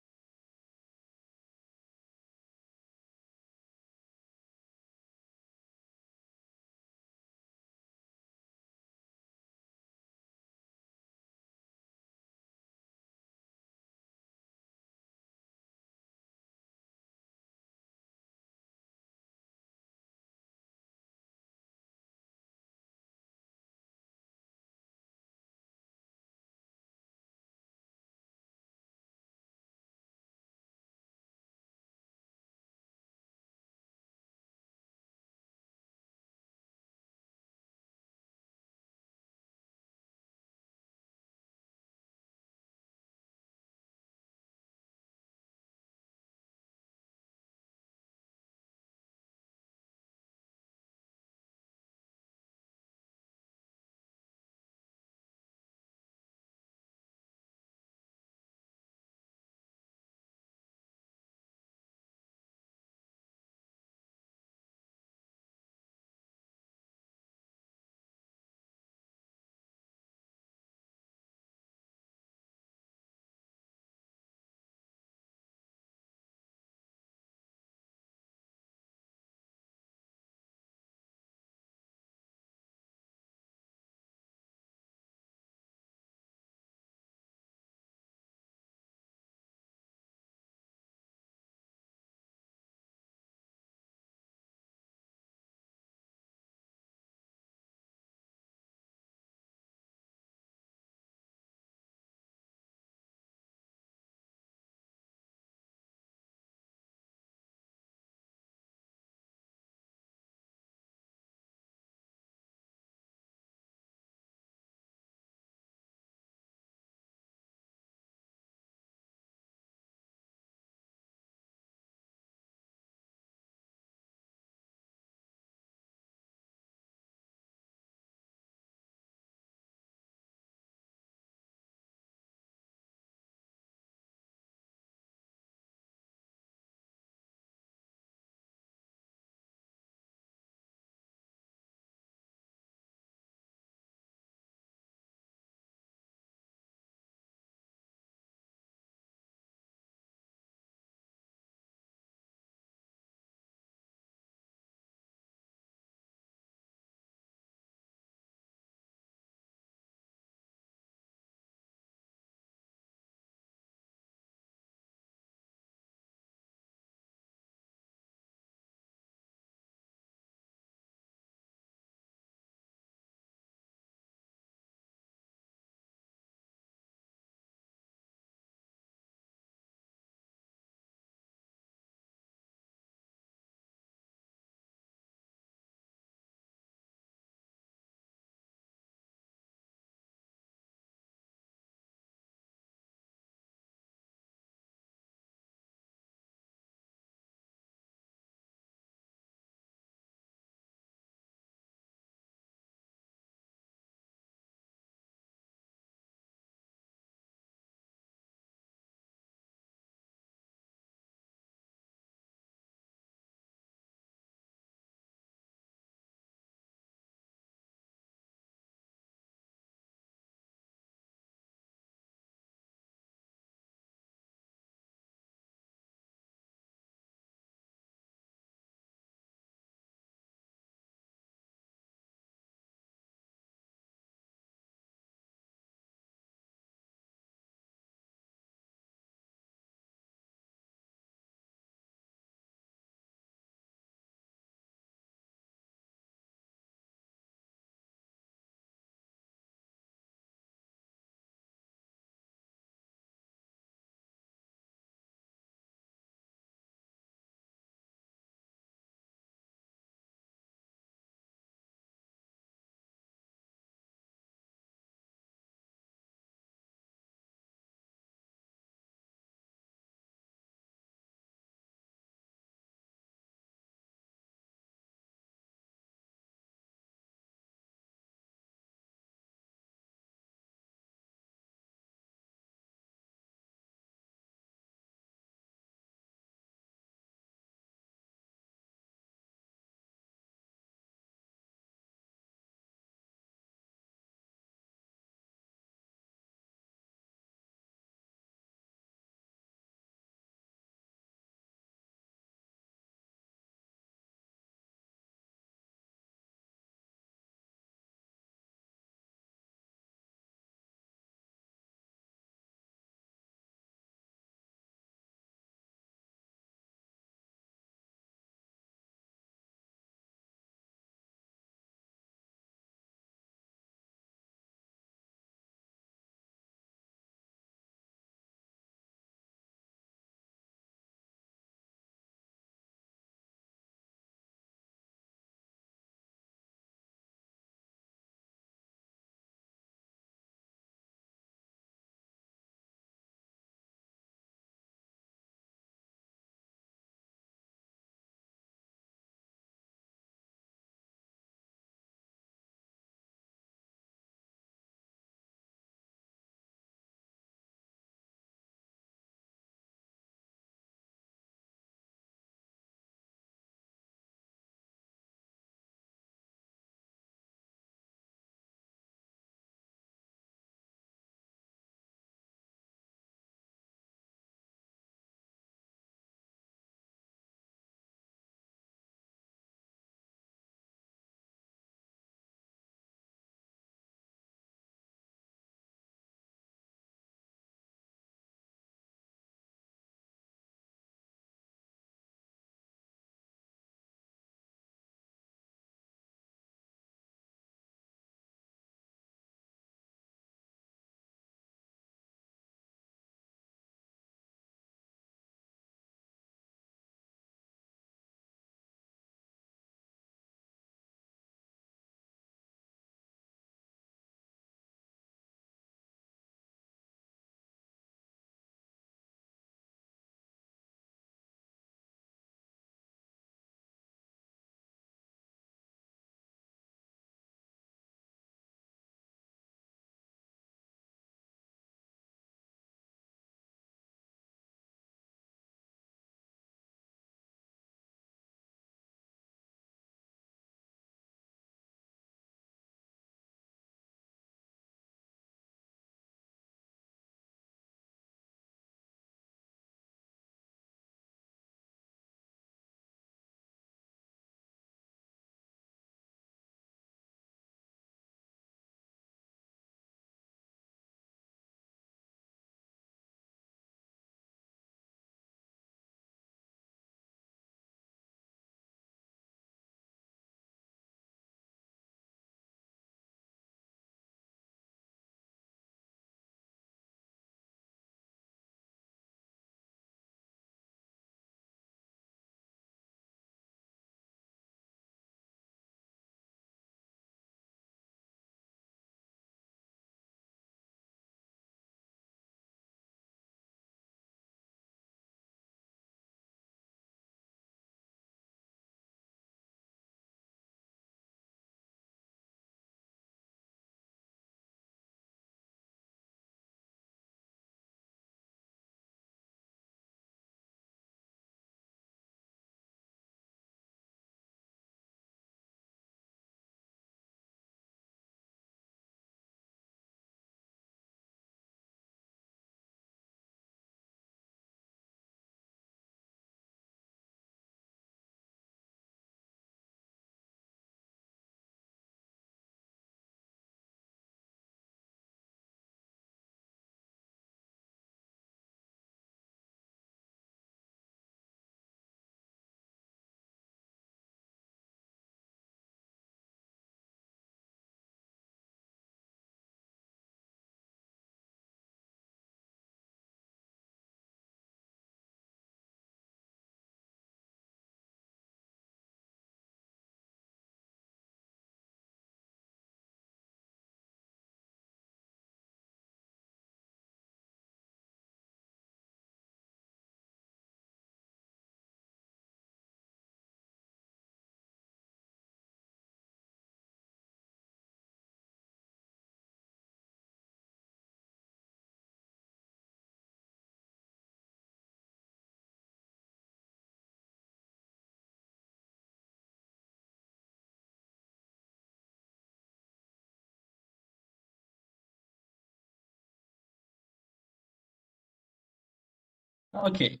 Okay,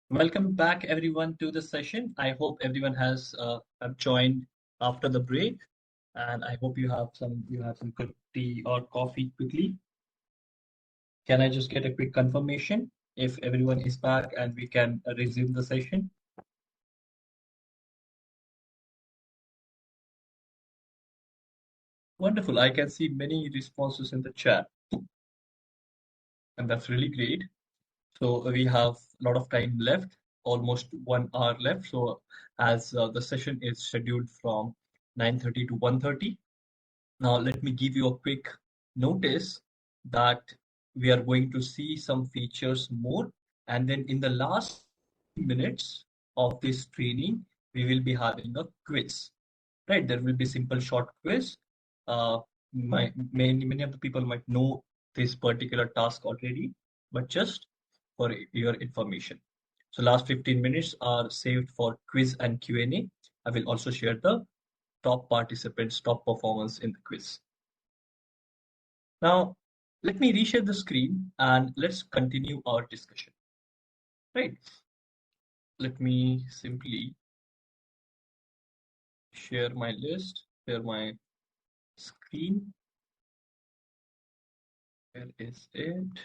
welcome back everyone to the session. I hope everyone has have joined after the break, and I hope you have some good tea or coffee quickly. Can I just get a quick confirmation if everyone is back and we can resume the session? Wonderful. I can see many responses in the chat, and that's really great. So we have a lot of time left, almost 1 hour left. So as the session is scheduled from 9:30 to 1:30. Now let me give you a quick notice that we are going to see some features more, and then in the last minutes of this training, we will be having a quiz. Right? There will be simple short quiz. Uh, many of the people might know this particular task already, but just for your information. So last 15 minutes are saved for quiz and Q&A. I will also share the top participants, top performance in the quiz. Now, let me reshare the screen and let's continue our discussion. Right? Let me simply share my list, share my screen. Where is it?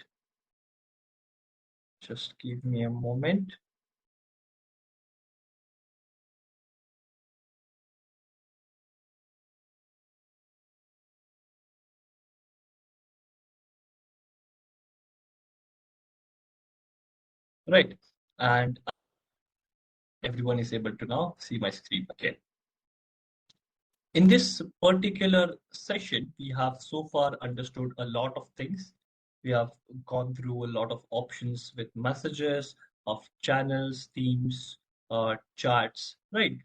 Just give me a moment. Right. And everyone is able to now see my screen again. In this particular session, we have so far understood a lot of things. We have gone through a lot of options with messages, of channels, themes, charts, right?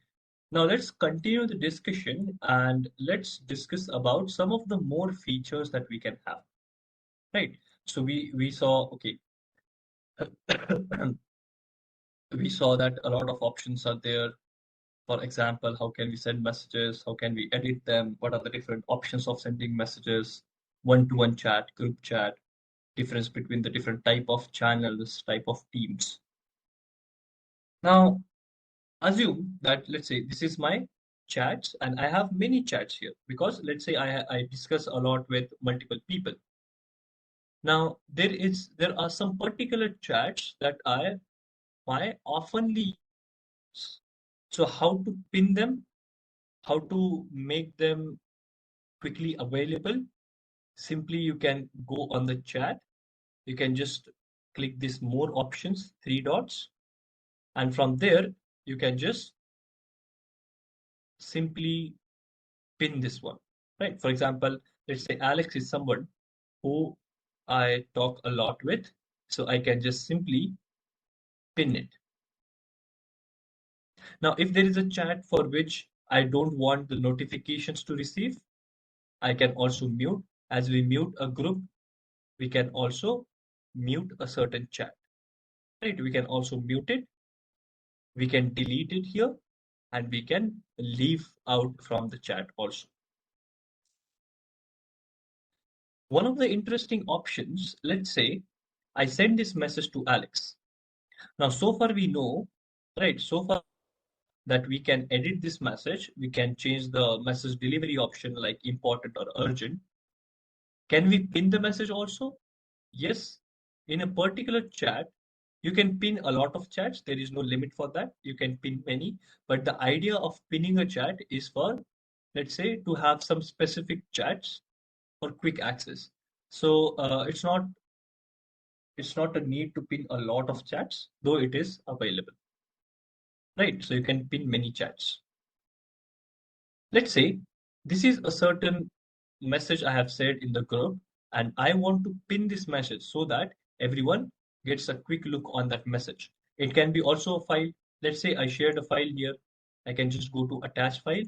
Now let's continue the discussion and let's discuss about some of the more features that we can have, right? So we saw, okay, we saw that a lot of options are there. For example, how can we send messages? How can we edit them? What are the different options of sending messages? One-to-one chat, group chat, difference between the different type of channels, type of teams. Now, assume that let's say this is my chats and I have many chats here because let's say I discuss a lot with multiple people. Now, there are some particular chats that I oftenly use. So how to pin them, how to make them quickly available. Simply, you can go on the chat. You can just click this more options, three dots, and from there, you can just simply pin this one, right? For example, let's say Alex is someone who I talk a lot with, so I can just simply pin it. Now, if there is a chat for which I don't want the notifications to receive, I can also mute. As we mute a group, we can also mute a certain chat, right? We can also mute it, we can delete it here, and we can leave out from the chat also. One of the interesting options, let's say I send this message to Alex. Now, so far we know, right? So far that we can edit this message, we can change the message delivery option like important or urgent. Can we pin the message also? Yes, in a particular chat, you can pin a lot of chats. There is no limit for that. You can pin many, but the idea of pinning a chat is for, let's say, to have some specific chats for quick access. So it's not a need to pin a lot of chats, though it is available, right? So you can pin many chats. Let's say this is a certain message I have said in the group, and I want to pin this message so that everyone gets a quick look on that message. It can be also a file. Let's say I shared a file here. I can just go to attach file.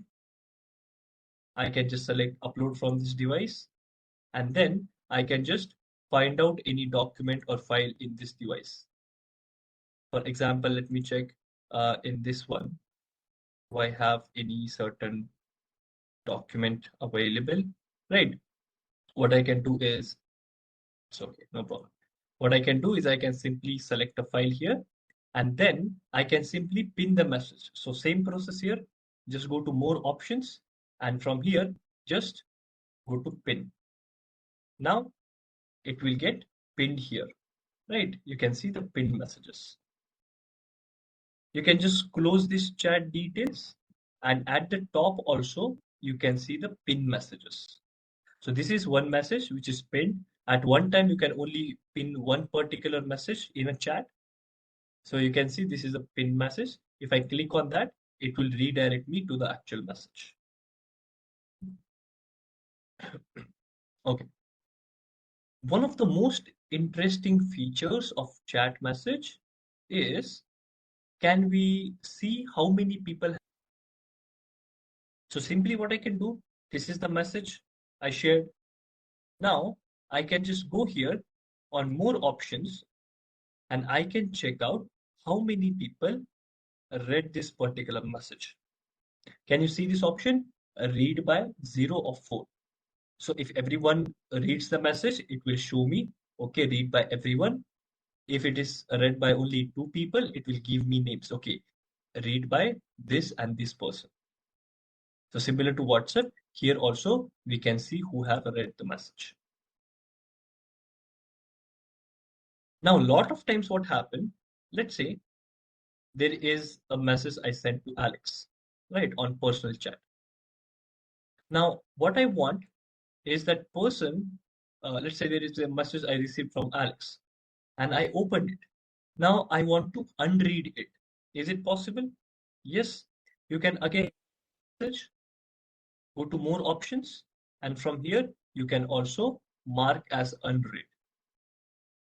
I can just select upload from this device, and then I can just find out any document or file in this device. For example, let me check in this one. Do I have any certain document available? Right. What I can do is, it's okay, no problem. What I can do is I can simply select a file here and then I can simply pin the message. So same process here, just go to more options and from here, just go to pin. Now it will get pinned here, right? You can see the pinned messages. You can just close this chat details and at the top also, you can see the pin messages. So this is one message which is pinned. At one time, you can only pin one particular message in a chat. So you can see this is a pin message. If I click on that, it will redirect me to the actual message. Okay. One of the most interesting features of chat message is, can we see how many people? So simply what I can do, this is the message I shared. Now I can just go here on more options and I can check out how many people read this particular message. Can you see this option? Read by 0 or 4. So if everyone reads the message, it will show me, okay, read by everyone. If it is read by only 2 people, it will give me names. Okay, read by this and this person. So similar to WhatsApp, here also we can see who have read the message. Now, a lot of times what happen, let's say there is a message I sent to Alex, right, on personal chat. Now, what I want is that person, let's say there is a message I received from Alex and I opened it. Now I want to unread it. Is it possible? Yes. You can again message, go to more options, and from here you can also mark as unread.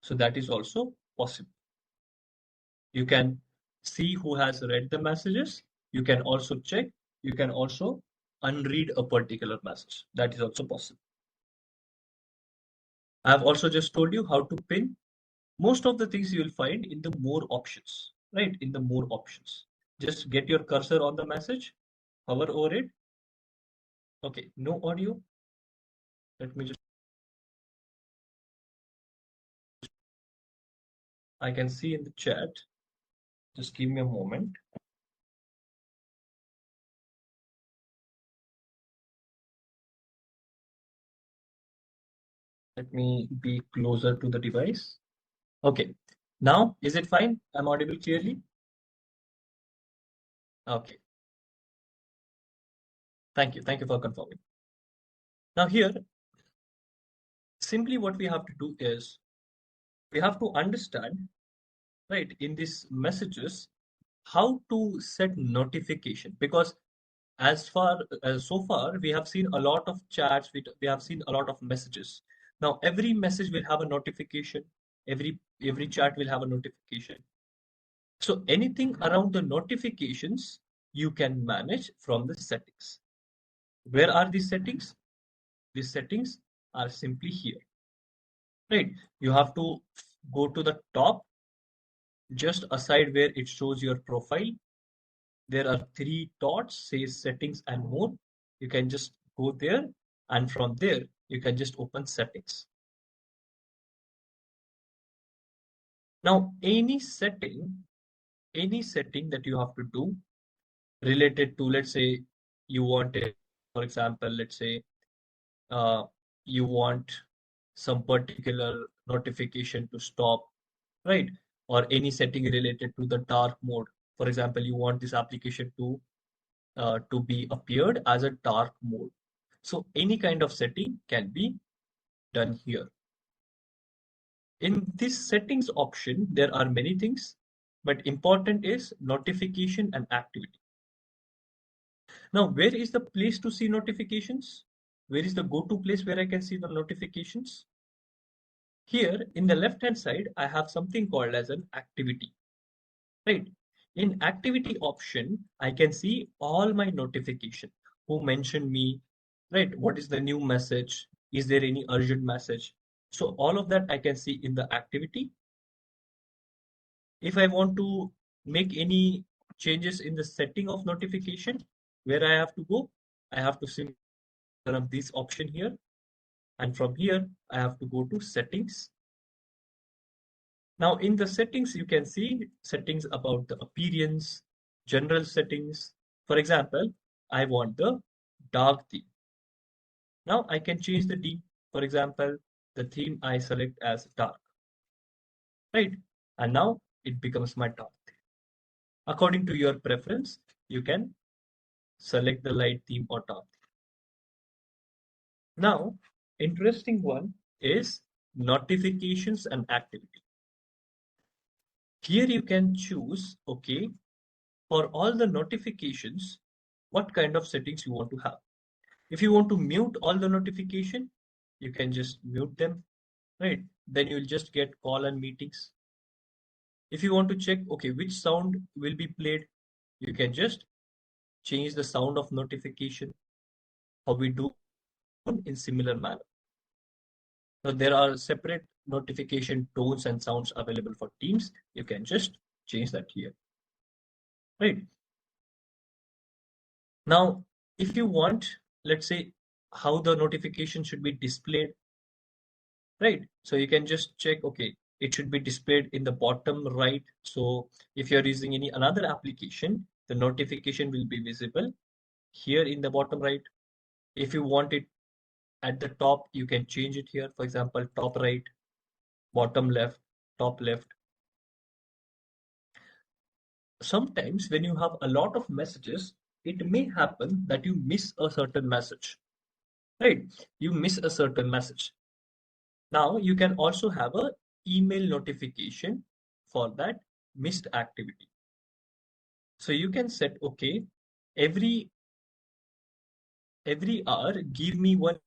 So that is also possible. You can see who has read the messages. You can also check. You can also unread a particular message. That is also possible. I have also just told you how to pin. Most of the things you will find in the more options, right? In the more options. Just get your cursor on the message, hover over it. Okay, no audio. Let me just, I can see in the chat. Just give me a moment. Let me be closer to the device. Okay, now is it fine? I'm audible clearly? Okay, thank you. Thank you for confirming. Now here, simply what we have to do is, we have to understand, right, in these messages, how to set notification, because as far as so far we have seen a lot of chats, we have seen a lot of messages. Now every message will have a notification, every chat will have a notification. So anything around the notifications you can manage from the settings. Where are these settings? These settings are simply here, right? You have to go to the top, just aside where it shows your profile. There are 3 dots, says settings and more. You can just go there, and from there you can just open settings. Now any setting that you have to do related to, let's say you want it, for example, let's say you want some particular notification to stop, right? Or any setting related to the dark mode. For example, you want this application to be appeared as a dark mode. So any kind of setting can be done here. In this settings option, there are many things, but important is notification and activity. Now, where is the place to see notifications? Where is the go-to place where I can see the notifications? Here in the left-hand side, I have something called as an activity, right? In activity option, I can see all my notification, who mentioned me, right? What is the new message? Is there any urgent message? So all of that I can see in the activity. If I want to make any changes in the setting of notification, where I have to go, I have to simply turn up this option here. And from here, I have to go to settings. Now in the settings, you can see settings about the appearance, general settings. For example, I want the dark theme. Now I can change the theme. For example, the theme I select as dark, right? And now it becomes my dark theme. According to your preference, you can select the light theme or dark theme. Now, interesting one is notifications and activity. Here you can choose, okay, for all the notifications, what kind of settings you want to have. If you want to mute all the notification, you can just mute them, right? Then you'll just get call and meetings. If you want to check, okay, which sound will be played, you can just change the sound of notification, how we do in similar manner. So there are separate notification tones and sounds available for Teams. You can just change that here, right? Now, if you want, let's say, how the notification should be displayed, right? So you can just check, okay, it should be displayed in the bottom right. So if you're using any another application, the notification will be visible here in the bottom right. If you want it at the top, you can change it here. For example, top right, bottom left, top left. Sometimes when you have a lot of messages, it may happen that you miss a certain message, right? You miss a certain message. Now you can also have a email notification for that missed activity. So you can set, okay, every hour, give me one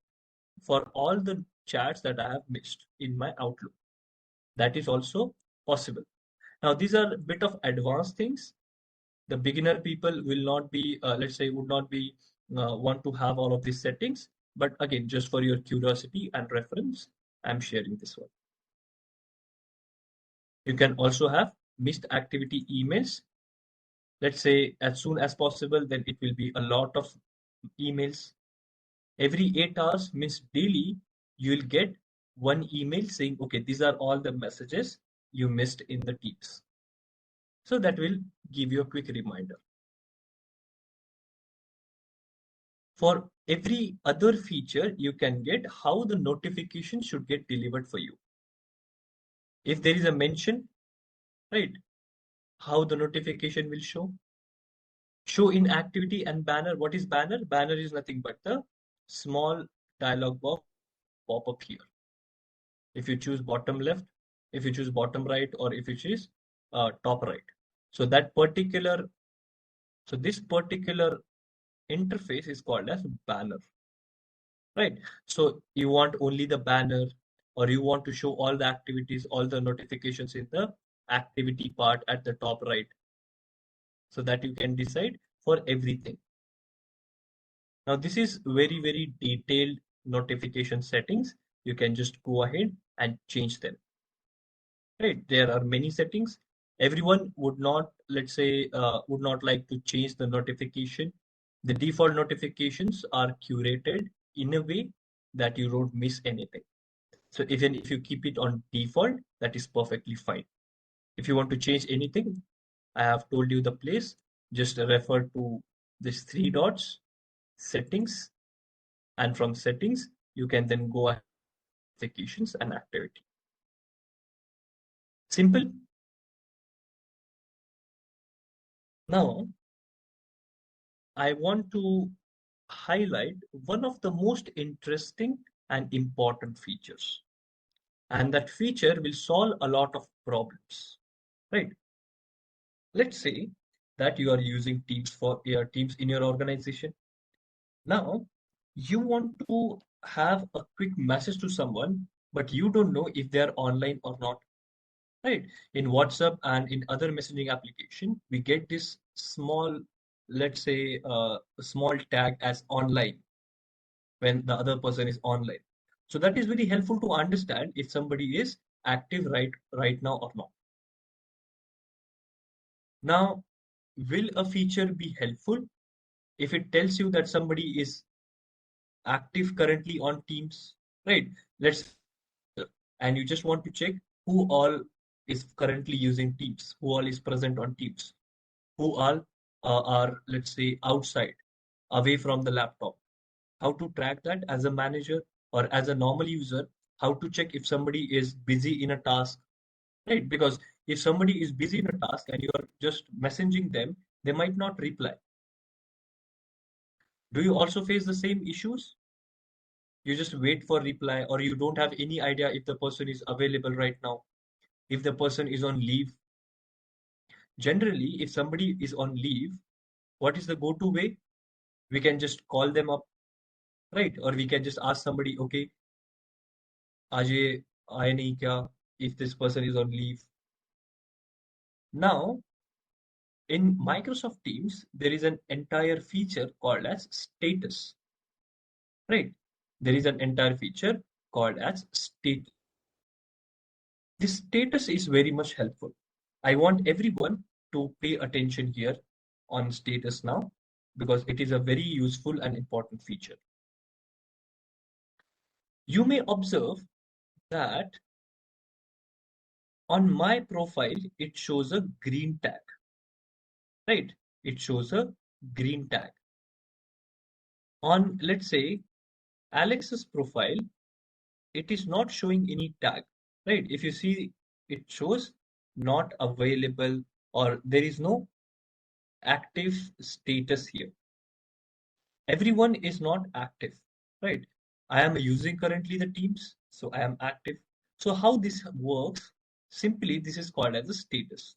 for all the chats that I have missed in my Outlook. That is also possible. Now these are a bit of advanced things. The beginner people will not be, let's say, would not be want to have all of these settings. But again, just for your curiosity and reference, I'm sharing this one. You can also have missed activity emails. Let's say as soon as possible, then it will be a lot of emails. Every 8 hours means daily, you will get one email saying, okay, these are all the messages you missed in the Teams. So that will give you a quick reminder. For every other feature, you can get how the notification should get delivered for you. If there is a mention, right, how the notification will show. Show in activity and banner. What is banner? Banner is nothing but the small dialog box pop up here. If you choose bottom left, if you choose bottom right, or if you choose top right. So this particular interface is called as banner, right? So you want only the banner, or you want to show all the activities, all the notifications in the activity part at the top right, so that you can decide for everything. Now this is very, very detailed notification settings. You can just go ahead and change them, right? There are many settings. Everyone would not, let's say, would not like to change the notification. The default notifications are curated in a way that you don't miss anything. So even if you keep it on default, that is perfectly fine. If you want to change anything, I have told you the place. Just refer to these three dots, settings, and from settings, you can then go ahead to notifications and activity. Simple. Now, I want to highlight one of the most interesting and important features. And that feature will solve a lot of problems, right? Let's say that you are using Teams for your Teams in your organization. Now, you want to have a quick message to someone, but you don't know if they are online or not, right? In WhatsApp and in other messaging application, we get this small, let's say, a small tag as online when the other person is online. So that is very helpful to understand if somebody is active right now or not. Now, will a feature be helpful if it tells you that somebody is active currently on Teams, right? Let's, and you just want to check who all is currently using Teams, who all is present on Teams, who all are, let's say, outside, away from the laptop. How to track that as a manager or as a normal user? How to check if somebody is busy in a task, right? Because if somebody is busy in a task and you are just messaging them, they might not reply. Do you also face the same issues? You just wait for reply, or you don't have any idea if the person is available right now, if the person is on leave. Generally, if somebody is on leave, what is the go-to way? We can just call them up, right? Or we can just ask somebody, okay, आज ये आए नहीं क्या, if this person is on leave. Now, in Microsoft Teams, there is an entire feature called as status, right? There is an entire feature called as status. This status is very much helpful. I want everyone to pay attention here on status now because it is a very useful and important feature. You may observe that on my profile, it shows a green tag, right? It shows a green tag. On, let's say, Alex's profile, it is not showing any tag, right? If you see, it shows not available or there is no active status here. Everyone is not active, right? I am using currently the Teams, so I am active. So how this works, simply this is called as a status.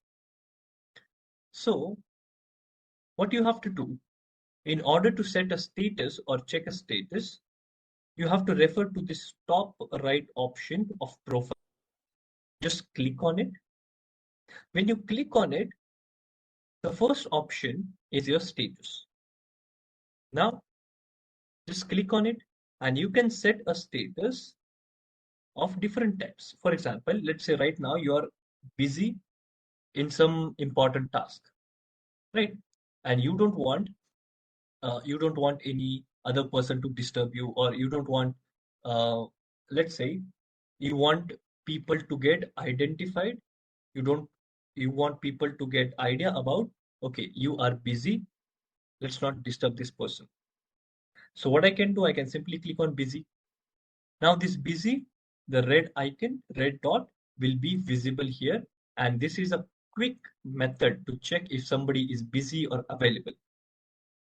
So what you have to do in order to set a status or check a status, you have to refer to this top right option of profile. Just click on it. When you click on it, the first option is your status. Now, just click on it and you can set a status of different types. For example, let's say right now you are busy in some important task, right? And you don't want any other person to disturb you, or you don't want, uh, let's say, you want people to get identified. You don't, you want people to get idea about, okay, you are busy. Let's not disturb this person. So what I can do, I can simply click on busy. Now this busy, the red icon, red dot will be visible here. And this is a quick method to check if somebody is busy or available.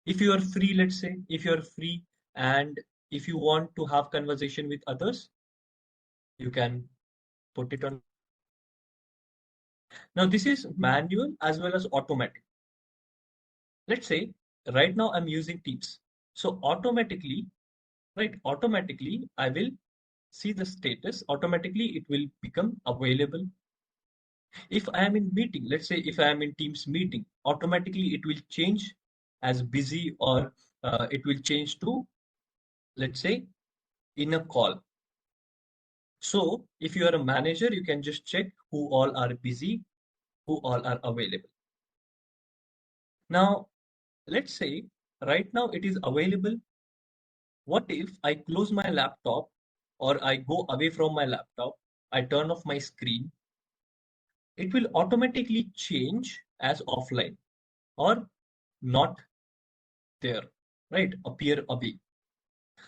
If you are free, let's say, if you are free and if you want to have conversation with others, you can put it on. Now this is manual as well as automatic. Let's say right now I'm using Teams. So automatically, right, automatically I will see the status, automatically it will become available. If I am in meeting, let's say if I am in Teams meeting, automatically it will change as busy, or it will change to, let's say, in a call. So if you are a manager, you can just check who all are busy, who all are available. Now, let's say right now it is available. What if I close my laptop or I go away from my laptop, I turn off my screen, it will automatically change as offline or not there, right? Appear away.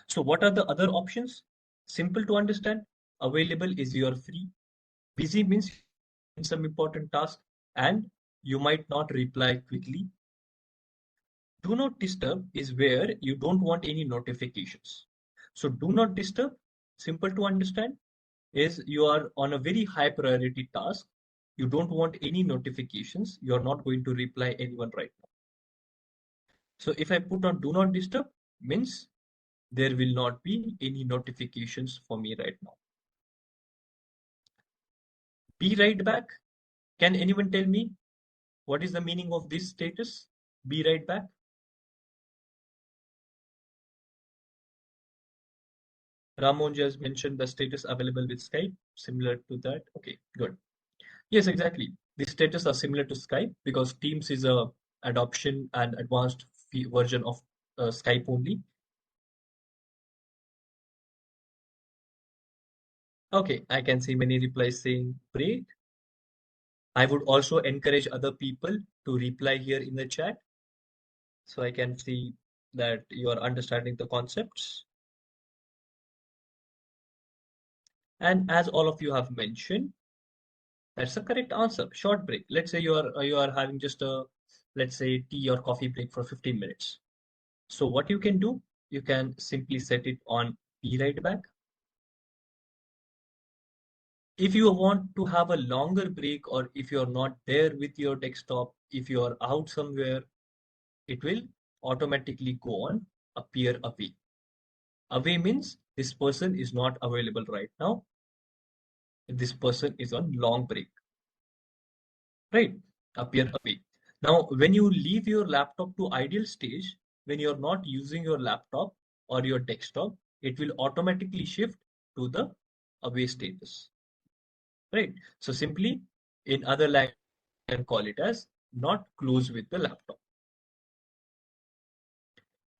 So what are the other options? Simple to understand. Available is you're free. Busy means in some important task and you might not reply quickly. Do not disturb is where you don't want any notifications. So do not disturb, simple to understand, is you are on a very high priority task. You don't want any notifications. You're not going to reply anyone right now. So if I put on do not disturb, means there will not be any notifications for me right now. Be right back. Can anyone tell me what is the meaning of this status? Be right back. Ramon just mentioned the status available with Skype, similar to that. Okay, good. Yes, exactly. These status are similar to Skype because Teams is a adoption and advanced version of Skype only. Okay, I can see many replies saying break. I would also encourage other people to reply here in the chat so I can see that you are understanding the concepts. And as all of you have mentioned, that's the correct answer. Short break. Let's say you are having just a, let's say, tea or coffee break for 15 minutes. So what you can do, you can simply set it on be right back. If you want to have a longer break, or if you're not there with your desktop, if you're out somewhere, it will automatically go on appear away. Away means this person is not available right now. This person is on long break, right? Appear away. Now, when you leave your laptop to ideal stage, when you're not using your laptop or your desktop, it will automatically shift to the away status, right? So simply, in other language, you can call it as not close with the laptop.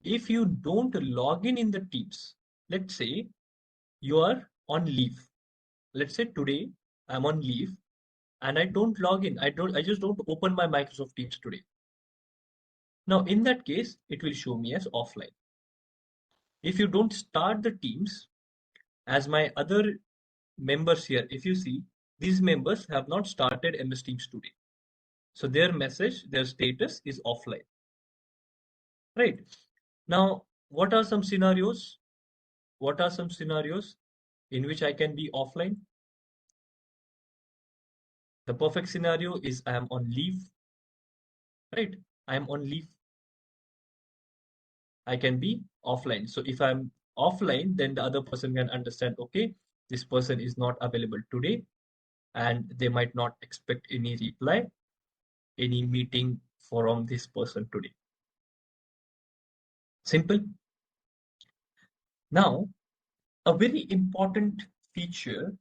If you don't log in the Teams, let's say you are on leave. Let's say today I'm on leave and I don't log in. I just don't open my Microsoft Teams today. Now in that case, it will show me as offline. If you don't start the Teams, as my other members here, if you see, these members have not started MS Teams today. So their message, their status is offline. Right. Now, what are some scenarios? What are some scenarios in which I can be offline? The perfect scenario is I am on leave, right? I am on leave. I can be offline. So if I'm offline, then the other person can understand, okay, this person is not available today, and they might not expect any reply, any meeting from this person today. Simple. Now, a very important feature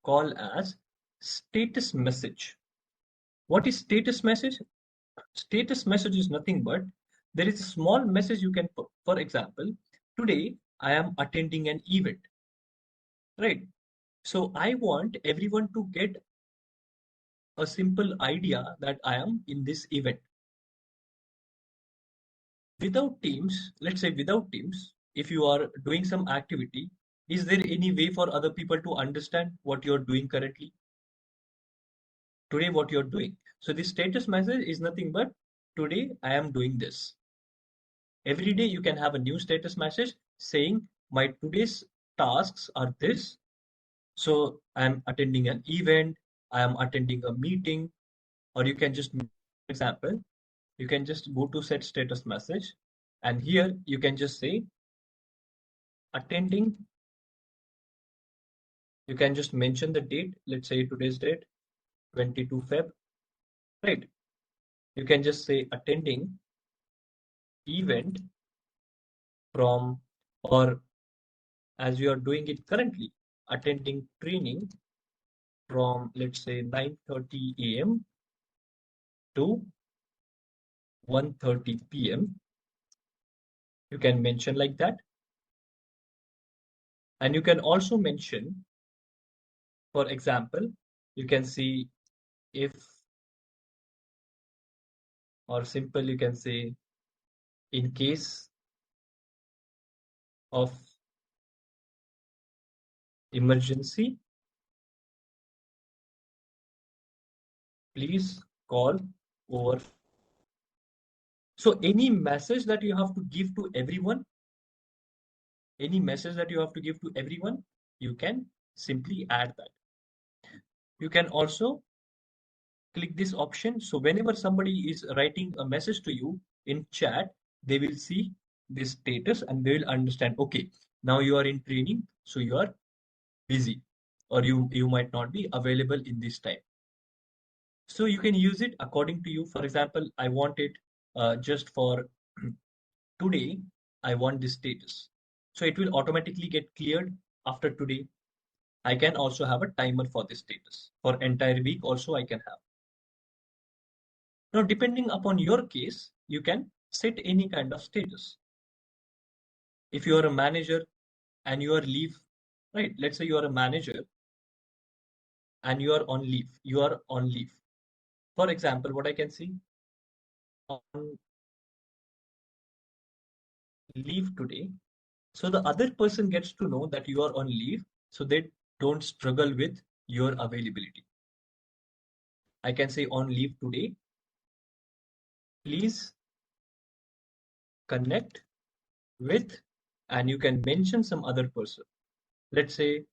called as status message. What is status message? Status message is nothing but there is a small message you can put. For example, today I am attending an event, right? So I want everyone to get a simple idea that I am in this event. Without Teams, let's say without Teams, if you are doing some activity, is there any way for other people to understand what you're doing currently? Today, what you're doing. So this status message is nothing but today I am doing this. Every day you can have a new status message saying my today's tasks are this. So I'm attending an event, I am attending a meeting, or you can just, for example, you can just go to set status message, and here you can just say attending. You can just mention the date. Let's say today's date, 22 Feb, right? You can just say attending event from, or as you are doing it currently, attending training from, let's say, 9:30 a.m. to 1:30 p.m. You can mention like that. And you can also mention, for example, you can see if, or simple, you can say in case of emergency, please call over. So any message that you have to give to everyone, any message that you have to give to everyone, you can simply add that. You can also click this option. So whenever somebody is writing a message to you in chat, they will see this status and they will understand, okay, now you are in training, so you are busy, or you might not be available in this time. So you can use it according to you. For example, I want it just for today, I want this status. So it will automatically get cleared after today. I can also have a timer for this status. For entire week also I can have. Now, depending upon your case, you can set any kind of status. If you are a manager and you are leave, right? Let's say you are a manager and you are on leave. You are on leave. For example, what I can see on leave today. So the other person gets to know that you are on leave, so they don't struggle with your availability. I can say on leave today, please connect with, and you can mention some other person. Let's say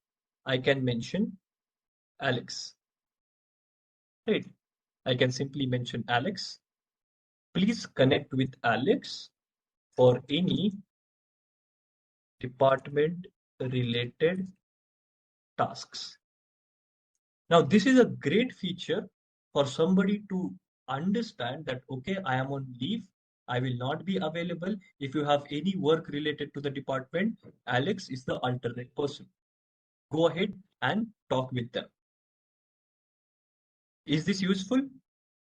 I can mention Alex, right? I can simply mention Alex. Please connect with Alex for any department related tasks. Now, this is a great feature for somebody to understand that, okay, I am on leave. I will not be available. If you have any work related to the department, Alex is the alternate person. Go ahead and talk with them. Is this useful?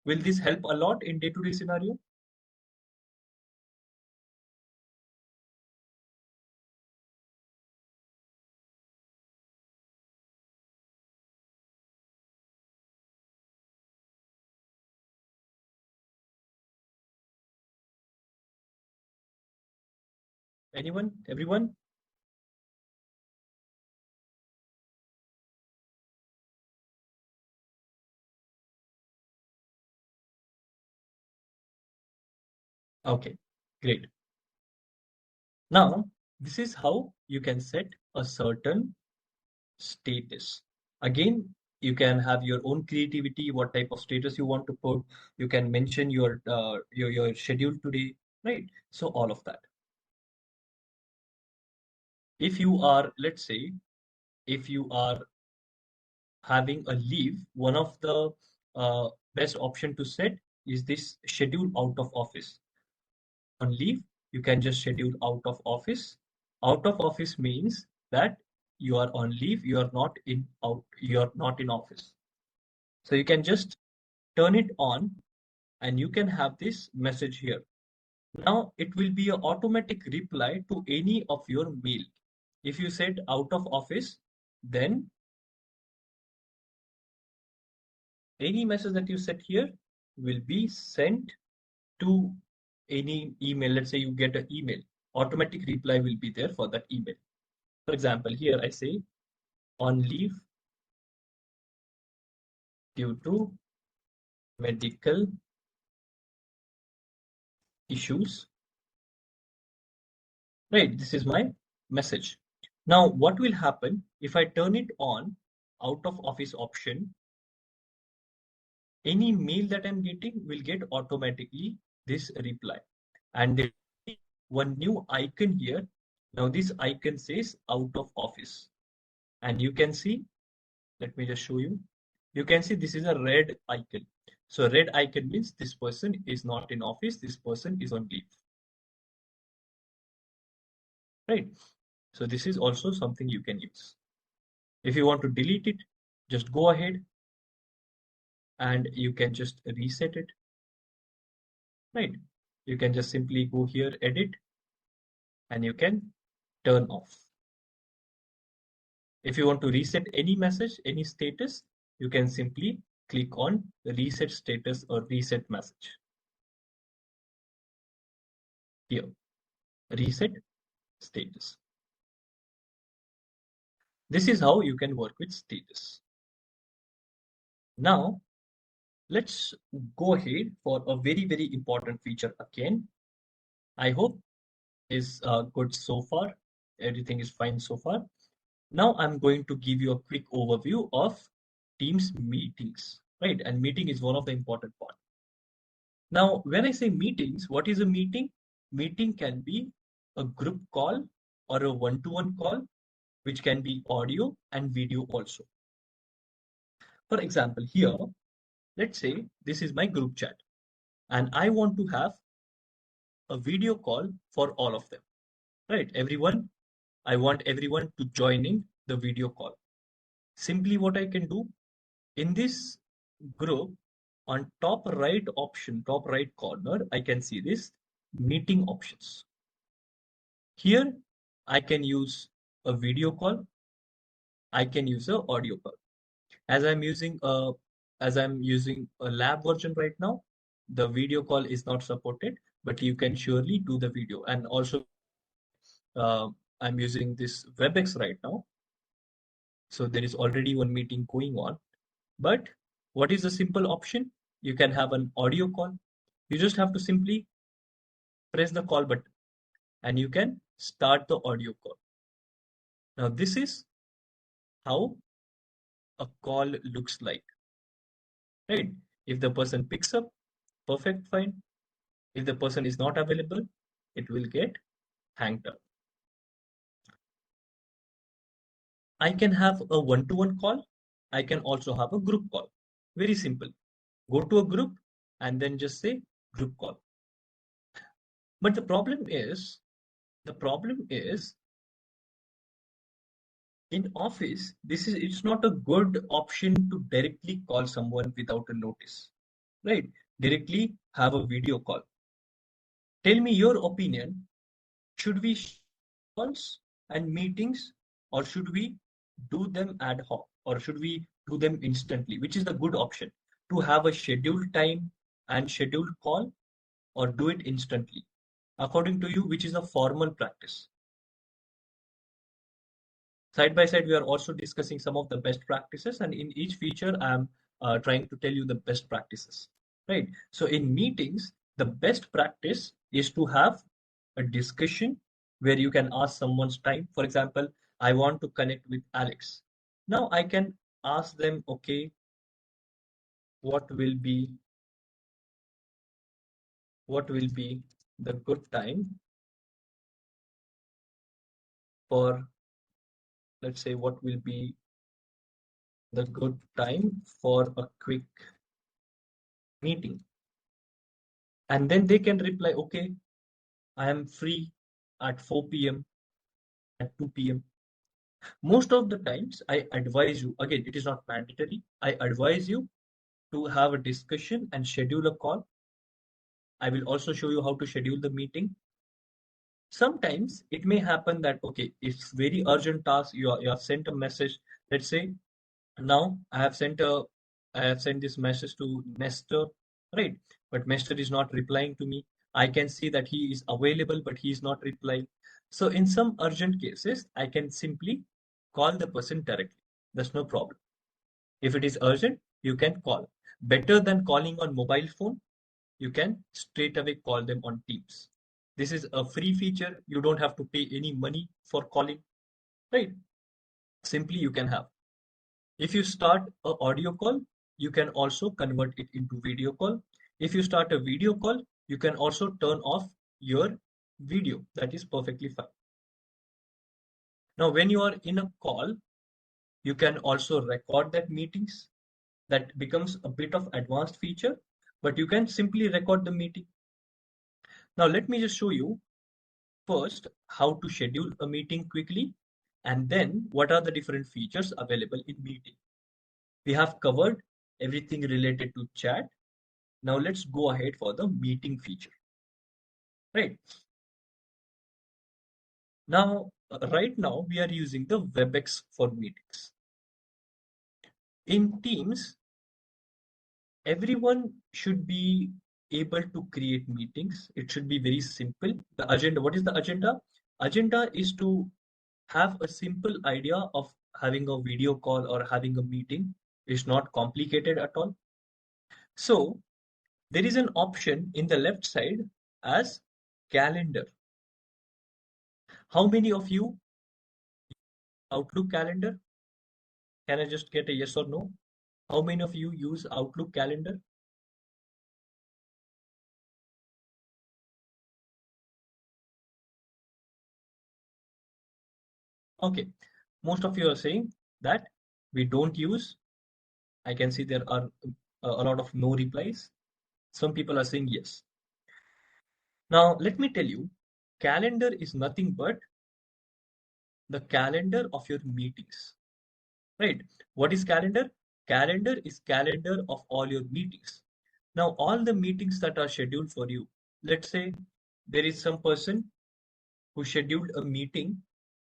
Will this help a lot in day-to-day scenario? Anyone? Everyone? Okay, great. Now, this is how you can set a certain status. Again, you can have your own creativity, what type of status you want to put. You can mention your schedule today, right? So all of that. If you are, let's say, if you are having a leave, one of the best option to set is this schedule out of office. On leave, you can just schedule out of office. Out of office means that you are on leave, you are not in office. So you can just turn it on and you can have this message here. Now it will be an automatic reply to any of your mail. If you set out of office, then any message that you set here will be sent to any email. Let's say you get an email, automatic reply will be there for that email. For example, here I say on leave due to medical issues. Right, this is my message. Now, what will happen if I turn it on, out of office option? Any mail that I'm getting will get automatically this reply. And there will be one new icon here. Now, this icon says out of office. And you can see, let me just show you. You can see this is a red icon. So red icon means this person is not in office, this person is on leave. Right? So this is also something you can use. If you want to delete it, just go ahead and you can just reset it. Right? You can just simply go here, edit, and you can turn off. If you want to reset any message, any status, you can simply click on reset status or reset message. Here, reset status. This is how you can work with status. Now, let's go ahead for a very, very important feature again. I hope is good so far. Everything is fine so far. Now I'm going to give you a quick overview of Teams meetings, right? And meeting is one of the important part. Now, when I say meetings, what is a meeting? Meeting can be a group call or a one-to-one call, which can be audio and video also. For example, here, let's say this is my group chat and I want to have a video call for all of them, right? Everyone, I want everyone to join in the video call. Simply what I can do in this group, on top right option, top right corner, I can see this meeting options. Here, I can use a video call. I can use a audio call. As I'm using a as I'm using a lab version right now, the video call is not supported, but you can surely do the video. And also, uh, I'm using this WebEx right now. So there is already one meeting going on. But what is the simple option? You can have an audio call. You just have to simply press the call button and you can start the audio call. Now, this is how a call looks like, right? If the person picks up, perfect, fine. If the person is not available, it will get hanged up. I can have a one-to-one call. I can also have a group call. Very simple. Go to a group and then just say group call. But the problem is in office, it's not a good option to directly call someone without a notice, right? Directly have a video call. Tell me your opinion. Should we calls and meetings, or should we do them ad hoc, or should we do them instantly? Which is the good option? To have a scheduled time and scheduled call, or do it instantly? According to you, which is a formal practice? Side by side, we are also discussing some of the best practices, and in each feature, I'm trying to tell you the best practices, right? So in meetings, the best practice is to have a discussion where you can ask someone's time. For example, I want to connect with Alex. Now I can ask them, okay, what will be the good time for, let's say, what will be the good time for a quick meeting? And then they can reply, okay, I am free at 4 p.m., at 2 p.m. Most of the times, I advise you, again, it is not mandatory. I advise you to have a discussion and schedule a call. I will also show you how to schedule the meeting. Sometimes it may happen that, okay, it's very urgent task. You have sent a message. Let's say now I have sent this message to Nestor, right? But Nestor is not replying to me. I can see that he is available, but he is not replying. So in some urgent cases, I can simply call the person directly. There's no problem. If it is urgent, you can call. Better than calling on mobile phone, you can straight away call them on Teams. This is a free feature. You don't have to pay any money for calling, right? Simply you can have. If you start a audio call, you can also convert it into video call. If you start a video call, you can also turn off your video. That is perfectly fine. Now, when you are in a call, you can also record that meetings. That becomes a bit of advanced feature, but you can simply record the meeting. Now, let me just show you first how to schedule a meeting quickly, and then what are the different features available in meeting. We have covered everything related to chat. Now let's go ahead for the meeting feature, right? Now, right now we are using the WebEx for meetings. In Teams, everyone should be able to create meetings. It should be very simple. The agenda, what is the agenda? Agenda is to have a simple idea of having a video call or having a meeting. It's not complicated at all. So there is an option in the left side as calendar. How many of you Outlook calendar? Can I just get a yes or no? How many of you use Outlook calendar? Okay, most of you are saying that we don't use. I can see there are a lot of no replies. Some people are saying yes. Now, let me tell you, calendar is nothing but the calendar of your meetings, right? What is calendar? Calendar is calendar of all your meetings. Now, all the meetings that are scheduled for you, let's say there is some person who scheduled a meeting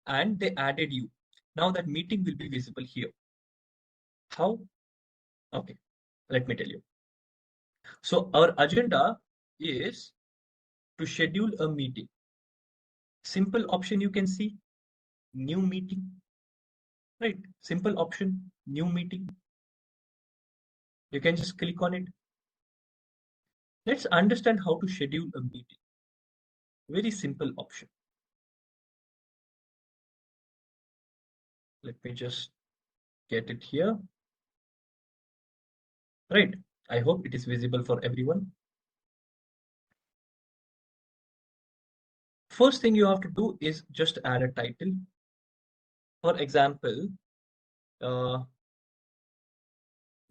and they added you. Now that meeting will be visible here. How? Okay. Let me tell you. So our agenda is to schedule a meeting. Simple option you can see, new meeting, right? Simple option, new meeting. You can just click on it. Let's understand how to schedule a meeting. Very simple option. Let me just get it here. Right. I hope it is visible for everyone. First thing you have to do is just add a title. For example, uh,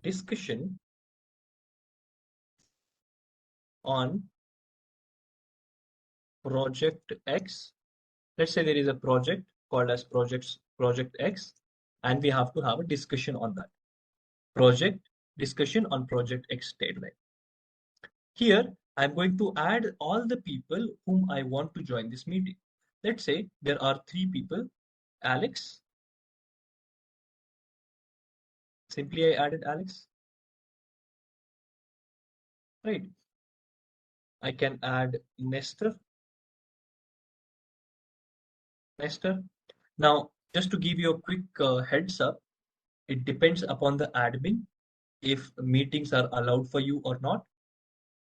discussion on project X. Let's say there is a project called as project X, and we have to have a discussion on that project. Discussion on project X deadline. Here, I'm going to add all the people whom I want to join this meeting. Let's say there are 3 people. Alex. Simply I added Alex. Right. I can add Nestor. Now, just to give you a quick heads up, it depends upon the admin if meetings are allowed for you or not.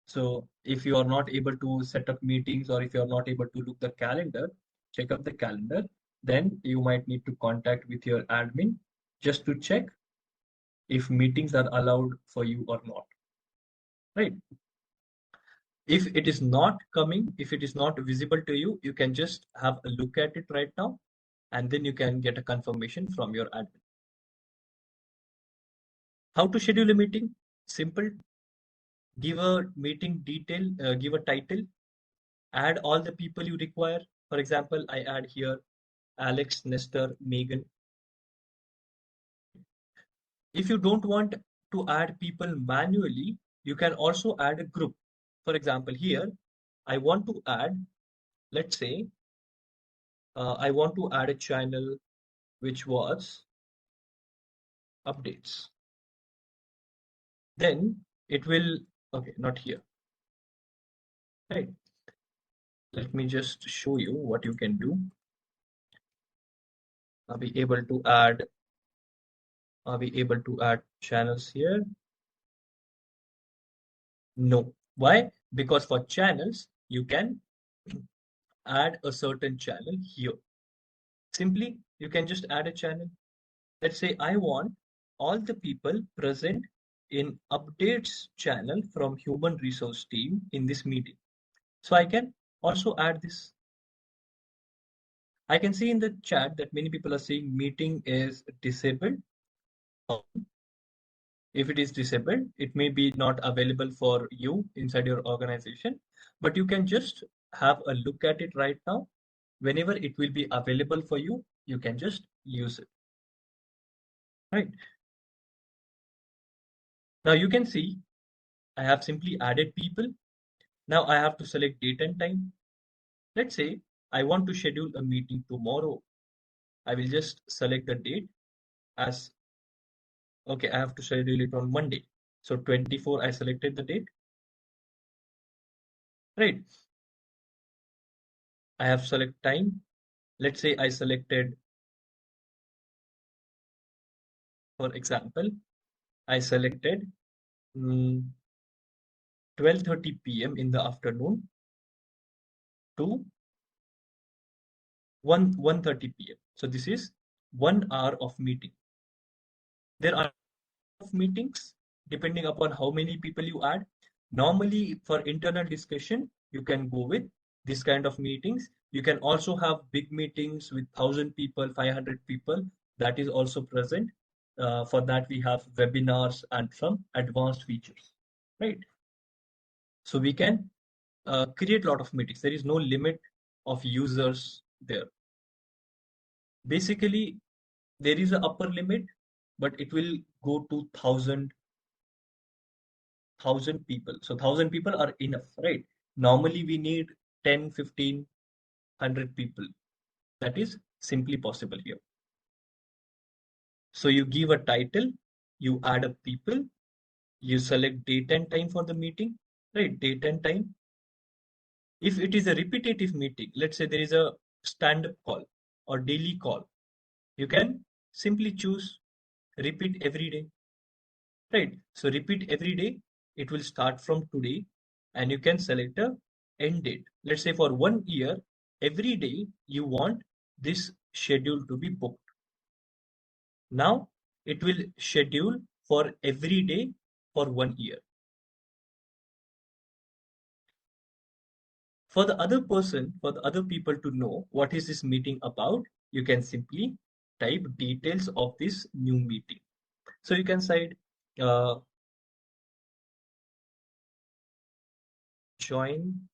So if you are not able to set up meetings, or if you are not able to look the calendar, check up the calendar, then you might need to contact with your admin just to check if meetings are allowed for you or not. Right. If it is not coming, if it is not visible to you, you can just have a look at it right now, and then you can get a confirmation from your admin. How to schedule a meeting? Simple. Give a meeting detail, give a title, add all the people you require. For example, I add here Alex, Nestor, Megan. If you don't want to add people manually, you can also add a group. For example, here, I want to add, let's say, I want to add a channel which was updates. Then it will, okay, not here. Right. Let me just show you what you can do. Are we able to add channels here? No. Why? Because for channels, you can add a certain channel here. Simply, you can just add a channel. Let's say I want all the people present in updates channel from human resource team in this meeting. So I can also add this. I can see in the chat that many people are saying meeting is disabled. If it is disabled, it may be not available for you inside your organization, but you can just have a look at it right now. Whenever it will be available for you, you can just use it. Right. Now you can see I have simply added people. Now I have to select date and time. Let's say I want to schedule a meeting tomorrow. I will just select the date as, okay, I have to schedule it on Monday. So 24, I selected the date. Right. I have select time. Let's say I selected, for example, I selected 12:30 p.m. in the afternoon to 1:30 p.m. So this is 1 hour of meeting. There are of meetings depending upon how many people you add. Normally for internal discussion, you can go with this kind of meetings. You can also have big meetings with 1,000 people, 500 people. That is also present. For that, we have webinars and some advanced features, right? So we can create a lot of meetings. There is no limit of users there. Basically, there is an upper limit, but it will go to 1,000 people. So 1,000 people are enough, right? Normally we need 10, 15, 100 people. That is simply possible here. So you give a title, you add a people, You select date and time for the meeting, right? Date and time. If it is a repetitive meeting, let's say there is a stand-up call or daily call, you can simply choose repeat every day, right? So repeat every day, it will start from today, and you can select a end date. Let's say for 1 year, every day you want this schedule to be booked. Now it will schedule for every day for 1 year. For the other person, for the other people to know what is this meeting about, you can simply type details of this new meeting. So you can say join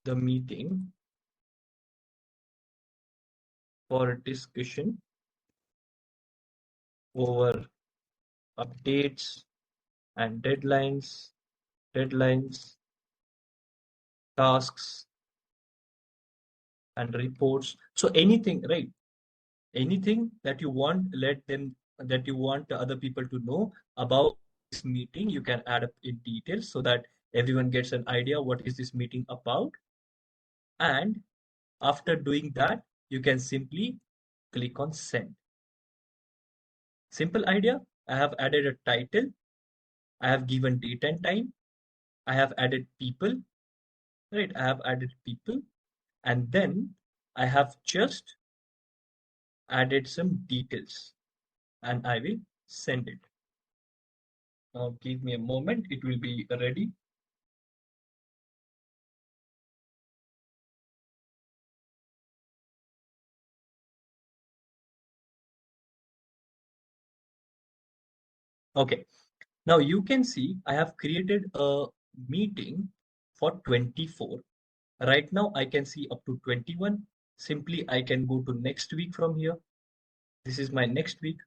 the meeting for discussion over updates and deadlines, tasks and reports. So anything, right? Anything that you want, that you want other people to know about this meeting, you can add up in details so that everyone gets an idea what is this meeting about. And after doing that, you can simply click on send. Simple idea. I have added a title. I have given date and time. I have added people, right? I have added people, and then I have just added some details, and I will send it. Now give me a moment, it will be ready. Okay, now you can see I have created a meeting for 24. Right now I can see up to 21. Simply I can go to next week from here. This is my next week,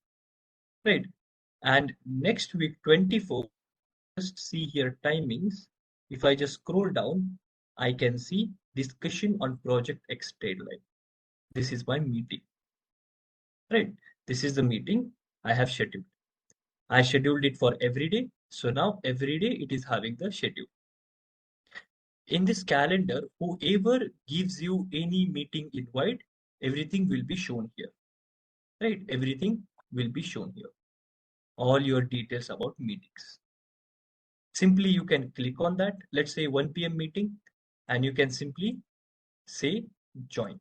right? And next week 24, just see here timings. If I just scroll down, I can see discussion on project X deadline. This is my meeting, right? This is the meeting I have scheduled. I scheduled it for every day. So now every day it is having the schedule. In this calendar, whoever gives you any meeting invite, everything will be shown here, right? Everything will be shown here. All your details about meetings. Simply you can click on that. Let's say 1 p.m. meeting, and you can simply say join.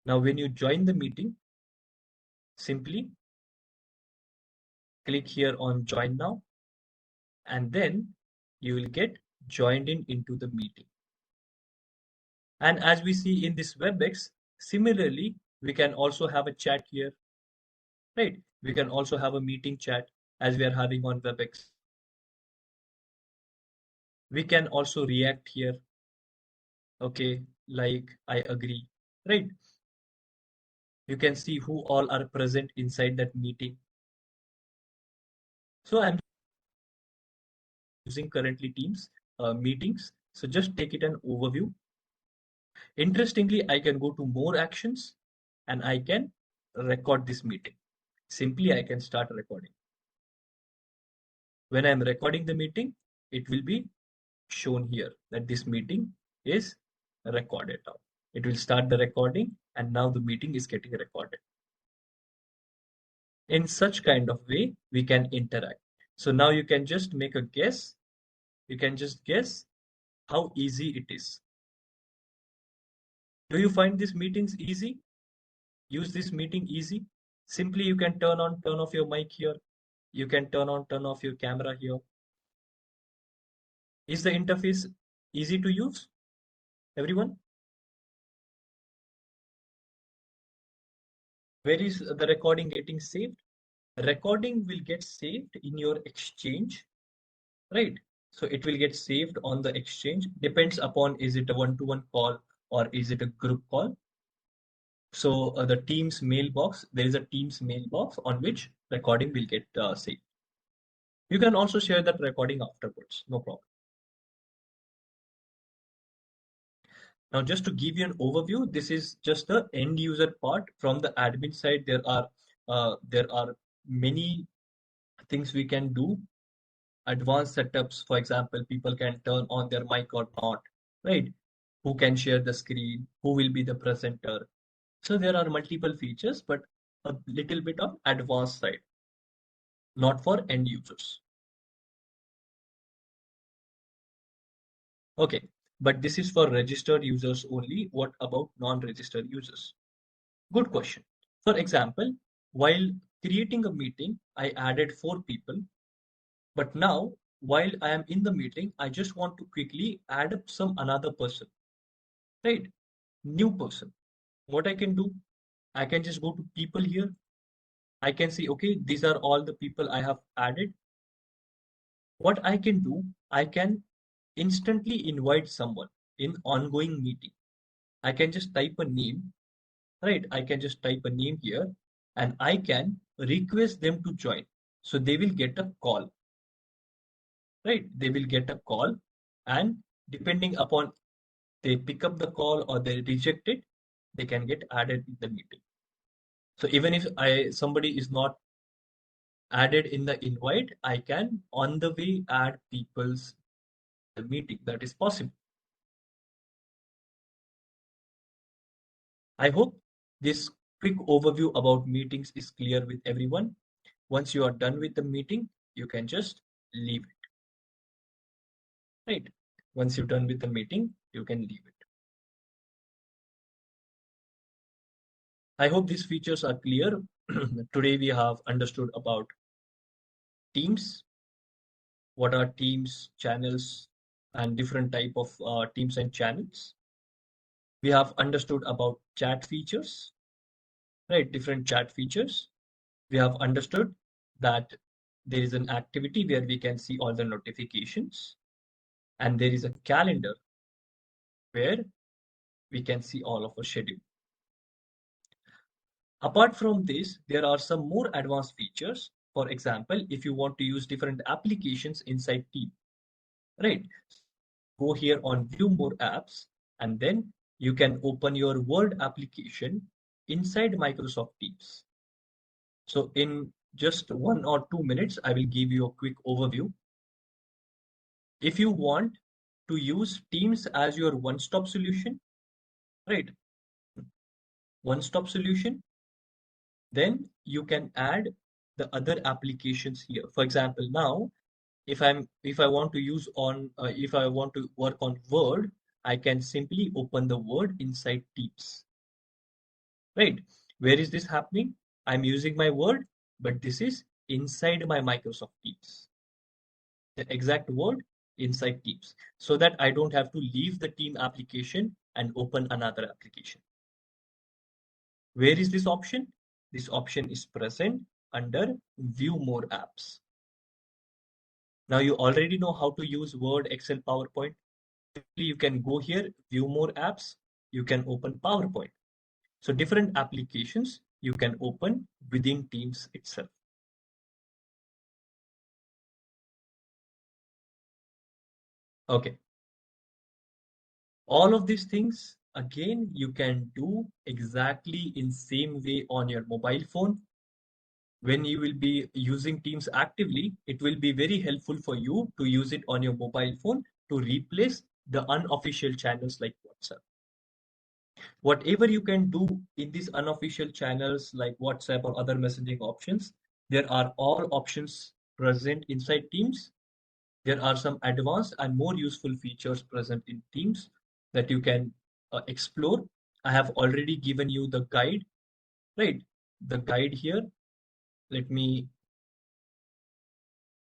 Now when you join the meeting, simply click here on join now, and then you will get joined into the meeting. And as we see in this WebEx, similarly, we can also have a chat here, right? We can also have a meeting chat as we are having on WebEx. We can also react here. Okay, like I agree, right? You can see who all are present inside that meeting. So I'm using currently Teams meetings. So just take it an overview. Interestingly, I can go to more actions and I can record this meeting. Simply, I can start recording. When I'm recording the meeting, it will be shown here that this meeting is recorded now. It will start the recording and now the meeting is getting recorded. In such kind of way, we can interact. So now you can just make a guess. You can just guess how easy it is. Do you find these meetings easy? Use this meeting easy? Simply you can turn on, turn off your mic here. You can turn on, turn off your camera here. Is the interface easy to use? Everyone? Where is the recording getting saved? Recording will get saved in your exchange, right? So it will get saved on the exchange. Depends upon is it a one-to-one call or is it a group call. So the Teams mailbox, there is a Teams mailbox on which recording will get saved. You can also share that recording afterwards, no problem. Now, just to give you an overview, this is just the end user part. From the admin side, there are many things we can do, advanced setups. For example, people can turn on their mic or not, right? Who can share the screen, who will be the presenter. So there are multiple features, but a little bit of advanced side, not for end users. Okay, but this is for registered users only. What about non-registered users? Good question. For example, while creating a meeting, I added 4 people, but now while I am in the meeting, I just want to quickly add up some another person, right? New person. What I can do, I can just go to people here. I can see, okay, these are all the people I have added. What I can do, I can instantly invite someone in ongoing meeting. I can just type a name, right? I can just type a name here and I can request them to join. So they will get a call, right? They will get a call, and depending upon they pick up the call or they reject it, they can get added in the meeting. So even if somebody is not added in the invite, I can on the way add people's the meeting. That is possible. I hope this quick overview about meetings is clear with everyone. Once you are done with the meeting, you can just leave it, right? Once you're done with the meeting, you can leave it. I hope these features are clear. Today we have understood about teams, what are teams, channels, and different type of teams and channels. We have understood about chat features, right? Different chat features. We have understood that there is an activity where we can see all the notifications, and there is a calendar where we can see all of our schedule. Apart from this, there are some more advanced features. For example, if you want to use different applications inside Team, right? Go here on View More Apps, and then you can open your Word application inside Microsoft Teams. So in just 1 or 2 minutes, I will give you a quick overview. If you want to use Teams as your one-stop solution, right? One-stop solution, then you can add the other applications here. For example, now if I want to use on if I want to work on Word, I can simply open the Word inside Teams, right? Where is this happening? I'm using my Word, but this is inside my Microsoft Teams. The exact word inside Teams, so that I don't have to leave the team application and open another application. Where is this option? This option is present under View More Apps. Now you already know how to use Word, Excel, PowerPoint. You can go here, View More Apps. You can open PowerPoint. So different applications you can open within Teams itself. Okay. All of these things, again, you can do exactly in same way on your mobile phone. When you will be using Teams actively, it will be very helpful for you to use it on your mobile phone to replace the unofficial channels like WhatsApp. Whatever you can do in these unofficial channels like WhatsApp or other messaging options, there are all options present inside Teams. There are some advanced and more useful features present in Teams that you can explore. I have already given you the guide, right? The guide here. Let me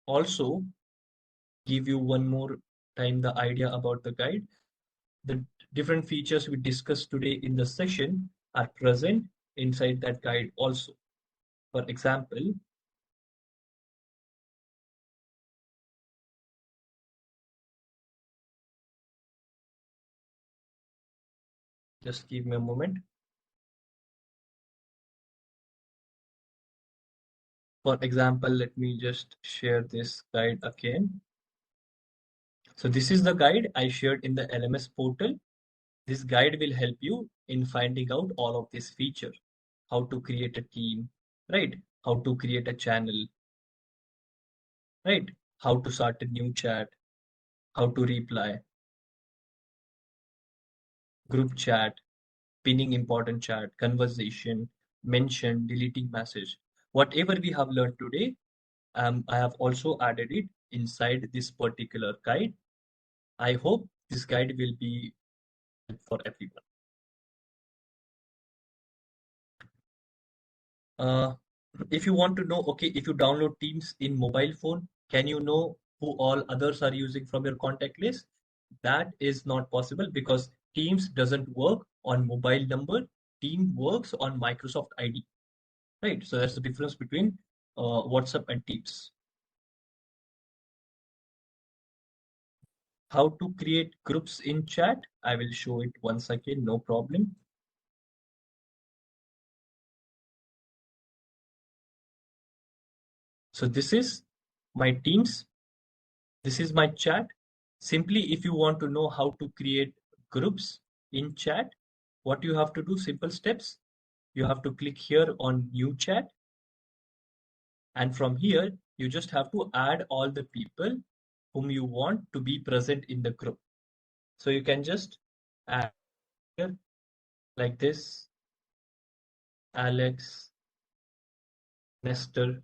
also give you one more time the idea about the guide. The different features we discussed today in the session are present inside that guide also. For example, just give me a moment. For example, let me just share this guide again. So this is the guide I shared in the LMS portal. This guide will help you in finding out all of this feature, how to create a team, right? How to create a channel, right? How to start a new chat, how to reply, group chat, pinning important chat, conversation, mention, deleting message. Whatever we have learned today, I have also added it inside this particular guide. I hope this guide will be for everyone. Uh, if you want to know, okay, if you download Teams in mobile phone, can you know who all others are using from your contact list? That is not possible because Teams doesn't work on mobile number. Team works on Microsoft ID, right? So that's the difference between WhatsApp and Teams. How to create groups in chat? I will show it once again, no problem. So this is my Teams. This is my chat. Simply, if you want to know how to create groups in chat, what you have to do, simple steps. You have to click here on new chat. And from here, you just have to add all the people whom you want to be present in the group. So you can just add here like this, Alex, Nestor,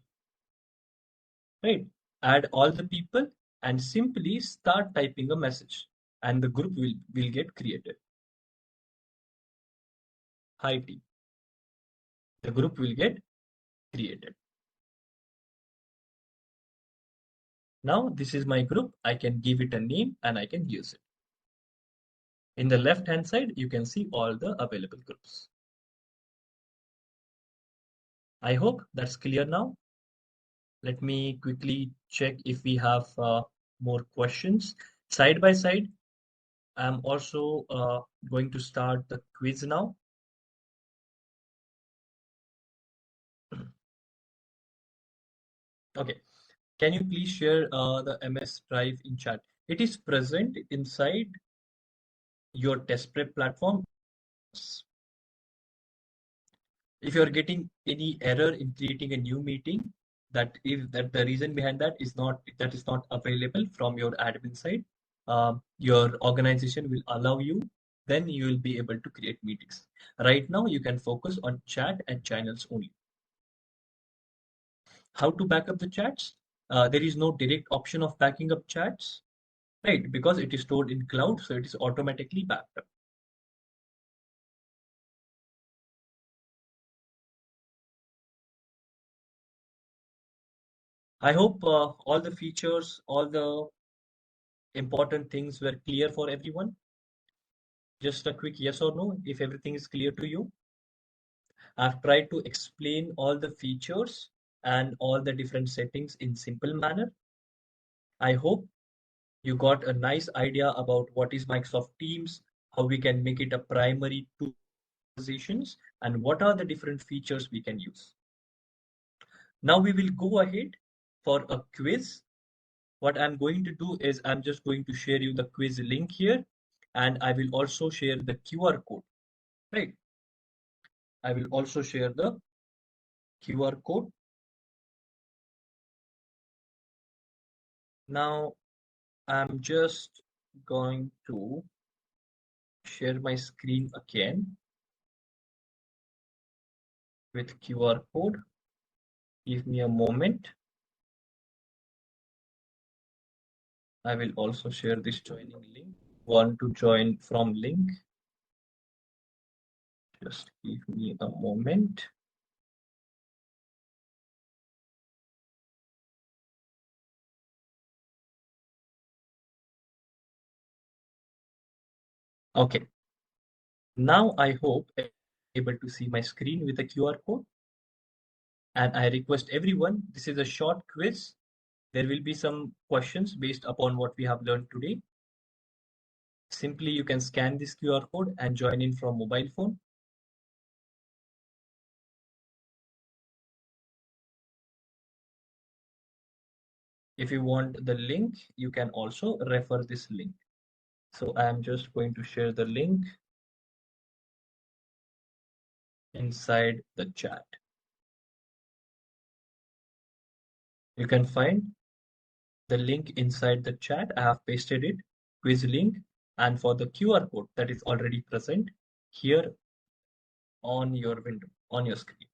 right? Add all the people and simply start typing a message and the group will get created. Hi team. The group will get created. Now this is my group. I can give it a name and I can use it. In the left hand side, you can see all the available groups. I hope that's clear now. Let me quickly check if we have more questions. Side by side, I'm also going to start the quiz now. Okay, can you please share the MS Drive in chat? It is present inside your test prep platform. If you are getting any error in creating a new meeting, that the reason behind that is not available from your admin side, your organization will allow you, then you will be able to create meetings. Right now, you can focus on chat and channels only. How to back up the chats? There is no direct option of backing up chats, right? Because it is stored in cloud, so it is automatically backed up. I hope all the features, all the important things were clear for everyone. Just a quick yes or no if everything is clear to you. I've tried to explain all the features and all the different settings in simple manner. I hope you got a nice idea about what is Microsoft Teams, how we can make it a primary tool for conversations, and what are the different features we can use. Now we will go ahead for a quiz. What I'm going to do is I'm just going to share you the quiz link here, and I will also share the QR code, right? I will also share the QR code. Now I'm just going to share my screen again with QR code. Give me a moment. I will also share this joining link. Want to join from link? Just give me a moment. Okay. Now I hope you're able to see my screen with the QR code. And I request everyone, this is a short quiz. There will be some questions based upon what we have learned today. Simply you can scan this QR code and join in from mobile phone. If you want the link, you can also refer this link. So I am just going to share the link inside the chat. You can find the link inside the chat. I have pasted it, quiz link, and for the QR code that is already present here on your window, on your screen.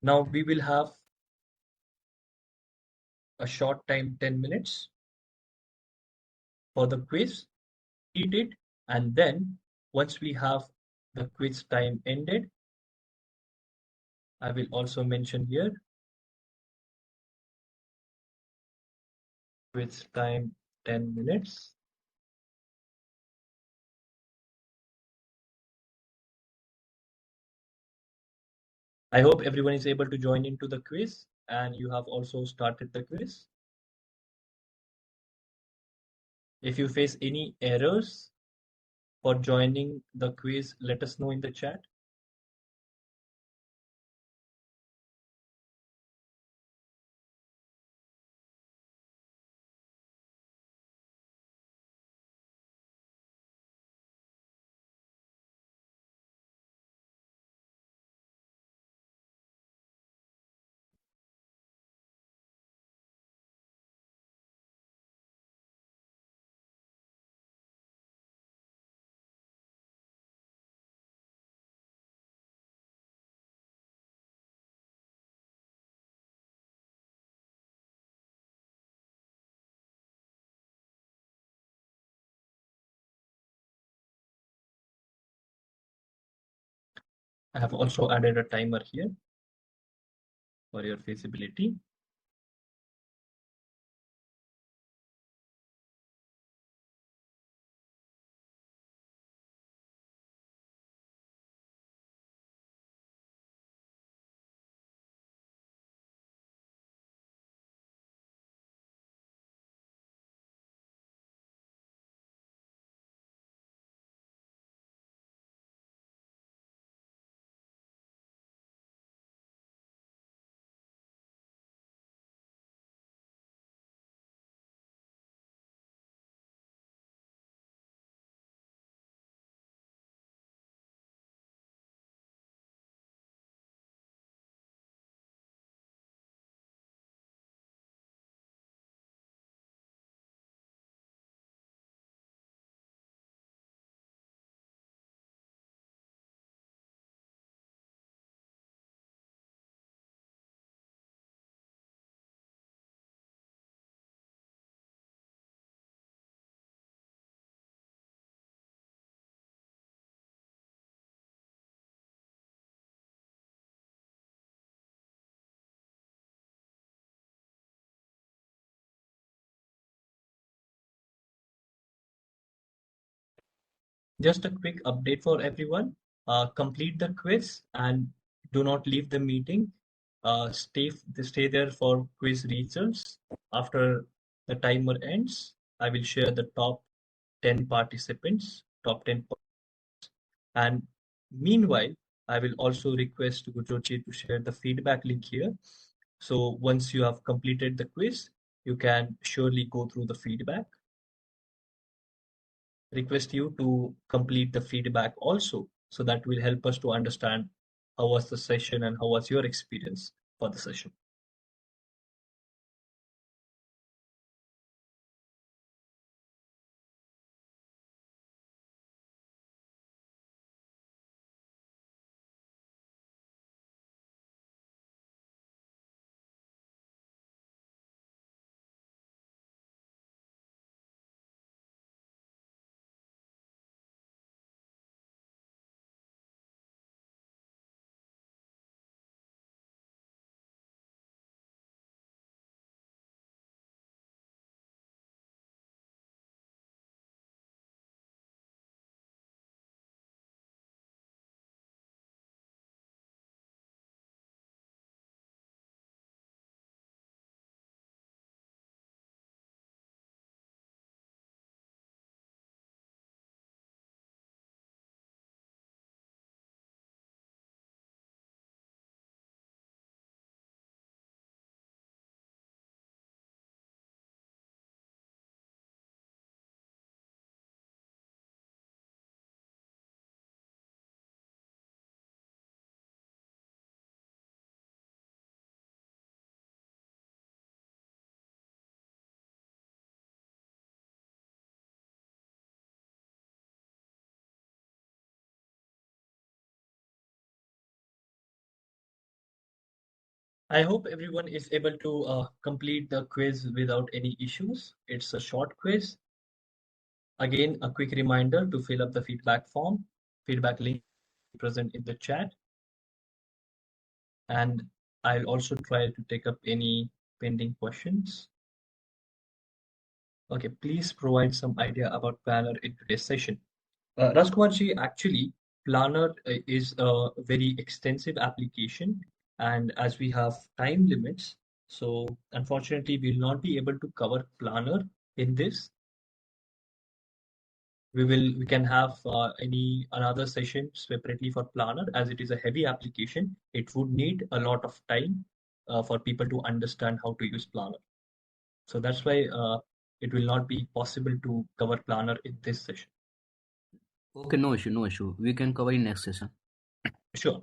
Now we will have a short time, 10 minutes for the quiz, read it, and then once we have the quiz time ended, I will also mention here quiz time 10 minutes. I hope everyone is able to join into the quiz and you have also started the quiz. If you face any errors for joining the quiz, let us know in the chat. I have also added a timer here for your feasibility. Just a quick update for everyone. Complete the quiz and do not leave the meeting. Stay there for quiz results. After the timer ends, I will share the top 10 participants, top 10. And meanwhile, I will also request Gujochi to share the feedback link here. So once you have completed the quiz, you can surely go through the feedback. Request you to complete the feedback also, so that will help us to understand how was the session and how was your experience for the session. I hope everyone is able to complete the quiz without any issues. It's a short quiz. Again, a quick reminder to fill up the feedback form. Feedback link present in the chat. And I'll also try to take up any pending questions. Okay, please provide some idea about Planner in today's session. Rajkumarji, actually, Planner is a very extensive application, and as we have time limits, so unfortunately, we'll not be able to cover Planner in this. We can have any another session separately for Planner, as it is a heavy application. It would need a lot of time for people to understand how to use Planner. So that's why it will not be possible to cover Planner in this session. Okay, no issue, no issue. We can cover in next session. Sure.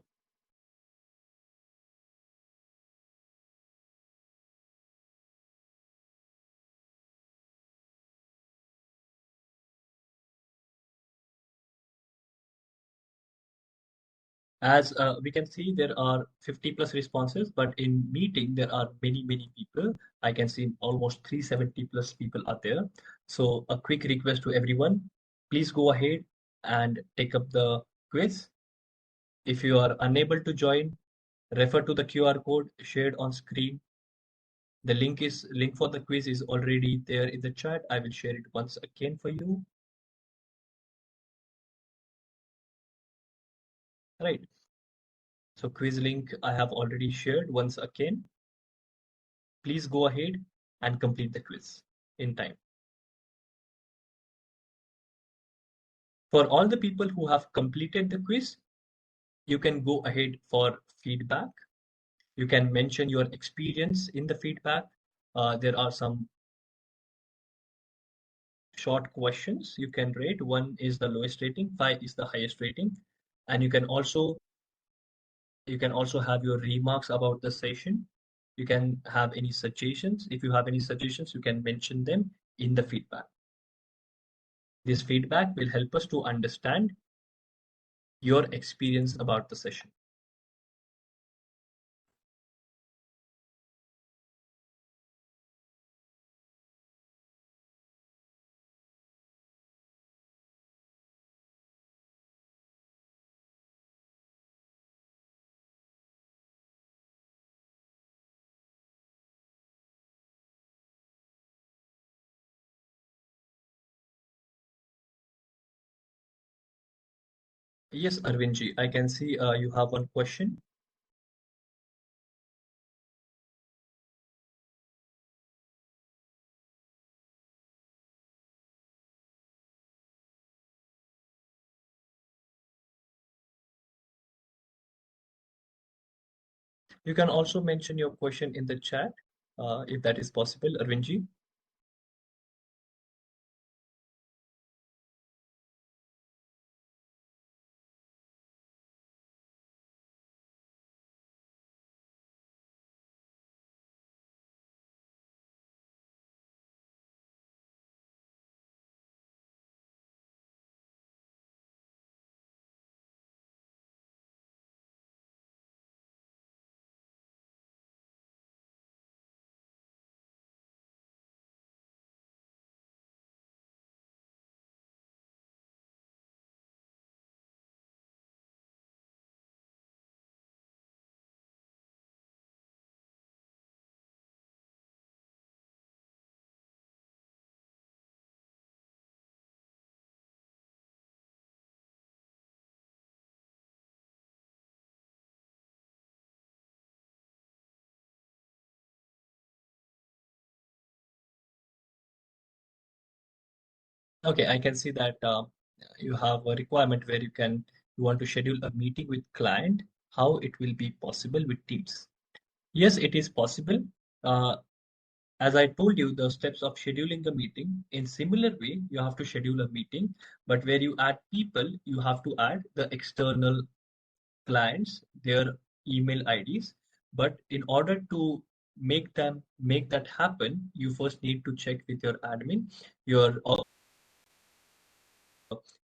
As we can see, there are 50 plus responses, but in meeting, there are many people. I can see almost 370 plus people are there. So a quick request to everyone, please go ahead and take up the quiz. If you are unable to join, refer to the QR code shared on screen. The link for the quiz is already there in the chat. I will share it once again for you. Right. So quiz link I have already shared once again. Please go ahead and complete the quiz in time. For all the people who have completed the quiz, you can go ahead for feedback. You can mention your experience in the feedback. There are some short questions you can rate. 1 is the lowest rating, 5 is the highest rating. And you can also have your remarks about the session. You can have any suggestions. If you have any suggestions, you can mention them in the feedback. This feedback will help us to understand your experience about the session. Yes, Arvindji, I can see you have one question. You can also mention your question in the chat if that is possible, Arvindji. Okay, I can see that you have a requirement where you want to schedule a meeting with client, how it will be possible with Teams. Yes, it is possible. Uh, as I told you, the steps of scheduling the meeting, in similar way, you have to schedule a meeting, but where you add people, you have to add the external clients, their email IDs. But in order to make that happen, you first need to check with your admin. Your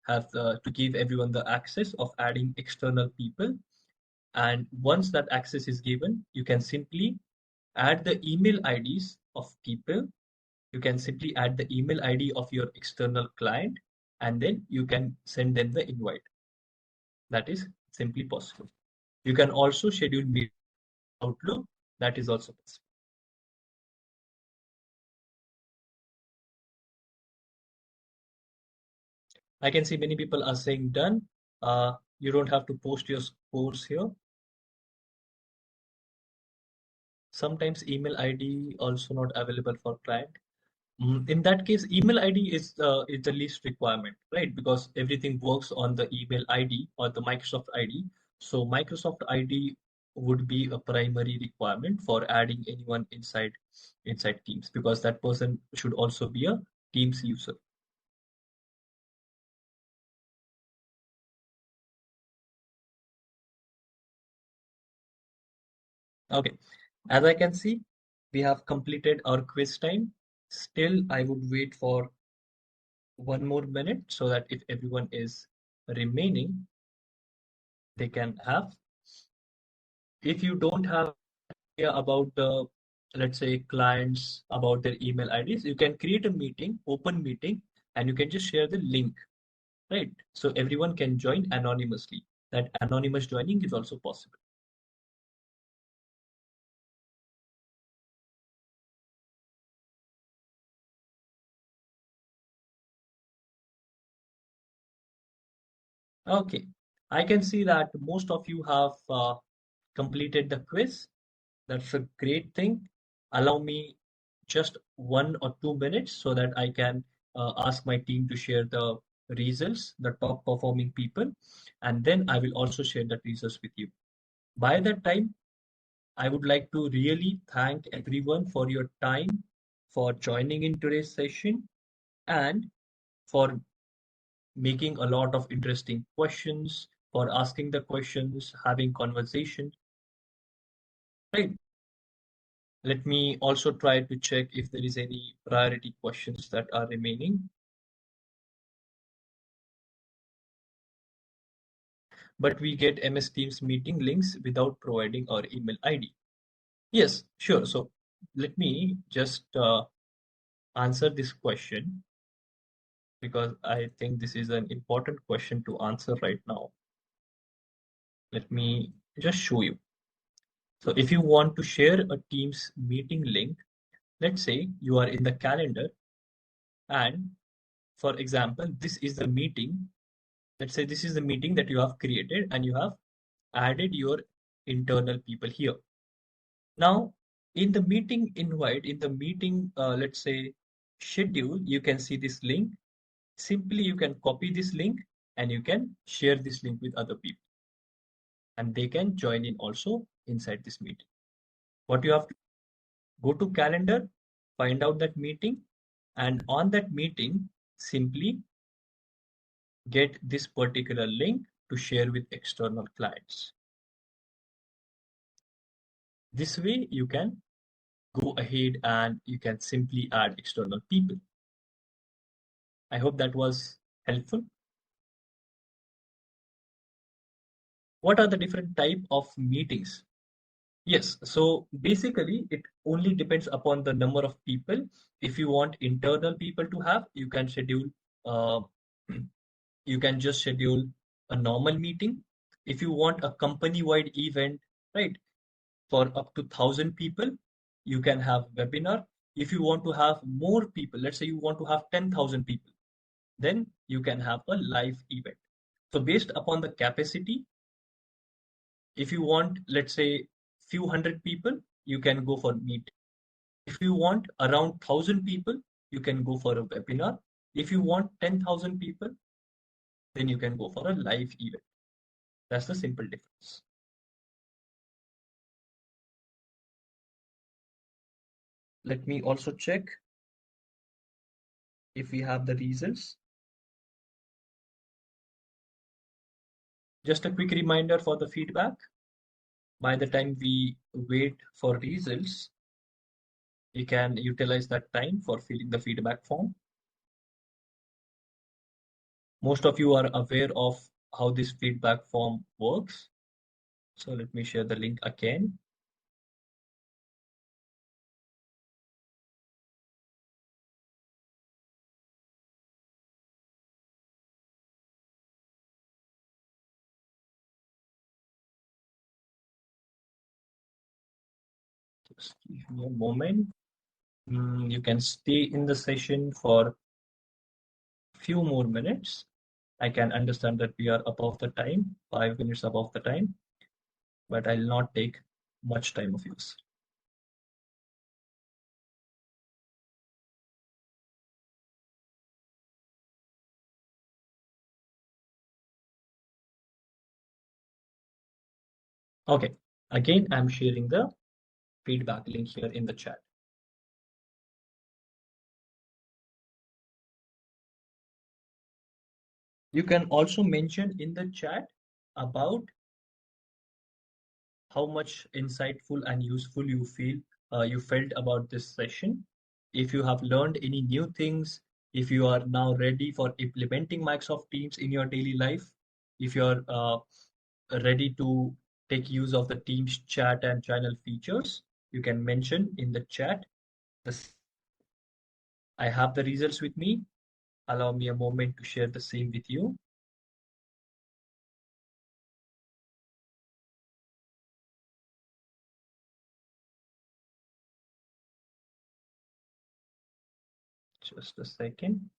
have to give everyone the access of adding external people, And once that access is given, you can simply add the email IDs of people. You can simply add the email ID of your external client, and then you can send them the invite. That is simply possible. You can also schedule meet Outlook. That is also possible. I can see many people are saying done. You don't have to post your scores here. Sometimes email ID also not available for client. In that case, email ID is the least requirement, right? Because everything works on the email ID or the Microsoft ID. So Microsoft ID would be a primary requirement for adding anyone inside Teams, because that person should also be a Teams user. Okay, as I can see, we have completed our quiz time. Still, I would wait for 1 more minute so that if everyone is remaining, they can have. If you don't have idea about the, let's say, clients, about their email IDs, you can create a meeting, open meeting, and you can just share the link, right? So everyone can join anonymously. That anonymous joining is also possible. Okay, I can see that most of you have completed the quiz. That's a great thing. Allow me just 1 or 2 minutes so that I can ask my team to share the results, the top performing people, and then I will also share the results with you. By that time, I would like to really thank everyone for your time, for joining in today's session, and for making a lot of interesting questions, for asking the questions, having conversation. Right. Let me also try to check if there is any priority questions that are remaining. But we get MS Teams meeting links without providing our email ID. Yes, sure. So let me just answer this question, because I think this is an important question to answer right now. Let me just show you. So if you want to share a Teams meeting link, let's say you are in the calendar, and for example, this is the meeting. Let's say this is the meeting that you have created and you have added your internal people here. Now, in the meeting invite, in the meeting, let's say, schedule, you can see this link. Simply, you can copy this link and you can share this link with other people. And they can join in also inside this meeting. What you have to go to calendar, find out that meeting, and on that meeting, simply get this particular link to share with external clients. This way, you can go ahead and you can simply add external people. I hope that was helpful. What are the different type of meetings? Yes, so basically it only depends upon the number of people. If you want internal people to have, you can schedule, uh, you can just schedule a normal meeting. If you want a company-wide event, right, for up to 1,000 people, you can have webinar. If you want to have more people, let's say you want to have 10,000 people, then you can have a live event. So based upon the capacity, if you want, let's say, few hundred people, you can go for meet. If you want around 1,000 people, you can go for a webinar. If you want 10,000 people, then you can go for a live event. That's the simple difference. Let me also check if we have the results. Just a quick reminder for the feedback. By the time we wait for results, we can utilize that time for filling the feedback form. Most of you are aware of how this feedback form works. So let me share the link again. Just give me a moment. You can stay in the session for a few more minutes. I can understand that we are above the time, 5 minutes above the time, but I'll not take much time of yours. Okay, again, I'm sharing the feedback link here in the chat. You can also mention in the chat about how much insightful and useful you felt about this session. If you have learned any new things, if you are now ready for implementing Microsoft Teams in your daily life, if you're ready to take use of the Teams chat and channel features, you can mention in the chat. I have the results with me. Allow me a moment to share the same with you. Just a second.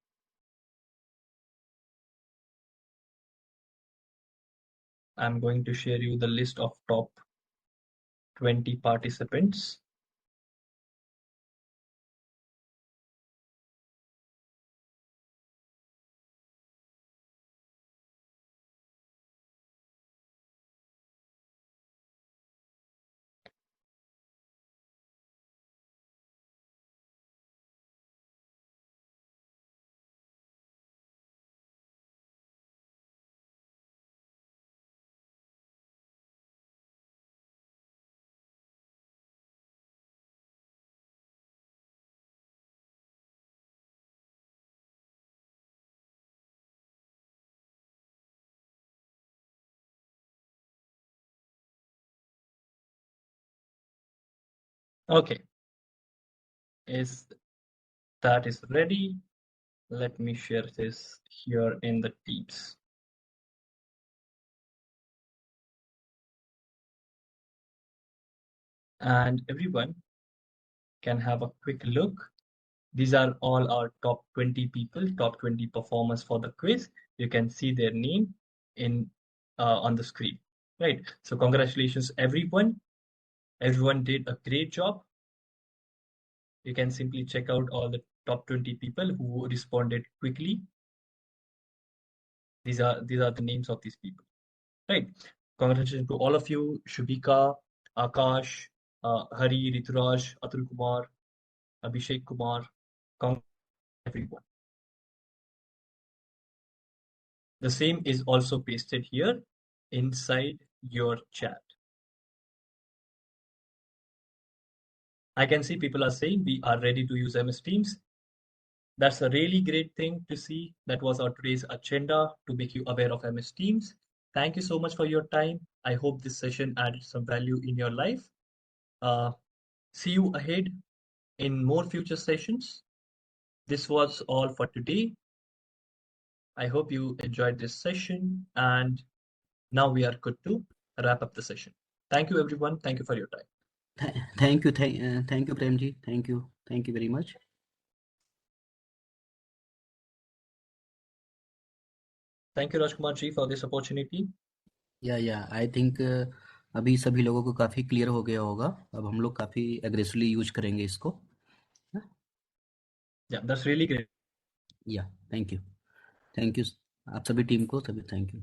I'm going to share you the list of top 20 participants. Okay, is that is ready? Let me share this here in the Teams. And everyone can have a quick look. These are all our top 20 people, top 20 performers for the quiz. You can see their name in on the screen, right? So congratulations, everyone. Everyone did a great job. You can simply check out all the top 20 people who responded quickly. These are the names of these people, right? Congratulations to all of you, Shubhika, Akash, Hari, Rituraj, Atul Kumar, Abhishek Kumar, everyone. The same is also pasted here inside your chat. I can see people are saying we are ready to use MS Teams. That's a really great thing to see. That was our today's agenda to make you aware of MS Teams. Thank you so much for your time. I hope this session added some value in your life. See you ahead in more future sessions. This was all for today. I hope you enjoyed this session, and now we are good to wrap up the session. Thank you, everyone. Thank you for your time. Thank you, thank you, Premji. Thank you very much. Thank you, Rajkumar ji, for this opportunity. या I think अभी सभी लोगों को काफ़ी clear हो गया होगा. अब हम लोग काफ़ी एग्रेसिवली यूज करेंगे इसको. Yeah, that's really great. या थैंक यू आप सभी टीम को सभी thank you.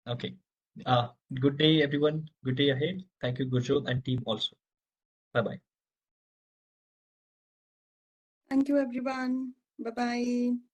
Okay. Good day, everyone. Good day ahead. Thank you, Gurjot and team also. Bye-bye. Thank you, everyone. Bye bye.